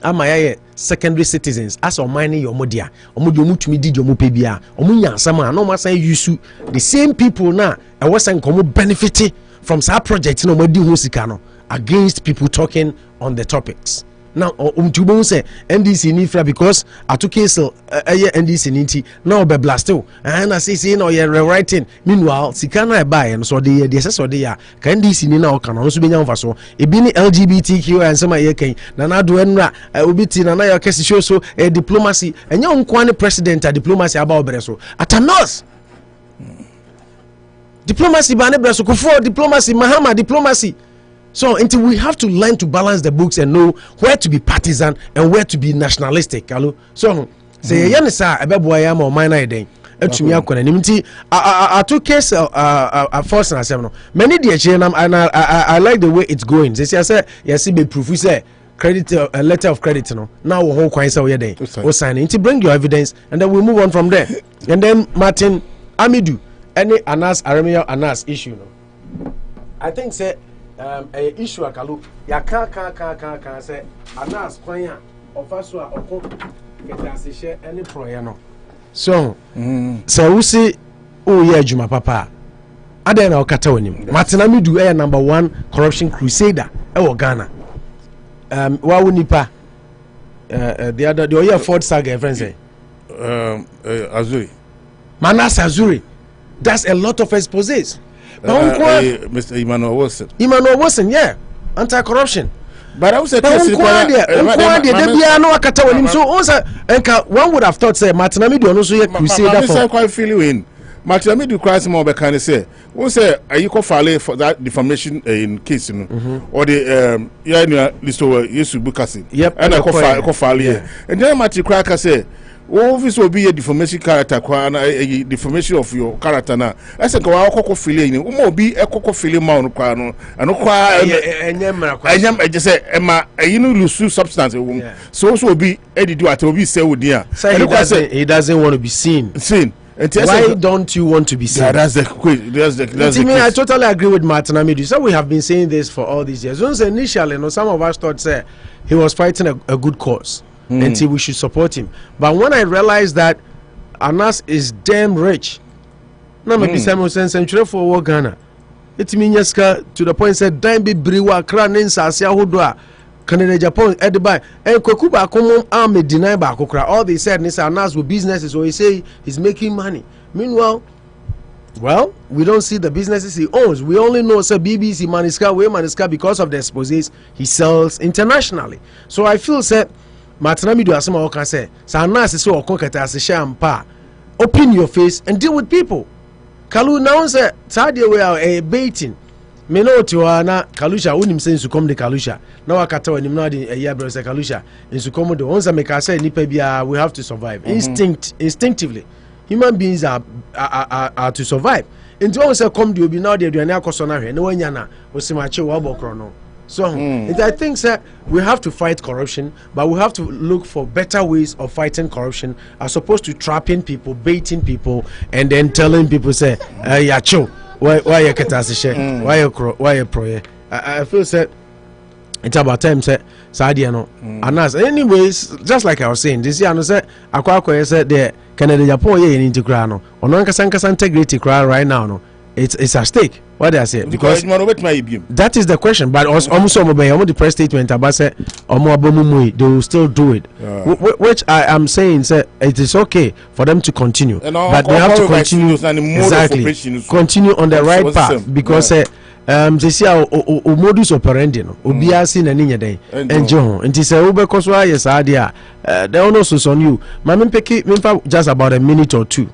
amaya secondary citizens as or mining your modia, omo to me did your mupebia, omunya sama, no massa use the same people now, I was saying come benefiting from some project no modi husikano against people talking on the topics. Now Tubon say NDC nifra because I took case NDC ninti now be blasted and I say no you're rewriting meanwhile sikana buy and so the so they are can NDC ni na can also be nyamfa so e bi ni LGBTQ and some ye kan na na do enra obiti na your case show so diplomacy and you nkwane president diplomacy about breso atanos diplomacy ba ne breso kufo diplomacy mahama diplomacy. So until we have to learn to balance the books and know where to be partisan and where to be nationalistic. So say yen sa ebeboa ya ma o man na eden atumi akona nimti I took case force na asem no many dey and I like the way it's going. Say say yes be proof we say credit a letter of credit no now we whole kwan say we den o sign it bring your evidence and then we move on from there. And then Martin Amidu any Anas Aremia Anas issue no I think say a issue akalu ya kan say Anas kwanya ofaso a okko ketase share any proye no so so we see oh yeah adwuma papa aden na okata wonim Martin Amidu number 1 corruption crusader e wo Ghana wa wonipa the other the oya Ford saga friend say Azuri Manas Azuri that's a lot of exposés. Mr. Emmanuel Wilson, yeah, anti-corruption. But I was a so one would have thought say Martin Amidu also a crusader for quite feeling Martin Amidu cries more but can say who say are you file for that defamation in case or the list over Yesu Bukasi yep and I file and then Martin Cracker say Office will be a deformation character, a deformation of your character now. I said, go out cocoa feeling, will be a cocoa feeling mount, and I just say, Emma, you know, lose substance. So will be Eddie Duarte will be say, oh dear. He doesn't want to be seen. Why don't you want to be seen? That's the quiz. I totally agree with Martin Amidu. So we have been saying this for all these years. Once initially, some of us thought he was fighting a good cause until we should support him. But when I realized that Anas is damn rich, now maybe Simon Century for Ghana, it means to the point said, "Dime be briwa cranin sasia hudwa." Canada, Japan, Dubai, and Kokuba Komum army deny Bakokra. All they said is Anas with businesses, so he say he's making money. Meanwhile, well, we don't see the businesses he owns. We only know BBC Maniska, way Maniska because of the exposés he sells internationally. So I feel Matanami do asema oka say, Anas is so okonkata as a shampa. Open your face and deal with people. Kalu now say, Sadia we are baiting. Me know to na Kalusha unim say nsukom de Kalusha na wakata wanim na de eya bro say Kalusha nsukom de once make say nipa bia we have to survive. Instinctively human beings are to survive. Into one say come de obi na de aduane akoso na hwe na wanya na osimache wo abokro no. So I think that we have to fight corruption, but we have to look for better ways of fighting corruption as opposed to trapping people, baiting people, and then telling people say yeah chill. Why you get as a share? Why you pro? I feel it's about time Sadia no. Anas anyways, just like I was saying, this year I said Aqua said there Canada Japan ye in Integrano. On Sanka integrity cry right now no. It's a stake. What did I say? Because that is the question. But almost the press statement about say they will still do it. Which I am saying it is okay for them to continue. But they have to continue continue on the right path because they see our modus operandi no. Obia sin na ninya den. Enjo. Nti say ube koswa yes adia. They also on you. Mamim just about a minute or two.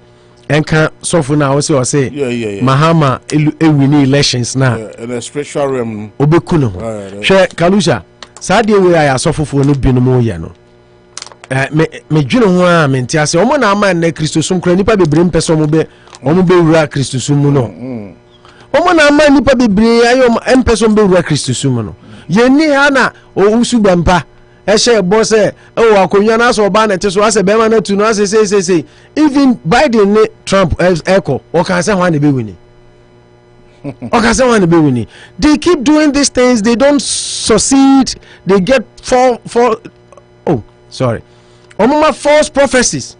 Enka sofu na also say Mahama win elections na in a spiritual realm obekuno hwe Kalusha saade we ya sofofo no bi no mo ye no me dwene ho a me ntia omo na ama na Kristosum kra nipa bebre mpese omo be wura Kristosum no omo na ama nipa bebre ayo mpese omo be wura Kristosum no ye ni ha na owusu bempa Eshe boss akonya na so ba na te so ase be ma na tu no ase say even Biden ne Trump echo o kan say one be winning. They keep doing these things, they don't succeed, they get false prophecies.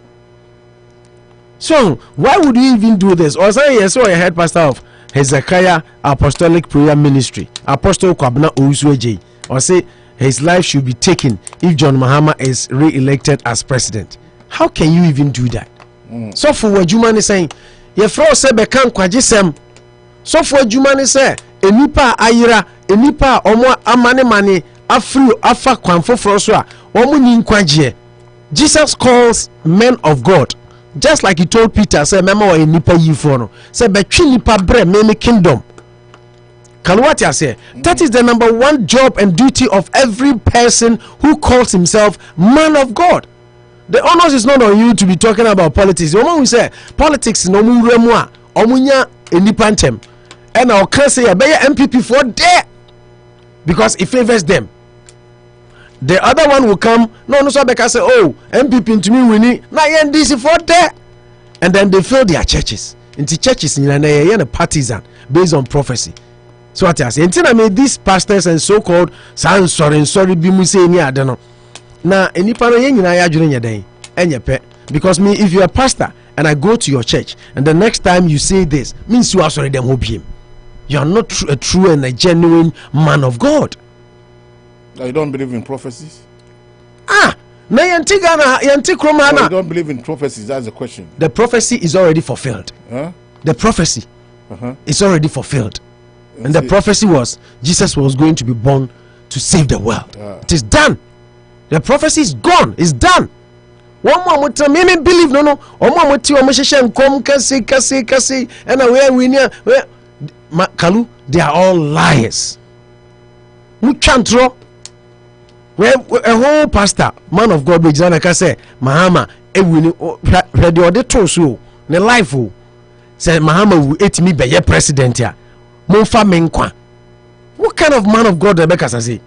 So why would you even do this? Or say yes, so a head pastor of Hezekiah Apostolic Prayer Ministry, Apostle Kwabena Owusu or say his life should be taken if John Mahama is re-elected as president. How can you even do that? So for what you man is saying, ye fro se be kan kwaje sem. So for what you man is say, enipa ayira, enipa omo amane afri afa kwanfo fro so a omo ni nkwaje. Jesus calls men of God, just like he told Peter, say mema wa enipa yifo no. Say be twi nipa bre me kingdom. Kalwati say that is the number one job and duty of every person who calls himself man of God. The honors is not on you to be talking about politics. The moment we say politics no mu remu a omunya enipa ntem and our can say be MPP for there because it favors them. The other one will come no so because say oh MPP to me winning na NDC for there and then they fill their churches. Into churches in a partisan based on prophecy. So what I say, until I made these pastors and so-called sorry be mu say ni adeno. Na enipa no yen nyina ya adwene nya den enye pe because me if you are a pastor and I go to your church and the next time you say this means you are sorry them hobiem. You are not a true and a genuine man of God. You don't believe in prophecies? Na yenti Ghana yenti kroma na. You don't believe in prophecies, that's the question. The prophecy is already fulfilled. The prophecy is already fulfilled. And the prophecy was Jesus was going to be born to save the world. It is done. The prophecy is gone. It's done. One more time, me believe no. One more time, come kasi, and we near Kalu. They are all liars. We can't draw. A whole pastor, man of God, Bijana say, Mahama, win ready or the so ne life o say Mahama will 8 me be president ya monfa menkwa. What kind of man of God Rebecca say?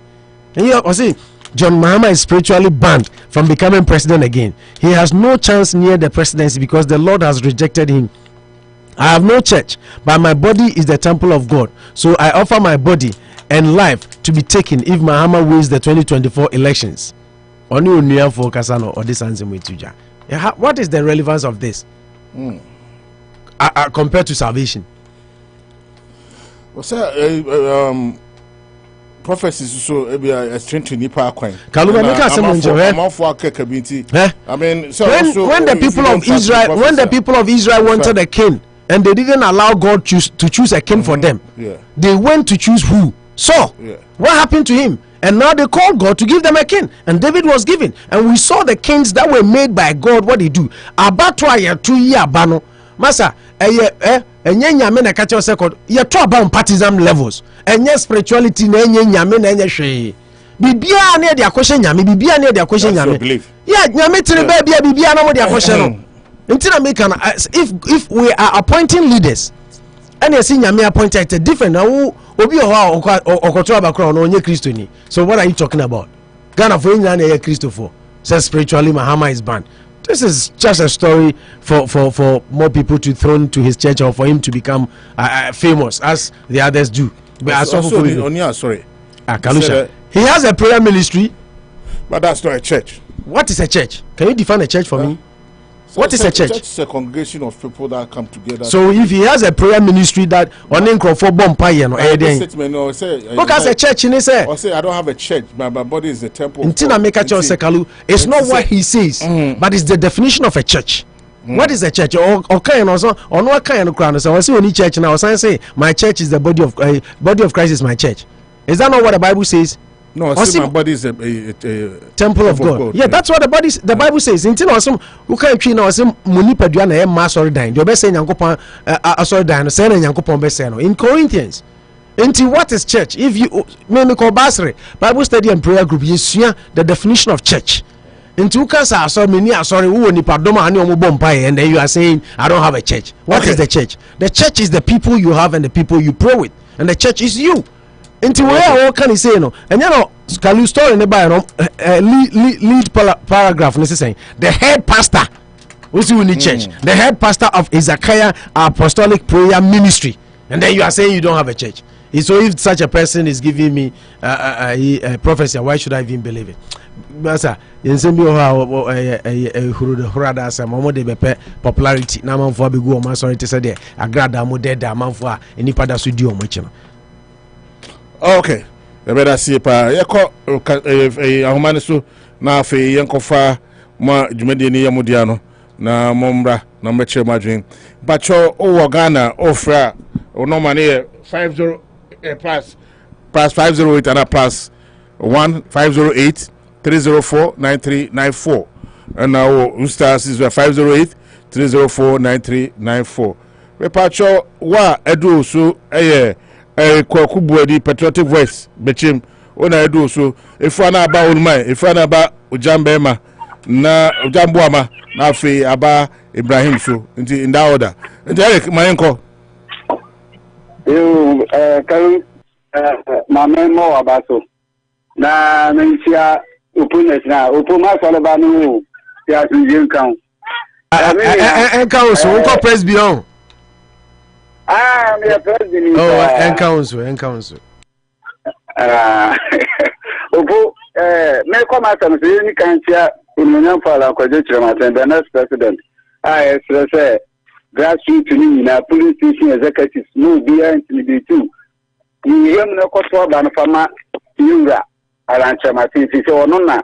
And you say John Mahama is spiritually banned from becoming president again. He has no chance near the presidency because the Lord has rejected him. I have no church, but my body is the temple of God. So I offer my body and life to be taken if Mahama wins the 2024 elections. Only Unia for Kasano or this answer with Tuja. What is the relevance of this compared to salvation? Well, sir, prophecies so a strength to Nipa Quine. Kaluba make us I mean, so when the people of Israel, when the people of Israel wanted a king, and they didn't allow God to choose a king for them, they went to choose who? Saul. What happened to him? And now they called God to give them a king, and David was given. And we saw the kings that were made by God. What they do? Abatwa ya 2 year bano, masa enye nyame na kacha second ye to about partisan levels enye spirituality na enye nyame na enye hwe bibia na de akoshe nyame bibia na de akoshe nyame yeah nyame tire ba bia bibia na mo de akoshe no ntina make an if we are appointing leaders and you see nyame appointed different na obi ho okoto abakro na onye Kristo ni. So what are you talking about? Ghana for nya na ye Kristo for says spiritually Mahama is banned. This is just a story for more people to throw to his church or for him to become famous as the others do. But sorry, Kalusha, he has a prayer ministry, but that's not a church. What is a church? Can you define a church for me? So what is a church? It's a congregation of people that come together. So if he has a prayer ministry that on for bompire no look as a church in say I don't have a church, my body is the temple. It's not what he says, but it's the definition of a church. What is a church? Or kind also or no kind of crown. So I see only church now. I say my church is the body of Christ is my church. Is that not what the Bible says? No, I see my body is a temple of God. Yeah, that's what the Bible says. Until awesome, who can you know? Some munipadua na sorry dying. You best say Yankopon sorry dying. Say Yankopon best say no. In Corinthians, until what is church? If you me call Basre Bible study and prayer group, you see the definition of church. Until cancer so many are sorry who nipadoma ani omo bompaye, and then you are saying I don't have a church. What is the church? The church is the people you have and the people you pray with, and the church is you. Into where what can he say no? And you know, Kalu story in the Bible, lead paragraph. This is saying the head pastor, who's in the church, the head pastor of Ezekiah Apostolic Prayer Ministry, and then you are saying you don't have a church. So if such a person is giving me a prophecy, why should I even believe it? Basa yensembi hurada sa momo de bepe popularity na manfo abegu o sorry te say de agrada mo de da manfo a enipa da so di o mo chi no. Okay, the better see pa yeko ahumane so na afi yenkofa ma dwumade ni yamudia no na mombra na mbeche madwen bacho o Ghana ofra o no mane 50 plus 508 and plus 1508 304 9394 and now Ustaz is 508 304 9394. We pacho wa edu so kwaku buadi patriotic voice bechim ona edu so ifu na aba onumai ifu na aba ujambema na ujambuama na afi aba Ibrahim so nti in that order nti Eric mayenko yo kan mamemo abaso na mentia opponent na opponent soleba no ya sunjin kan enka so nko press beyond me president enka opo me come out and say ni kan tia ununyan fala kwaje chiramaten the next president say grassroots ni na police station executives no be intimidate too ni yem na koto ba na fama yura alancha matiti se ono na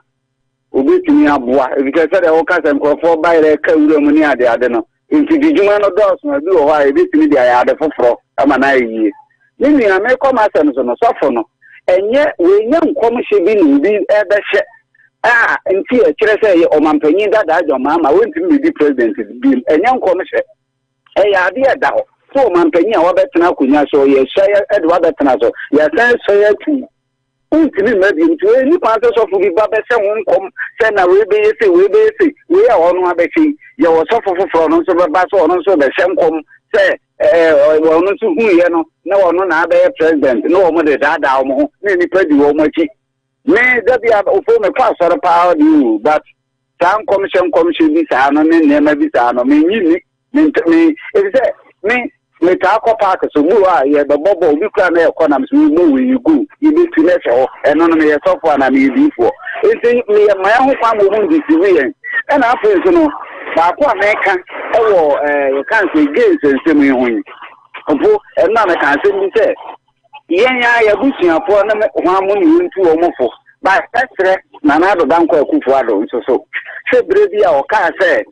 obetumi aboa because say o ka sem krofo baire ka wura mu ni ade no nti dijuma no dos na bi o ha ebetumi dia ya ade foforo ama na yi ni na me come asem so no sofo no enye we nya nkom hye bi ni bi ebe hye nti e kire say o mampanyin dada ajo mama wentimi bi president bi enye nkom hye ya ade da ho so mampanyin a wabetena kunya so ye hye e de wabetena so ya san so ya tu ntimi maybe nti any part of we baba say won kom say na we be say we are on abechi ye wo so foforo no so baba so no so be sem kom say ono so hu ye no na ono na abe president no omo de dada omo na ni padi wo machi me that be ofo me kwa soro power you but some commission bi sa no ne nema bi sa no me nyini me if say me ta ko park so mu a ye be bobo bi kra na economics we know where you go you be to next ho eno no me ye so for na me bi for enti me ma ho kwa mo hu di we en na afa so no ba ko America e wo you can say gains ensem hu opo na me kan say mi say yen ya busuafo na ho amu ni ntu o mo fo ba sesre na na do banko akufo ado so se brevi a o ka say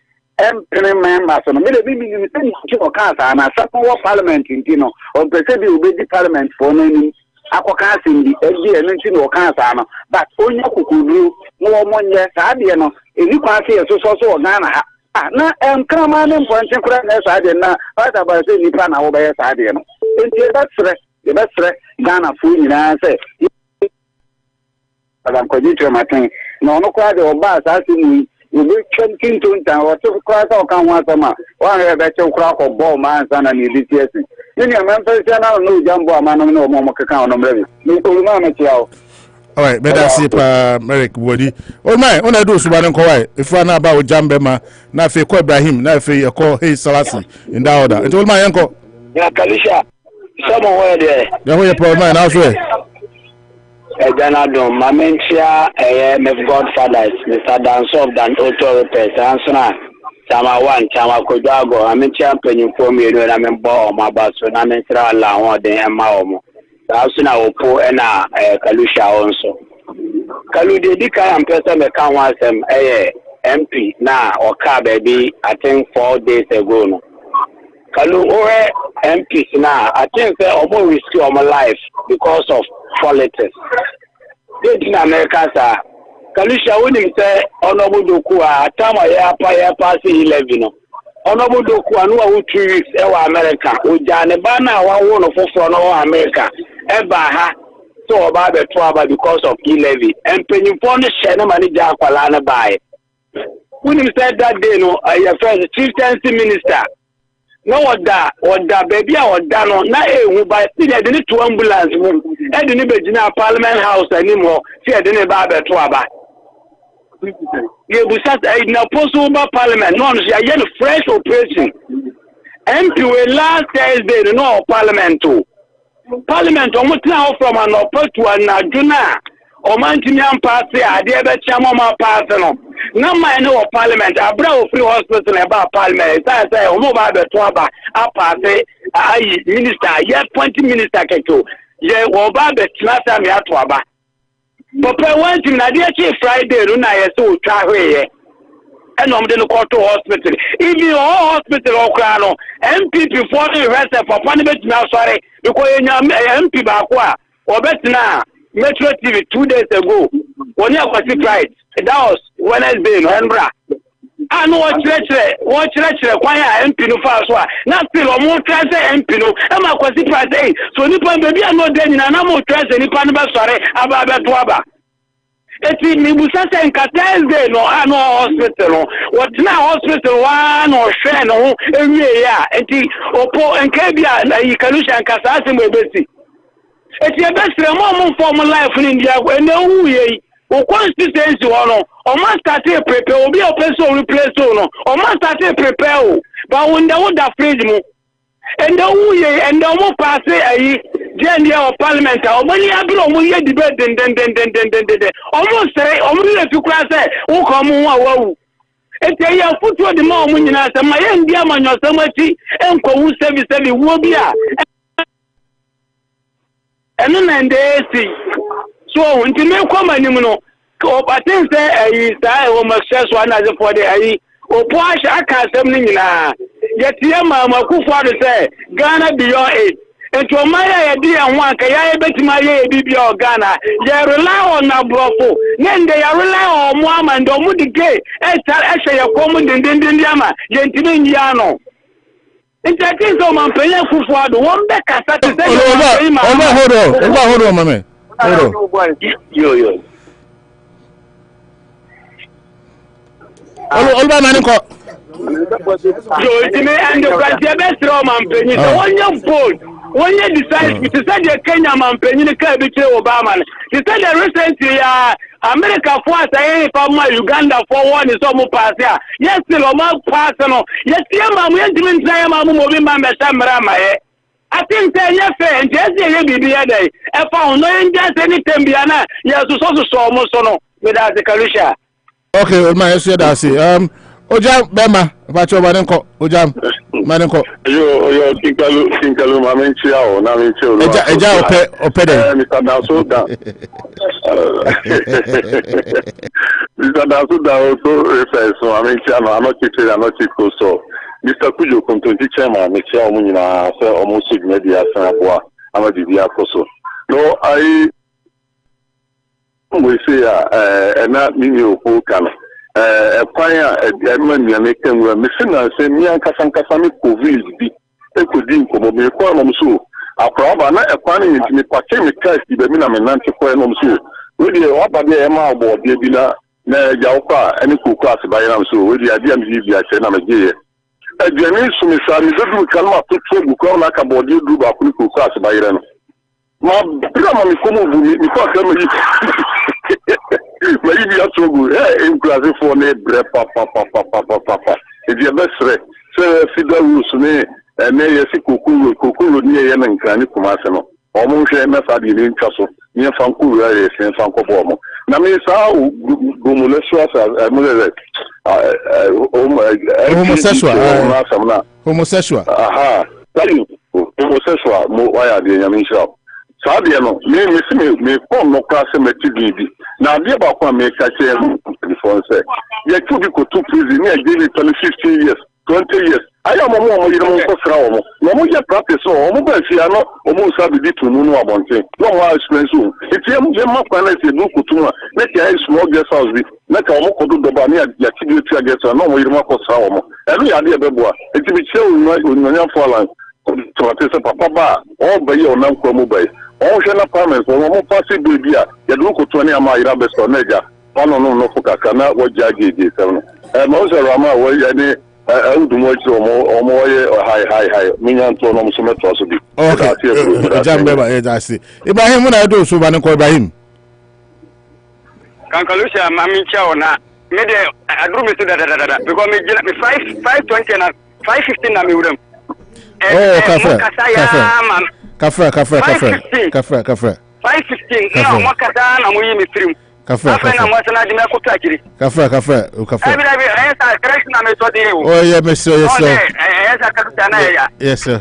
members no me be mi say ni o ka sa na sa wo parliament ntino o pese bi obedi parliament for no ni akoka asindi ebi eno nti no ka sa no but onya kokoduru no mo nye sa de no eni kwa se so na ha na krama ne mponche kura na sa de na ata ba se nipa na wo be sa de no enti e besre Ghana fu nyina se adam ko jitu matin no no kwa de oba sa se ni ubi chonkin tunta o to kwa ta kan wa sama wa re be che kura ko bo ma ansa na ni DTS ni amempe na no jambo amano no mo kan no mrebi ni ko ma ma chiao. All right, better see pa Merrick Wodi. Oh my, on do suban ko why. If I na ba o jambe ma na fe ko Ibrahim, na fe e ko Hey Salasi in that order. It all my yanko. Ya Kalisha. Someone where there. Ya ho ye pa my na so e. Jana don Mamentia my godfathers, Mr. Danso of Dan Auto Repairs, Ansona. Chama one, Chama Kodago, Mamentia penny for me, and I'm in Bo, my basso, and I'm in Trala, or the Maomo. Asuna opo na Kalusha also. Kalu de dika am person me kan wasem MP na oka baby I think 4 days ago no. Kalu ore MP na I think say omo risk your life because of politics. They in America sir. Kalusha woni say onobudoku a tama ya pass 11 no. Onobudoku anu a 2 weeks e wa America. Ojane ba na wa wo no foforo no America. Eba ha so oba be to aba because of e-levy and penyimfo no hye na manager akwala na bae when he said that day no your first chieftaincy minister no oda baby a oda no na ehu ba see dey need to ambulance mu e dey ni begina parliament house animo see dey ni ba be to aba ye busa na possible parliament no ya yen fresh operation MP we last Thursday no parliament too. Parliament omutina from anopa to anaduna omantimi ampase ade ebe chiamoma pass no na man no parliament abra ofri hospital e ba parliament say omo ba be to aba apase ayi minister ye 20 minister keto ye wo ba be tinasa me ato aba papa want na de chi Friday no na ye so twa hweye and I'm going to go to hospital. Even all hospital okra no MPP for the rest for punishment now sorry because MP bakwa obetina Metro TV 2 days ago when you got it right that was Wednesday no embra I know what church kwaya MP no fa so na still o mo try say MP no e ma kwasi price so nipa baby I know dey na mo try say nipa no be sorry aba be to aba eti mi busa se nka Thursday no ano hospital no what na hospital wa no hwe no ewie ya eti opo nka bia na Kalusha nka sa se mo ebesi eti ebesre mo form life ni ndia ko ene wu ye o consistency wo no o ma start prepare obi o person replace no o ma start prepare o ba wonder wo da fridge mu ende wu ye ende mo pass ayi Jendia or parliament or money abro mo ye debate den almost say o mo le fi kura say wo ko mo wa wu ete ya futu de ma o mo nyina say ma ye ndia ma nyo samati enko wu service wo bi a eno na ndesi so nti me ko manim no o patin say ayi sai o ma success one as for the ayi o po asha aka asem ni nyina ye ma Kufuor say Ghana beyond it. Into Maya idea and one Kaya Betima Bibia Ghana, ye rely on Nabrofo, then they are rely on Muhammad or Mudike, Esha Yakomun in Yama, Gentimin Yano. It's a case of Mampaya Kufuor, one back as hold on, mamma. Yo. All by man ko. Yo, it may end the country best man penny. So when you vote, when you decide to send your Kenya man penny the car between Obama. You said the recently America for say from Uganda for one is almost past here. Yes, still almost personal. Yes, yeah, ma'am, we didn't say ma'am moving my Samara. I think that yes, and just the day. If I know just anything beyond, yes, so almost no without the Kalusha. Okay, old man, say that say. Ojam Bema, Pacho Madenko, Ojam Madenko. Yo, Tinkalu, Mamencia, or Namincho. Eja Opede. Mr. Dasuda. Mr. Dasuda also refers to Mamencia, I'm not teaching, I'm not teaching. So, Mr. Kujo come to teach him, Michelle Munina, almost media, I'm a Divia Coso. No, I we say, and not mean you who can. Fire Edmund Yanakan were missing and say me and Kasankasami COVID be a good income of me for Momsu. A problem not a planning into me, Pachemi Christ, the Minamante for Momsu. With the Wabba Emma board, the Bina, Jaupa, any cook class by Ramsu, with the idea of the Senamagia. A James Sumisami, the Kalma took trouble, call like a body do back with cook class by Ram. My Pramami Kumu, because maybe you trouble, in class for ne papa. If you're best friend, so Fida Rusune, and may you see Kukuru near Yemen Crani Kumasano, almost a method in Castle, near Fankura, and Fankobomo. Namisa Gumuleswas, homosexual. Aha, tell you, homosexual, why are they Yamin shop? Sabiano, me form no class metigi. Now, the about one make a chair before say. You could be two prison, I gave it 15 years, 20 years. I am a more you don't go through. No more practice or mobile, almost have the to know about it. No more expensive. It's a map and I say, no, Kutuma, let your small guest house be. Let our moko do the bania, the activity against a normal Yamako Sao. Every idea, Beboa, it will be shown when you're falling. To Papa Bar, all by your non mobile. All Shana Parments, or more possible beer, the look of 20 Amaya best on Neja. Oh, no, Fukakana, what Jaggy is. And also Rama, where any Udumuch or more high, Minion to no summit also be. Okay, Jambeba, I see. Ibrahim, when I do so, one call by him. Kankalusha, Mammy Chow, maybe I drew me to that because me 520 and 515 I'm with them. Oh, Cafe. 515. No, Makatan, I'm with me through. Cafe. Oh, yeah, Monsieur. Yes, sir.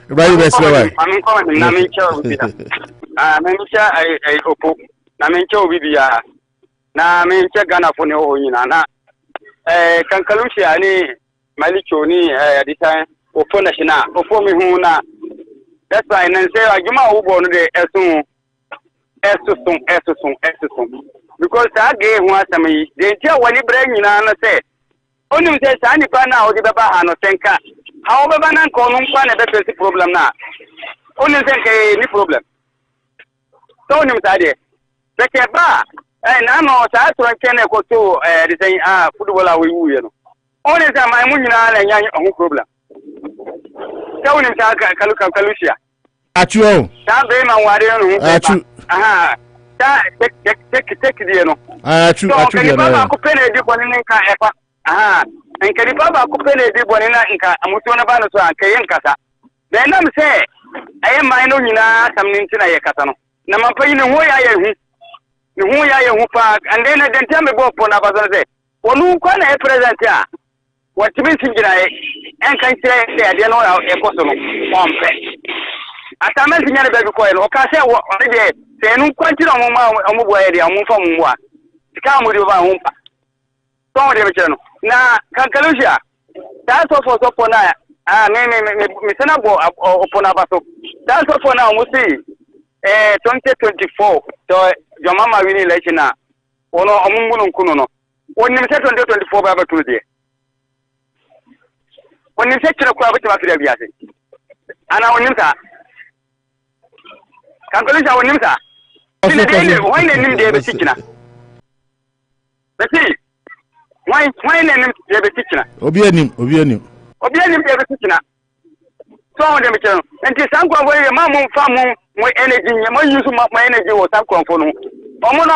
Right, I'm calling Namincho Bibia. Na Mincha Gana for no Yinana. Kankalusha, any Malichoni, this time. Ofonashina, Ofomi Huna. That's why I say, you might go on the Esson. Because I gave one to me, they tell when you bring in and say, only says, I need to know the Baba no Tenka. However, I can't have a problem now. Only think any problem. So, you say, the bar, and I know that I can go to the same football we will. Only time I'm winning and problem. Tell him Kalusia. At you all. Take the no. And can you Baba Kupene de Bonina Inca, Amutuna Banaso, and Kayan Kata? Then I'm say, I am my own some Nintina Yakatano. Namapain, who I am, who park, and then I didn't tell me about Ponabaza. Well, who can I present here? What you mean, and can say, I don't know how a person. At a message, I beg for or can say what I did. Say, no quantity of Mumu, I'm from Mua. Come with your own. Don't ever now, Kankalusia. That's all for Sopona. Missanabo upon Abaso. That's all for now, we see. 2024. So, your mamma really let you know. Or no, Amungun Kuno. When you said 2024 Baba Tuesday. When you said to the Quabit of Filabiasi. And our Nimsa. Kankalusia, our Nimsa. Also, why name the Besikina? Beti, why name the Besikina? Obianim. Obianim the Besikina. So on the channel. And the Sanqua way, Mamma farm more energy, more use of my energy was Sanqua for no. Omono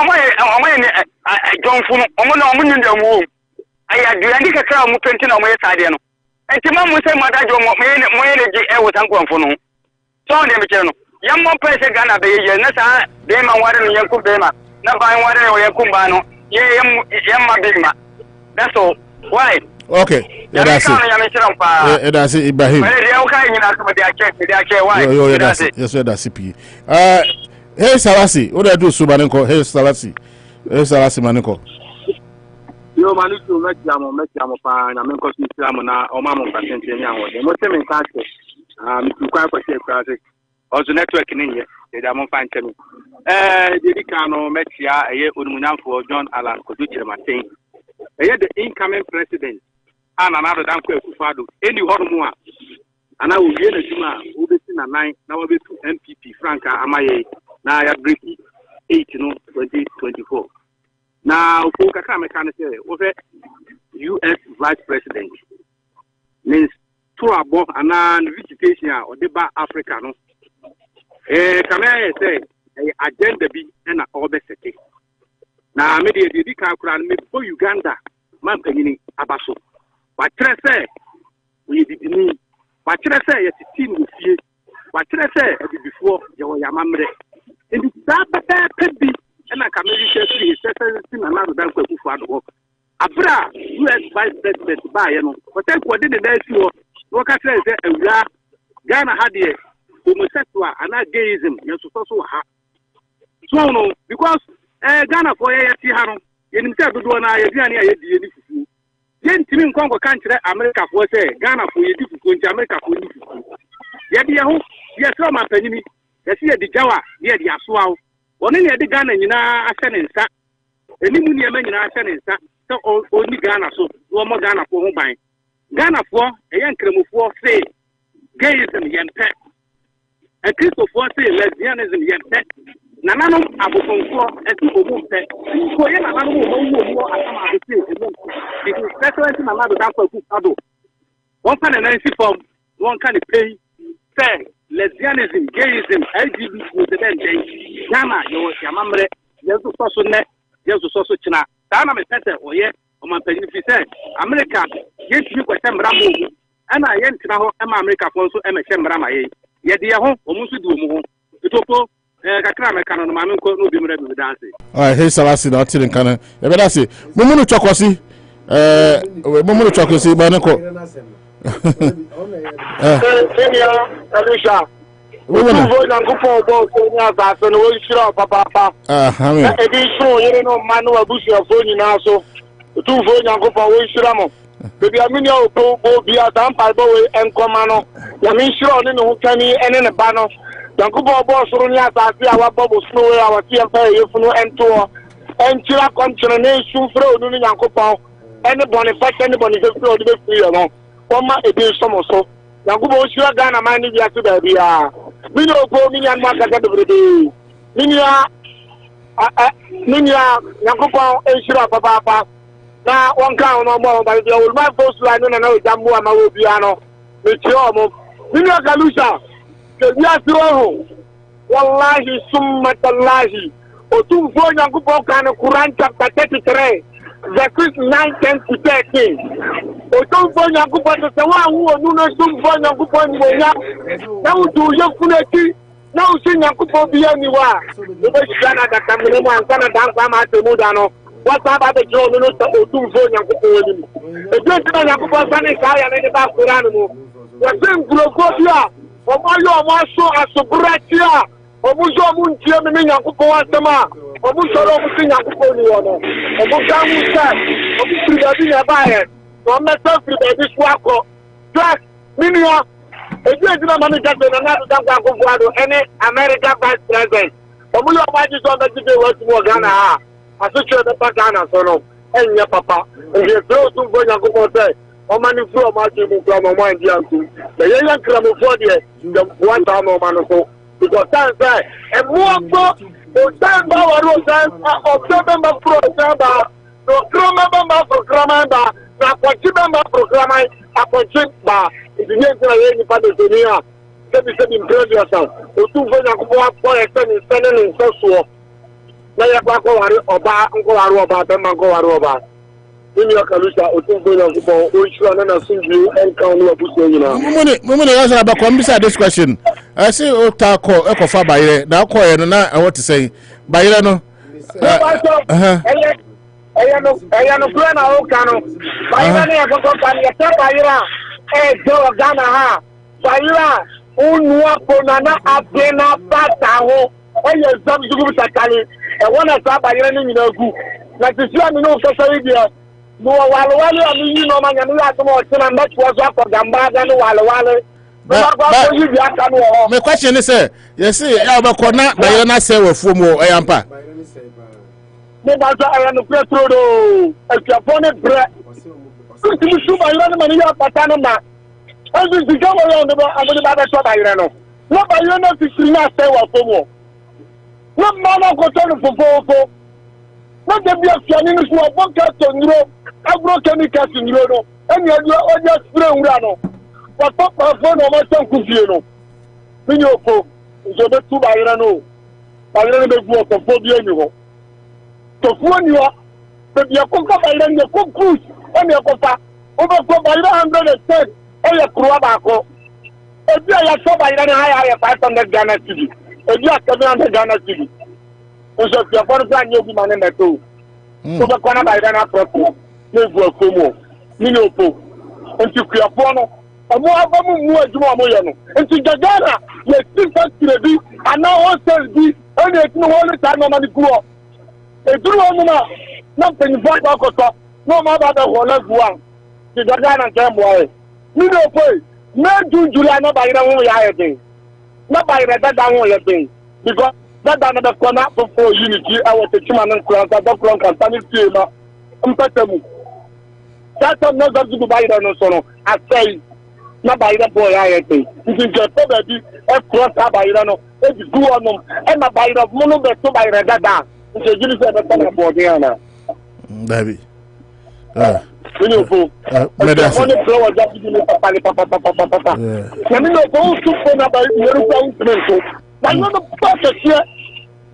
John Funo, Omono in the womb. I had the Andica Crown painting on my side. And the mom will say, Mother John, more energy, I was Sanqua for no. So on the channel. Young more person gonna be a Nasa, Dema, water, and Yaku Dema, not buying water or Yakumbano, Yamma Bigma. That's all. Why? Okay, that's it. That's it, Ibrahim. Yes, that's it. Hey, Salasi, what do I do, Subanenko? Hey, Salasi. Hey, Salasi Manenko. Yo, Manuku, Metiamo, and I'm going to Islamana, or Mamma Pacentia. The Muslim in Castle, to quite for shape, also network in India, they are more fine to me. Dedicano, Metia, a Unmunam for John Allen, Koduchi Martin. The incoming president, and another Danko Kufado, any Hormua. And I will be in a Juma, who be in a 9, now will be 2 MPP, Franca, Amaye, now I have 8, 2024. Now, Fokaka Mechanical, over US Vice President, means Tourabo, and visitation or Deba Africa. Can I say, agenda be and all the city. Now, maybe the Kakran before Uganda, Mampany, Abaso. But say, we did me. But say, it's a team with you. But say, before Yamamre. And it's that could be, and I can maybe say, he's another bank of Fado. Abra, US Vice President, but then what did the next year? What I say, Ghana had the homosexual and gayism, you're supposed to have. So, no, because Ghana for a Tihano, in himself, do an idea. Yen Timin Congo country, America for say, Ghana for you difficult, America for you. Yet, yes, some are penny. Yes, here the Jawa, here the Aswao. Only the Ghana, you know, I send in Sat. The Nimunia men in Asen in Sat, so only Ghana, so no more Ghana for home buying. Ghana for a young cremo for say, gayism, yen pet. A Christo for say, lesbianism, yen pet. Nanano Abufonso and people pet. So, yeah, I don't know more as it is specialized in another dancer who ado. One kind of nancy form, one kind of pay, fair, lesbianism, gayism, LGBT with the then day. Yama, your mamre, there's a social net, there's a social china. Dana me pete or yet, or my penny said, America, yes, you got some ramu, and I ent now, and America for so MSM Rama, yet the home, almost do more. Itopo, Kakrama, Mamma, no be ready with dancing. Alright, here's Salasi, not in Canada. That's it. Mumuno Chokosi. Mumuno Chokosi, Banako. Alicia. We will go for no show, Papa. Edition, you know, Manu Bush, your phone now, so 2 phone and go for Wishramo. Baby, I mean, you go be a damp by boy and Comano. You mean, sure, no Kenny and in a banner. Yankubo boss, Runia, our bubble snow, our TFA, you know, and tour. And Chila continuation through Yankupo. Anybody, anybody, just throw the free along. Oma ebi somo so Yankubo shira Ghana mani bi atu da bia mi no go mi yan maka da brede minya Yankubo shira papa na won kan no mo ba bia wo ma post line no na o jambu ama wo bia no mi ti o mo minya galusha ke bia ti o wallahi summa tallahi o tu fo Yankubo kan Quran chapter 33 verses 9, 10 to 13. Oton fo Yankubo se wa hu onu no sum fo Yankubo ni moya. Na u du ye funeti. Na u se Yankubo bi ani wa. E be shana da kamene mo ansana dan kwa ma temu da no. Wa sa ba be jo no so oton fo Yankubo ni. E je ti Yankubo sa ni ka ya ne ba Quran mo. Wa se nguroko bia. O ma yo mo so asubratia. O mu jo mu ntie me Yankubo asema. Obu soro mu sinya kuko ni wono obu kamu sa obu fribadi na bae no meta fribadi swako plus minio eju ejina mami jagbe na na dangwa kufuado any American vice president obu yo maji so be jide wo tu Ghana ha asuche be pa Ghana so no enya papa e bro tu go nya kuko se o mani fu o maji mu kwa mo mandi antu e ye yan kra mo fo de dem wanta mo mano so because time say and more go time ba waro time October pro time no krama for krama na kwachi ba programa akwachi ba idinye na ye ni pa de dunia se improve yourself o tu fo na ko wa e se ni sene ni so na ya kwa ko wari oba nko wari oba be man ko wari oba ni o kalusa o tu fo na ko o sure na sunju en kan no abuso nyina mumuni answer about come this question I say o ta ko e ko fa bayire na ko ye no na e what say bayire no eya no plan na o kanu bayire na e ko pan ye ta bayira e do Ghana ha bayira unu apona na apena bata ho oye zamzugu bitakali e wona sa bayire ni nyina gu na tisia mi no kasa idia no walwale ami ni no manya no ato mo tina mbetu wazo akogamba ga no walwale me question is yes ya ba ko na bayire na se wafuo mu e yampa me ba so aya no petro do e fiafone bre timi su bayire ni mani ya patano ma azu diga wo yo ndo amudi ba be to bayire no no bayire no fikiri na se wafuo mu no mama ko to no fofofo no de bia fiani ni su oboka to ndro agro chemicals ndro no eni adio oja spray nwura no papa papa no ma tan kufie no minyo ko nso be tu bayira no be gu o to fo bi eni ho to fu ni wa be bia ko ka bayira ni ko cruise eni ko fa o be ko bayira 110 e ya kruwa ba ko e bia ya so bayira ni haya 500 Ghana cedi e bia 700 Ghana cedi nso bia for plan ni obi mane meto so be ko na bayira na propo ne gu akomo minyo ko enti kuafo no omo abamu mu adwuma omo ye no enti gagara ye sifa tirebi ana hostel bi ene etinu wole ta no mani kuo eduru omo na penifo akoto no ma ba da hola guan ti gagara nke moe ni do poi na junjula na bayira hu ya yede na bayira da da hu yede because that na the corner for unity our teachman and class that clock and tani tema mpatamu that no go to bayira no so no I say na bayira boy ayete nti je to be e cross bayira no e di du onum e na bayira mo no be to bayira dada nti jini se be na body ana baby ni ofo medasi mo ni pro wa ja bi ni papa na mi no go to for na bayira yeru kwa instrumento na no no pata tie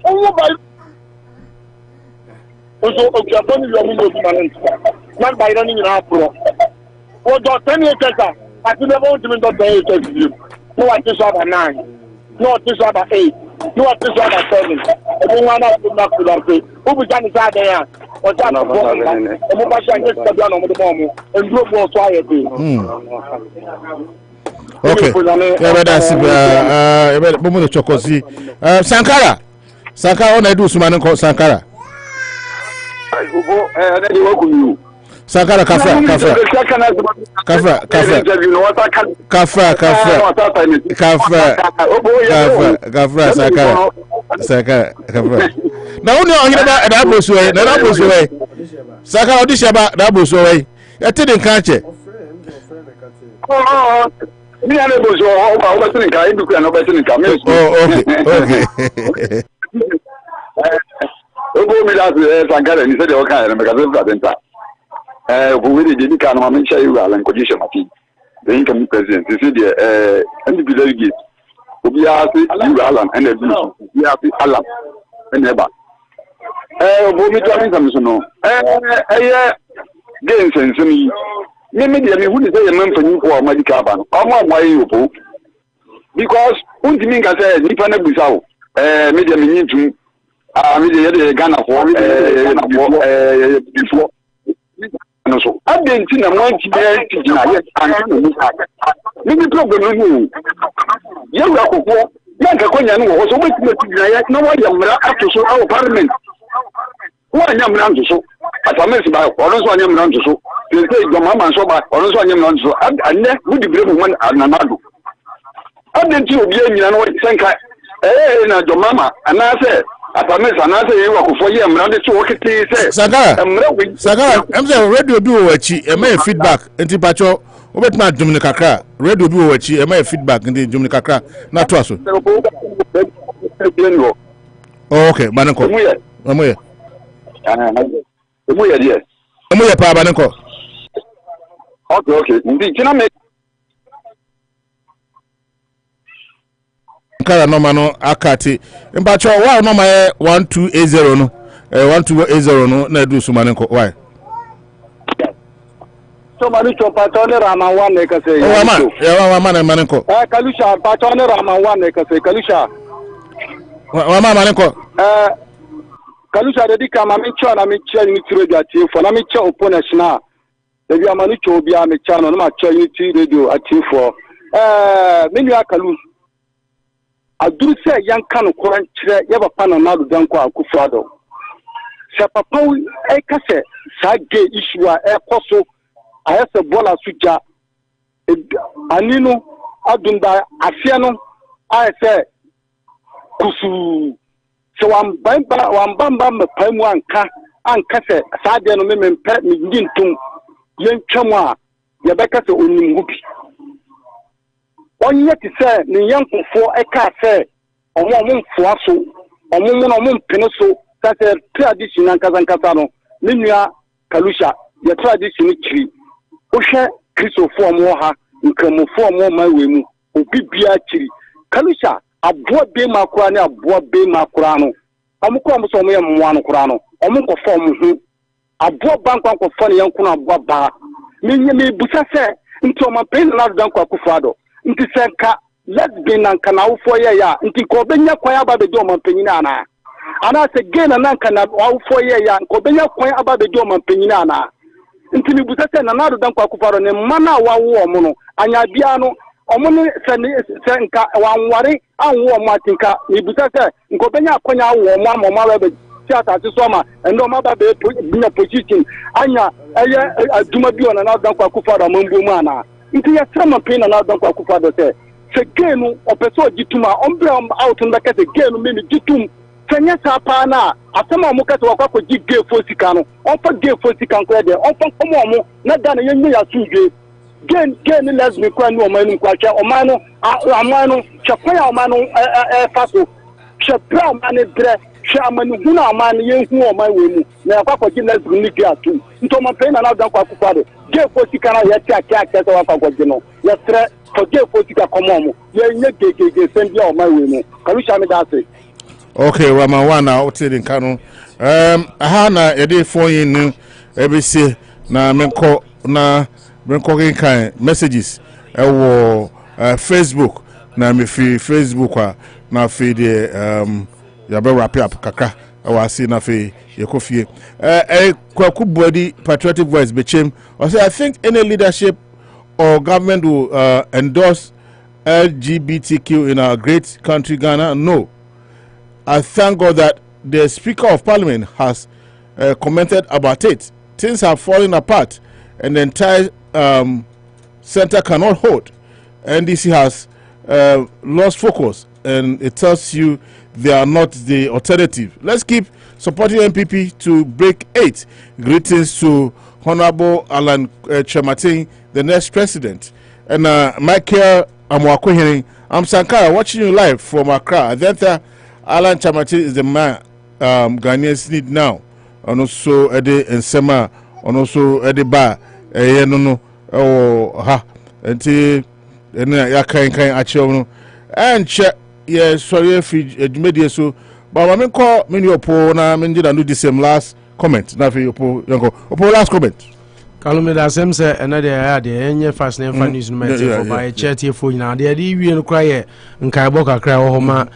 owo bayira ozo okiafoni yo mo no bi manent na bayira ni nyina pro wo do 10 years I never want to be done by 8 years. No, I just have a 9. No, I just have a 8. No, I just have a 7. I don't want to knock to that way. Who began to say there? Or that of what? And Mubasha gets the gun on the bomb and group was quiet. Okay. Yeah, that's Bomo Chokosi. Sankara, on I do Suman called Sankara. I go and then work with you. Sankara kafra Sankara na woni ohire ba da bosu we na bosu we Sankara odi sheba da bosu we e ti din kan che mi na bosu o ba tin kan ibi ku na ba tin kan okay obo mi da Sankara ni se de o kan na me ka se president we did can man share you and condition mati the incoming president you see the individual gate obi afi you alan and the you afi alan and eba obo mi to am so no gain sense me dey me who dey say man fanyi ko medical ban omo ayi opo because unti mi nka say ni pa na busawo me dey me nyitum me dey Ghana for before so adenti na mwanti be tijina ye ni problem no ye wa kokwo ya nka konya no ho so wetin tijina ye na wa yamra ato so our parliament wa nyamra nto so atamesi ba ono so nyamra nto so tete goma man so ba ono so nyamra nto so anne wudi bremu man ananado adenti obi anyina no senka na jomama anase atamesa na say you akofo ye mra de to okete say Sankara em say radio do wachi e may feedback enti pacho Obetma Jumni Kakra, radio bi wo chi e ma feedback ndi Jumni Kakra na to aso. Okay, Banenko. Omoye. Omoye there. Omoye pa Banenko. Okay. Ndi kina me Kara no no akati. Mbacho wa no ma 1280 no. 1280 no na edu so Banenko. Why? So Malucho Patone Rama one neka say. Wa man Banenko. Kalusha Patone Rama one neka say Kalusha. Wa man Banenko. Kalusha dedi kama micho na micho unity radio atifo na micho opponent na debi amanucho obi a micho no ma cho unity radio atifo menu akalu aduru se yanka no koran kire ye papa na madu danko akufado se papa e kase sa gay issue a e koso ayese bola suja anino adunda afia no ayese kusu so wambamba mepaimu anka se saade no memempe midintum yentwam a yebeka se onimgubi onye ti se ne yankofo eka se omomfo aso omompene so se tradition ankazankasa no menua Kalusha ya tradition kiri ohwe kristofo omo ha nkramofo omo mawemu obibia kiri Kalusha aboa be makura ne aboa be makura no amukọ amso omo ye mmoa no kura no omo fom hu aboa bankwa nkofo ne yanku na aboa ba me busa se nti o mapen na dan kwa kufado nti se nka lesbian na nka na wofo ye ya nti ko benya kwan aba be do mampanyin ana se gay na nka na wofo ye ya ko benya kwan aba be do mampanyin ana nti me busa se na dan kwa kufado ne mana wawo omo no anya bia no omuni se nka wanware anwo omo atinka ibusa se nko benya akonya awo omo amoma be theater so ma endo ma ba be bina position anya eye aduma bi ona na dan kwa kufado mambo mu ana nti ya sama pe na dan kwa kufado se genu opeso gituma ombre out ndaka se genu me gitum senya sapa na asema omo kase wakwa ko gige fosika no onfa gige fosika nko de onfa komo omo na da na yenye ya suje gen lesbian kwa ni omanu kwa cha omanu amanu chakwaya omanu faso chapra omanu dre chamanu huna omanu yenhu omanu wemu na yakwa ko gi lesbian ni kia tu nto ma pe na dan kwa kufado ge fosika na yeti akia so wakwa ko gi no yetre for ge fosika komo yenye gege sendia omanu wemu Kalusha me da se. Okay, wa ma wana otiri nkano aha na yede phone yin ebisi na menko na bring kind messages Facebook na me fi Facebook na fi de ya be wrap up kaka wa see na fi yekofie kwaku body patriotic voice bechem I say I think any leadership or government will endorse LGBTQ in our great country Ghana. No, I thank God that the Speaker of Parliament has commented about it. Things are falling apart and the entire center cannot hold. NDC has lost focus and it tells you they are not the alternative. Let's keep supporting MPP to break 8. Greetings to Honorable Alan Chematin, the next president. And Michael Amwakohini, I'm Sankara, watching you live from Accra. Then Alan Chematin is the man Ghanaians need now. And also Ede Nsema, and also Ede Ba. No ha enti ya kan achew no and check yes sorry fi edumedie so but ma men call me opo na men do the same last comment na fi opo yanko opo last comment Kalume da sem se ena de ya de enye fast na fa news no me for by chat fo nyina de wie no kra ye nkai bo kakra ho ma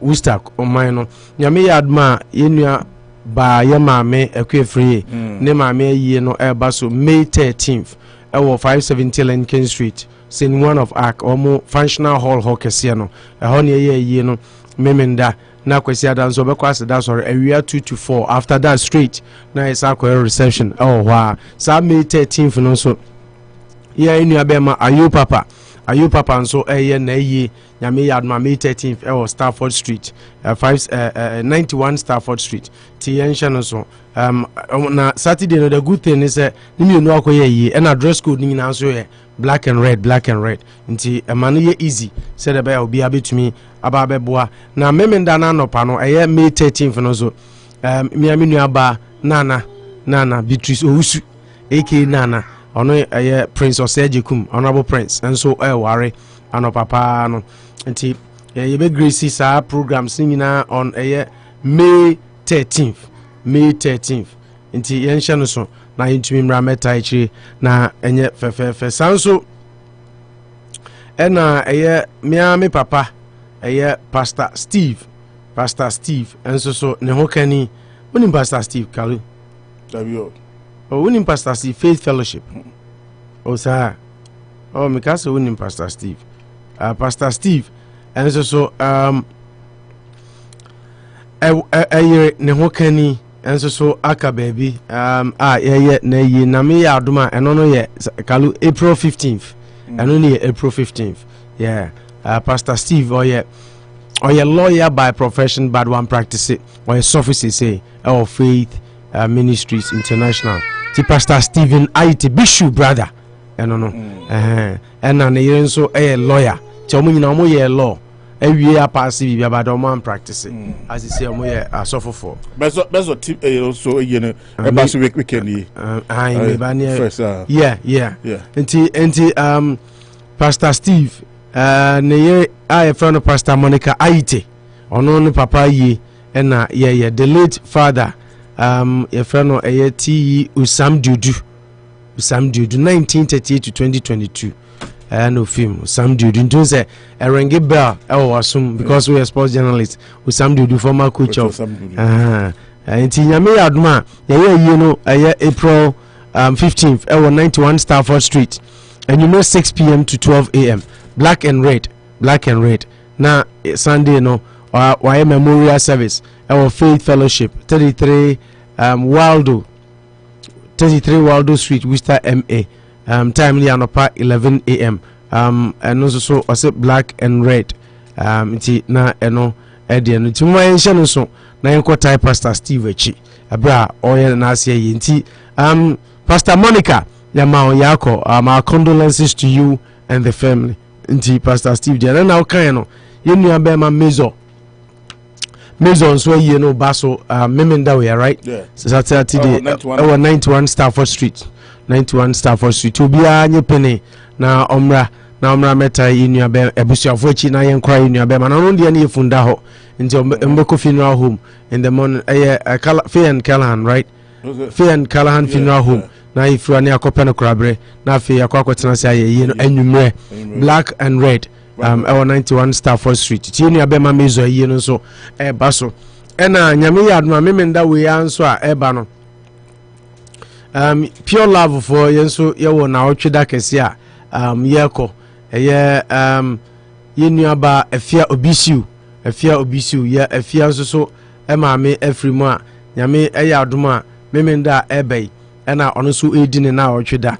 Woodstock oman no nyame yadma yenua ba ye maame ekwefree ne maame ayi no eba so May 13th ewo 570 Lincoln Street sin one of arc omo functional hall hokese no eho ne ayi no memenda na kwesi adan so bekwa aseda sorry awia 2 to 4 after that straight na is akwa reception oh wa sa May 13th no so ya enua be ma ayo papa ayo papa nso ɛyɛ na ɛyie nyame yɛ adoma May 13th ɛwɔ Stafford Street 91 Stafford Street ti yɛnhyɛ no so na Saturday no the good thing is ne mmienu akɔyɛ yie ɛna dress code no nyinaa nso yɛ black and red nti ɛma no yɛ easy sɛ de bɛyɛ obi abɛtumi aba abɛboa na memenda na anɔpa no ɛyɛ May 13th no so miami nuaba Nana Beatrice Owusu aka Nana ono Prince Osejekum Honorable Prince enso ware anopapa no nti ye be grace sa programs nyina on May 13th nti yenhye no so na yentumi mra meta ichire na enye fefefe sanso ena miami papa Pastor Steve enso so ne ho kani unim Pastor Steve Kalu unim Pastor Steve Faith Fellowship sir because unim Pastor Steve Pastor Steve enso so ne ho kani enso so aka baby ye na yi na me ya adoma eno no ye Kalu April 15th eno no ye April 15th yeah Pastor Steve or lawyer by profession but one practice it or a sophists say our Faith Ministries International ti Pastor Stephen Aite Bishop brother no and na ye so lawyer ti omo nyina omo ye law ewie apase bibia but omo practice as say omo ye asofofo bezo tip so no e so weekend yeah nti Pastor Steve ne ye friend of Pastor Monica Aite ono ne papa yi na ye the late father your friend T Usam Dudu 1938 to 2022 no film Usam Dudu into say a ringy bell wasum because we are sports journalists Usam Dudu former coach of nti nyame aduma ye April 15th 91 Stafford Street and 6 p.m. to 12 a.m. black and red na Sunday no why memorial service our Faith Fellowship 33 Waldo Street Worcester MA timely anopa 11 a.m. and also so black and red nti na eno ede no ti mo yenhye no so na yenko type Pastor Steve echi abra oye na ase yi nti Pastor Monica yama yako our condolences to you and the family nti Pastor Steve there na okan no yenu abema Maison so ye no baso memenda we right Saturday 91 Stafford Street obi anye pene na omra meta yenu abema ebusuafo echi na ye nkra yenu abema na no de na yefunda ho nti mbeko funeral home in the morning Faye and Callahan right Faye and Callahan funeral home na ifru ani akopɛ no korabre na afi akɔkɔtena se aye no anwumre black and red 91 Stafford Street ti enu abema mezo aye no so baso ɛna nyame ya adoma memenda we anso a ɛba no pure love for yenso yewo na otweda kese a yeko yenu aba afia obisiu ya afia so maame afrimu a nyame ya adoma memenda ɛbai ɛna ɔno so edine na otweda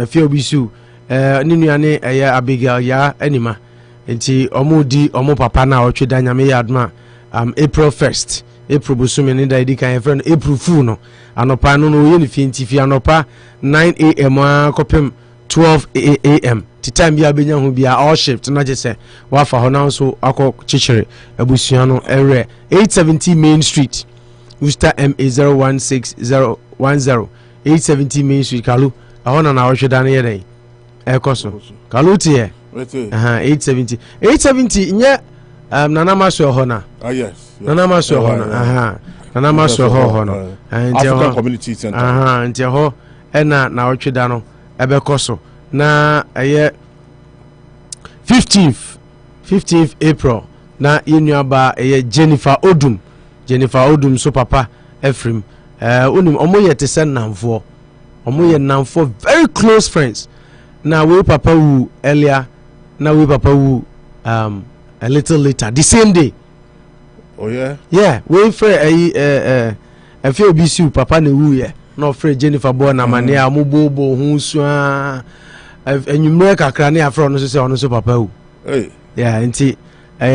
afia obisiu ni nuane Abigail ya anima nti omudi omo papa na otweda nyame ya adoma April 1st April busumi ni da edikan ye friend April fool no anopa no no ye ni fi anopa 9 am akopem 12 am ti time bia benya ho bia all shift na je se wa fa ho na so akọ chichire abusua no ere 870 Main Street Worcester MA 016010 870 Main Street Kalu ahona na otweda na ye dai ekoso Kalu tie 870 nye nana maso hona yes nana maso hona nana maso hona African Community Center nti ho ena na otweda no ebekoso na 15th April na yenuaba Jennifer Odum so papa Ephraim unim omoye te sen namfo omoye namfo very close friends na we papa wu earlier na we papa wu a little later the same day. Oh yeah we free I feel BC papa ne wu ye no free Jennifer boy na mane a mubobo hu so enyumre kakra na afro no so se ono so papa wu yeah nti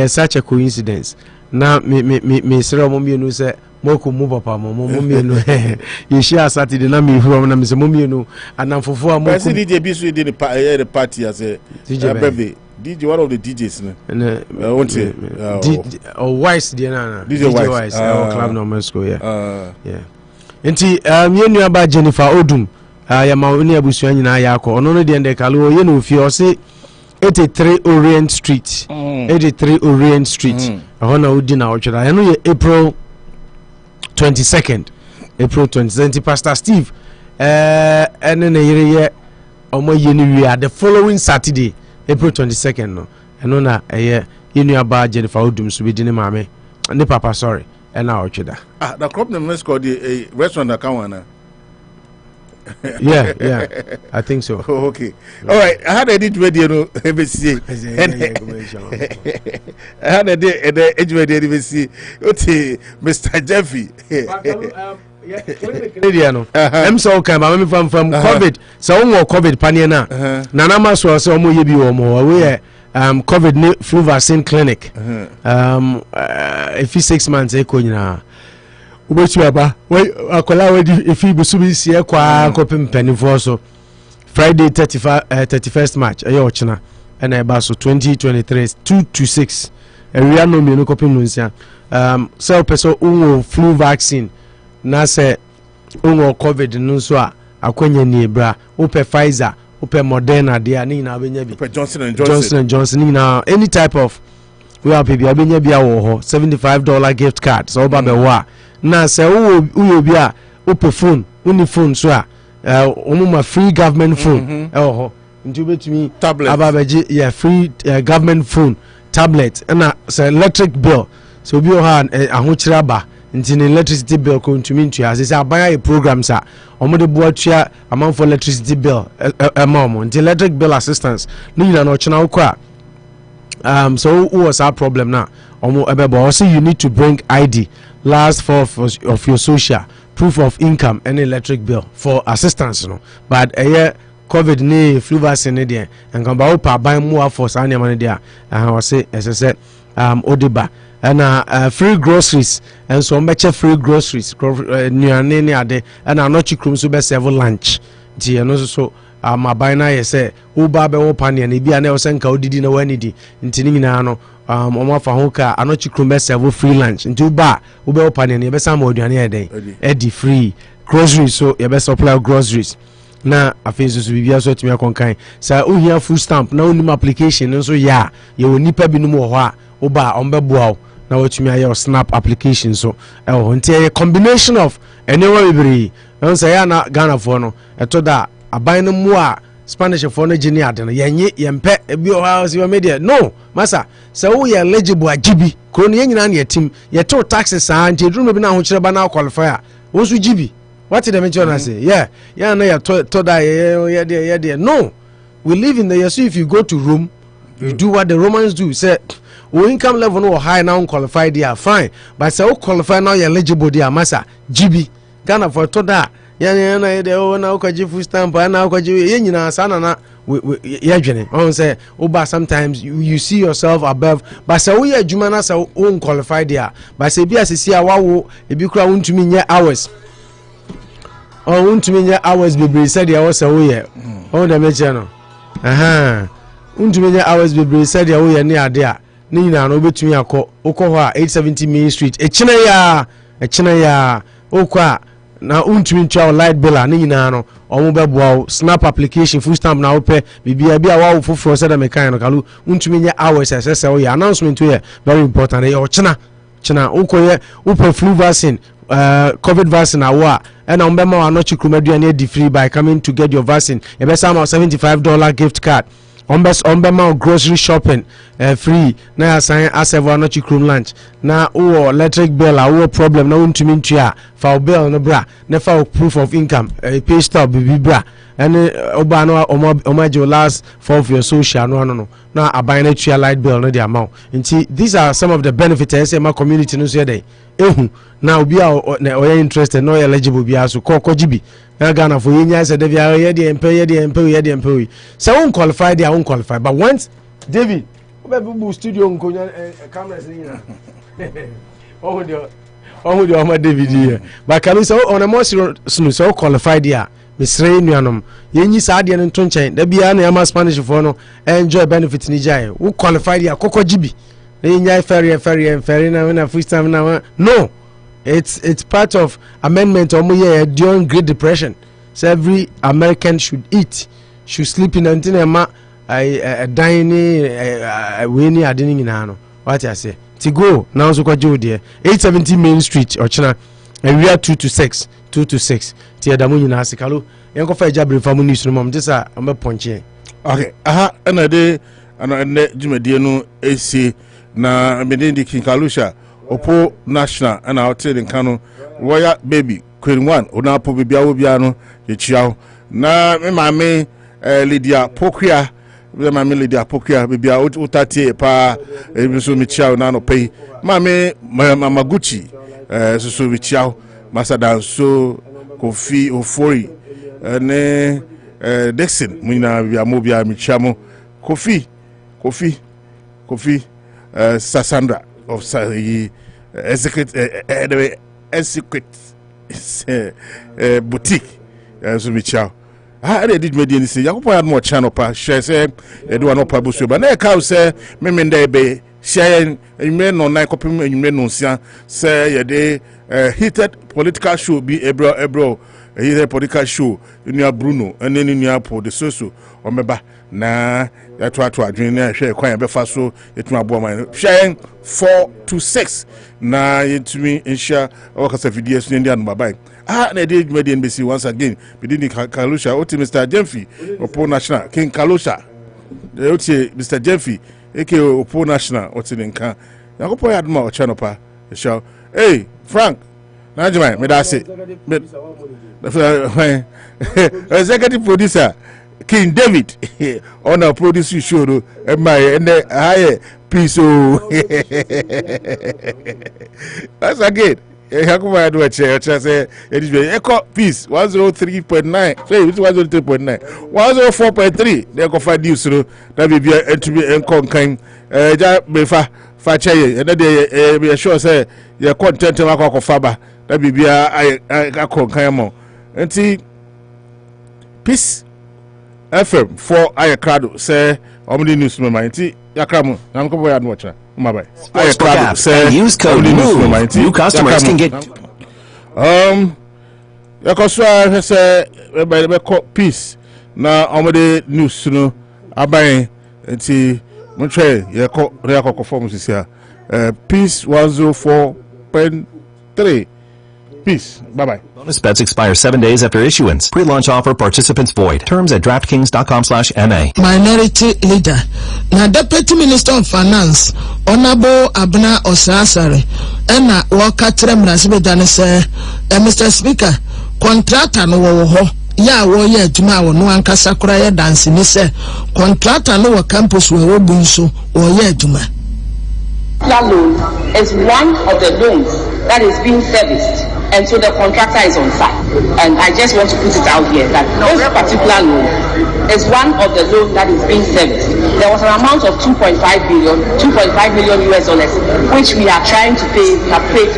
such a coincidence na me sere mo mienu se moko mu papa mo mienu ye share Saturday na me huru na me se mo mienu anamfofo a moko DJ bi so dey the party as a baby DJ, one of the DJs Wise DJ Wise club no Moscow yeah nti yenu aba Jennifer Odum ya ma oni abusua nyina ya akọ ono no de ndekalo ye no fi o se 83 Orient Street 83 Orient Street ahona odi na otwera ya no ye April 22nd Pastor Steve ene ne yire ye omo ye ni wi the following Saturday April 22nd no eno na yenu aba Jennifer Odum so bi di ne maame ne papa sorry ena otweda the crop name is called a restaurant account. Yeah, I think so. Oh, okay. All right. I had a did radio no MBC. I had a day radio MBC. Okay, Mr. Jeffy. Canadian. I'm so okay. I'm from COVID. So we COVID paniana. Nana maso so mo yebi wo mo. We COVID flu vaccine clinic. If 6 months e ko nyina. Ubechi aba akola wedi efi busubi sie kwa kopem penifo so Friday 31st March ayo ochina na eba so 2023 2 to 6 area no me no kopem nsia so person unwo flu vaccine na se unwo COVID no so a akwanya ni ebra upe Pfizer upe Moderna dia ni na abenya bi Johnson & Johnson ni na any type of we are people abenya bia wo ho $75 gift card so ba be wa na se uyo bia upe phone uni phone so a umuma free government phone ho nti betumi ababeji yeah free government phone tablet na se electric bill so obi o ha ahokyira ba nti ne electricity bill ko ntumi ntua ase abaya programs a omode boatua amount for electricity bill amount nti electric bill assistance no yina no chena ukwa so what was our problem now also you need to bring ID last four of your social proof of income and electric bill for assistance but COVID ni flu vaccine there and come ba opa ban more for sanya man there and was say as I said odiba and free groceries and so much free groceries nuane ni ade and anochi krum so be serve lunch ti no so mabina ye say uba be wo pan ne bia na o senka odidi na wanidi ntini nyina no omo fa ho ka anochi krum be serve free lunch nti uba ube wo pan ne be sam oduane ye den edi free groceries so ye be supply groceries na afezo so bibia so timi akonkan sa ohia food stamp na onim application nso ya ye woni pa binum wo ho a uba ombeboa na watumi aye snap application so nti a combination of anywhere bibiri no say ya na Ghana for no eto da aban no mu a Spanish for no gini ade no yenye yempe ebi o house your media no masa say wo ye eligible agibi kro no yenyina na yetim yeto taxes nti eduru bi na ho kire ba na qualify a wo so gibi what did I mention I say yeah na ya to da ye there no we live in the year so if you go to Rome you do what the Romans do say we income level no high now qualified there fine but say we qualify now you eligible there masa GB Ghana for to da ya na ukaji food stamp na ukaji ye nyina sana na ye dwene on say oba sometimes you see yourself above but say we adwuma na say we qualified there but say bi asisi a wawo ebi kura wontumi nye hours wontumi nye hours bibiri say there was say we ye on da meche no wontumi nye hours bibiri say there we ye ne ade a ni nyina no obetumi akọ ukọ ho a 870 Main Street echina ya okwa na untumi ntwa light bill ani nyina no omo beboa snap application full stamp na ope bibia bia wa foforo se da mekan no kalu untumi nya hours ss o ya announcement here very important e o china ukoye upe flu vaccine COVID vaccine awa and on bema wa no chikumaduane di free by coming to get your vaccine e be sama $75 gift card on bema grocery shopping free na assign asevo no chikrum lunch na o electric bill a problem na untumi ntua fa bill no bra na fa proof of income pay stub bibi bra and oba no omajo last for of your social no na aban na tua light bill no the amount nti these are some of the benefits I say my community no so dey na obi a o interested no eligible bia so ko gibi na Ghana for yenya say David ye de empe so won qualify they won qualify but once David obebu studio nkonya cameras ni na oh de o ma David here but can so on a more so qualify there misre nuanom yenyi saa de no nto nchen da bia na ama Spanish for no enjoy benefit ni jai wo qualify there kokko gibi na yenya ferry na first time na no. It's part of amendment during Great Depression. So every American should eat, should sleep in until a dining winning a dining in Hano. What I say? To go now so kwa there 870 Main Street or China area 2 to 6. Tia damu na sikalo. Yanko fa jabri famu ni sunu mom just a ambe ponche. Okay. Aha na de ana jumedie no AC na medindi kinkalusha Opo National and our trading cano Royal Baby Queen 1 Ona po bibia obiano ye chiao na me mame Lydia Pokia me mame Lydia Pokia bibia utatie pa so mi chiao na no pay mame Mamaguchi so mi chiao Masada so Kofi Ofori ne Dixon muna bibia mo bia mi chiamo Kofi Sasandra of executive boutique so me chow they did me dey say yakopon had more channel pa share say e do anopa bosuo ba na e ka say me nda be share enwure no na kopim enwure no sia say ye dey heated political show be ebro heated political show nua Bruno and then nua po de so omeba na ya to adwene na hwe kwan be fa so etuma abo man hwe 4 to 6 na yetumi insha wakasa video so ndi anu babai na dey media NBC once again bidini Kalusha oti Mr. Jemfi Opo National King Kalusha oti Mr. Jemfi eke Opo National oti nka yakopo ya aduma o channel pa show hey Frank na jima me da say executive producer King David on our produce show no and high peace that's again Hakuma do a chair say it is echo peace 103.9 say it 103.9 104.3 they go find you so that be to be encon kind ja befa fa chaye and they be sure say your content makwa faba that be I akon mo enti peace FM for Ayakado say omni news me mainti yakramu nam ko boya no cha mabai Ayakado say use code MOVE new customers can get yakoswa say be peace na omde news no abai enti montre yakoko form sisia peace 104.3 peace bye bye. Bonus bets expire 7 days after issuance. Pre-launch offer participants void. Terms at DraftKings.com/MA. Minority leader. Now Deputy Minister of Finance, Honorable Abna Osasare, and Wakatre Mrasibedane say, Mr. Speaker, contractor no wo ya wo ye adwuma wo no ankasa kora ye dance ni say contractor no wo campus we obu nso wo ye adwuma. Loan is one of the loans that is being serviced, and so the contractor is on site. And I just want to put it out here that this particular loan is one of the loans that is being serviced. There was an amount of 2.5 million US dollars, which we are trying to pay. We have paid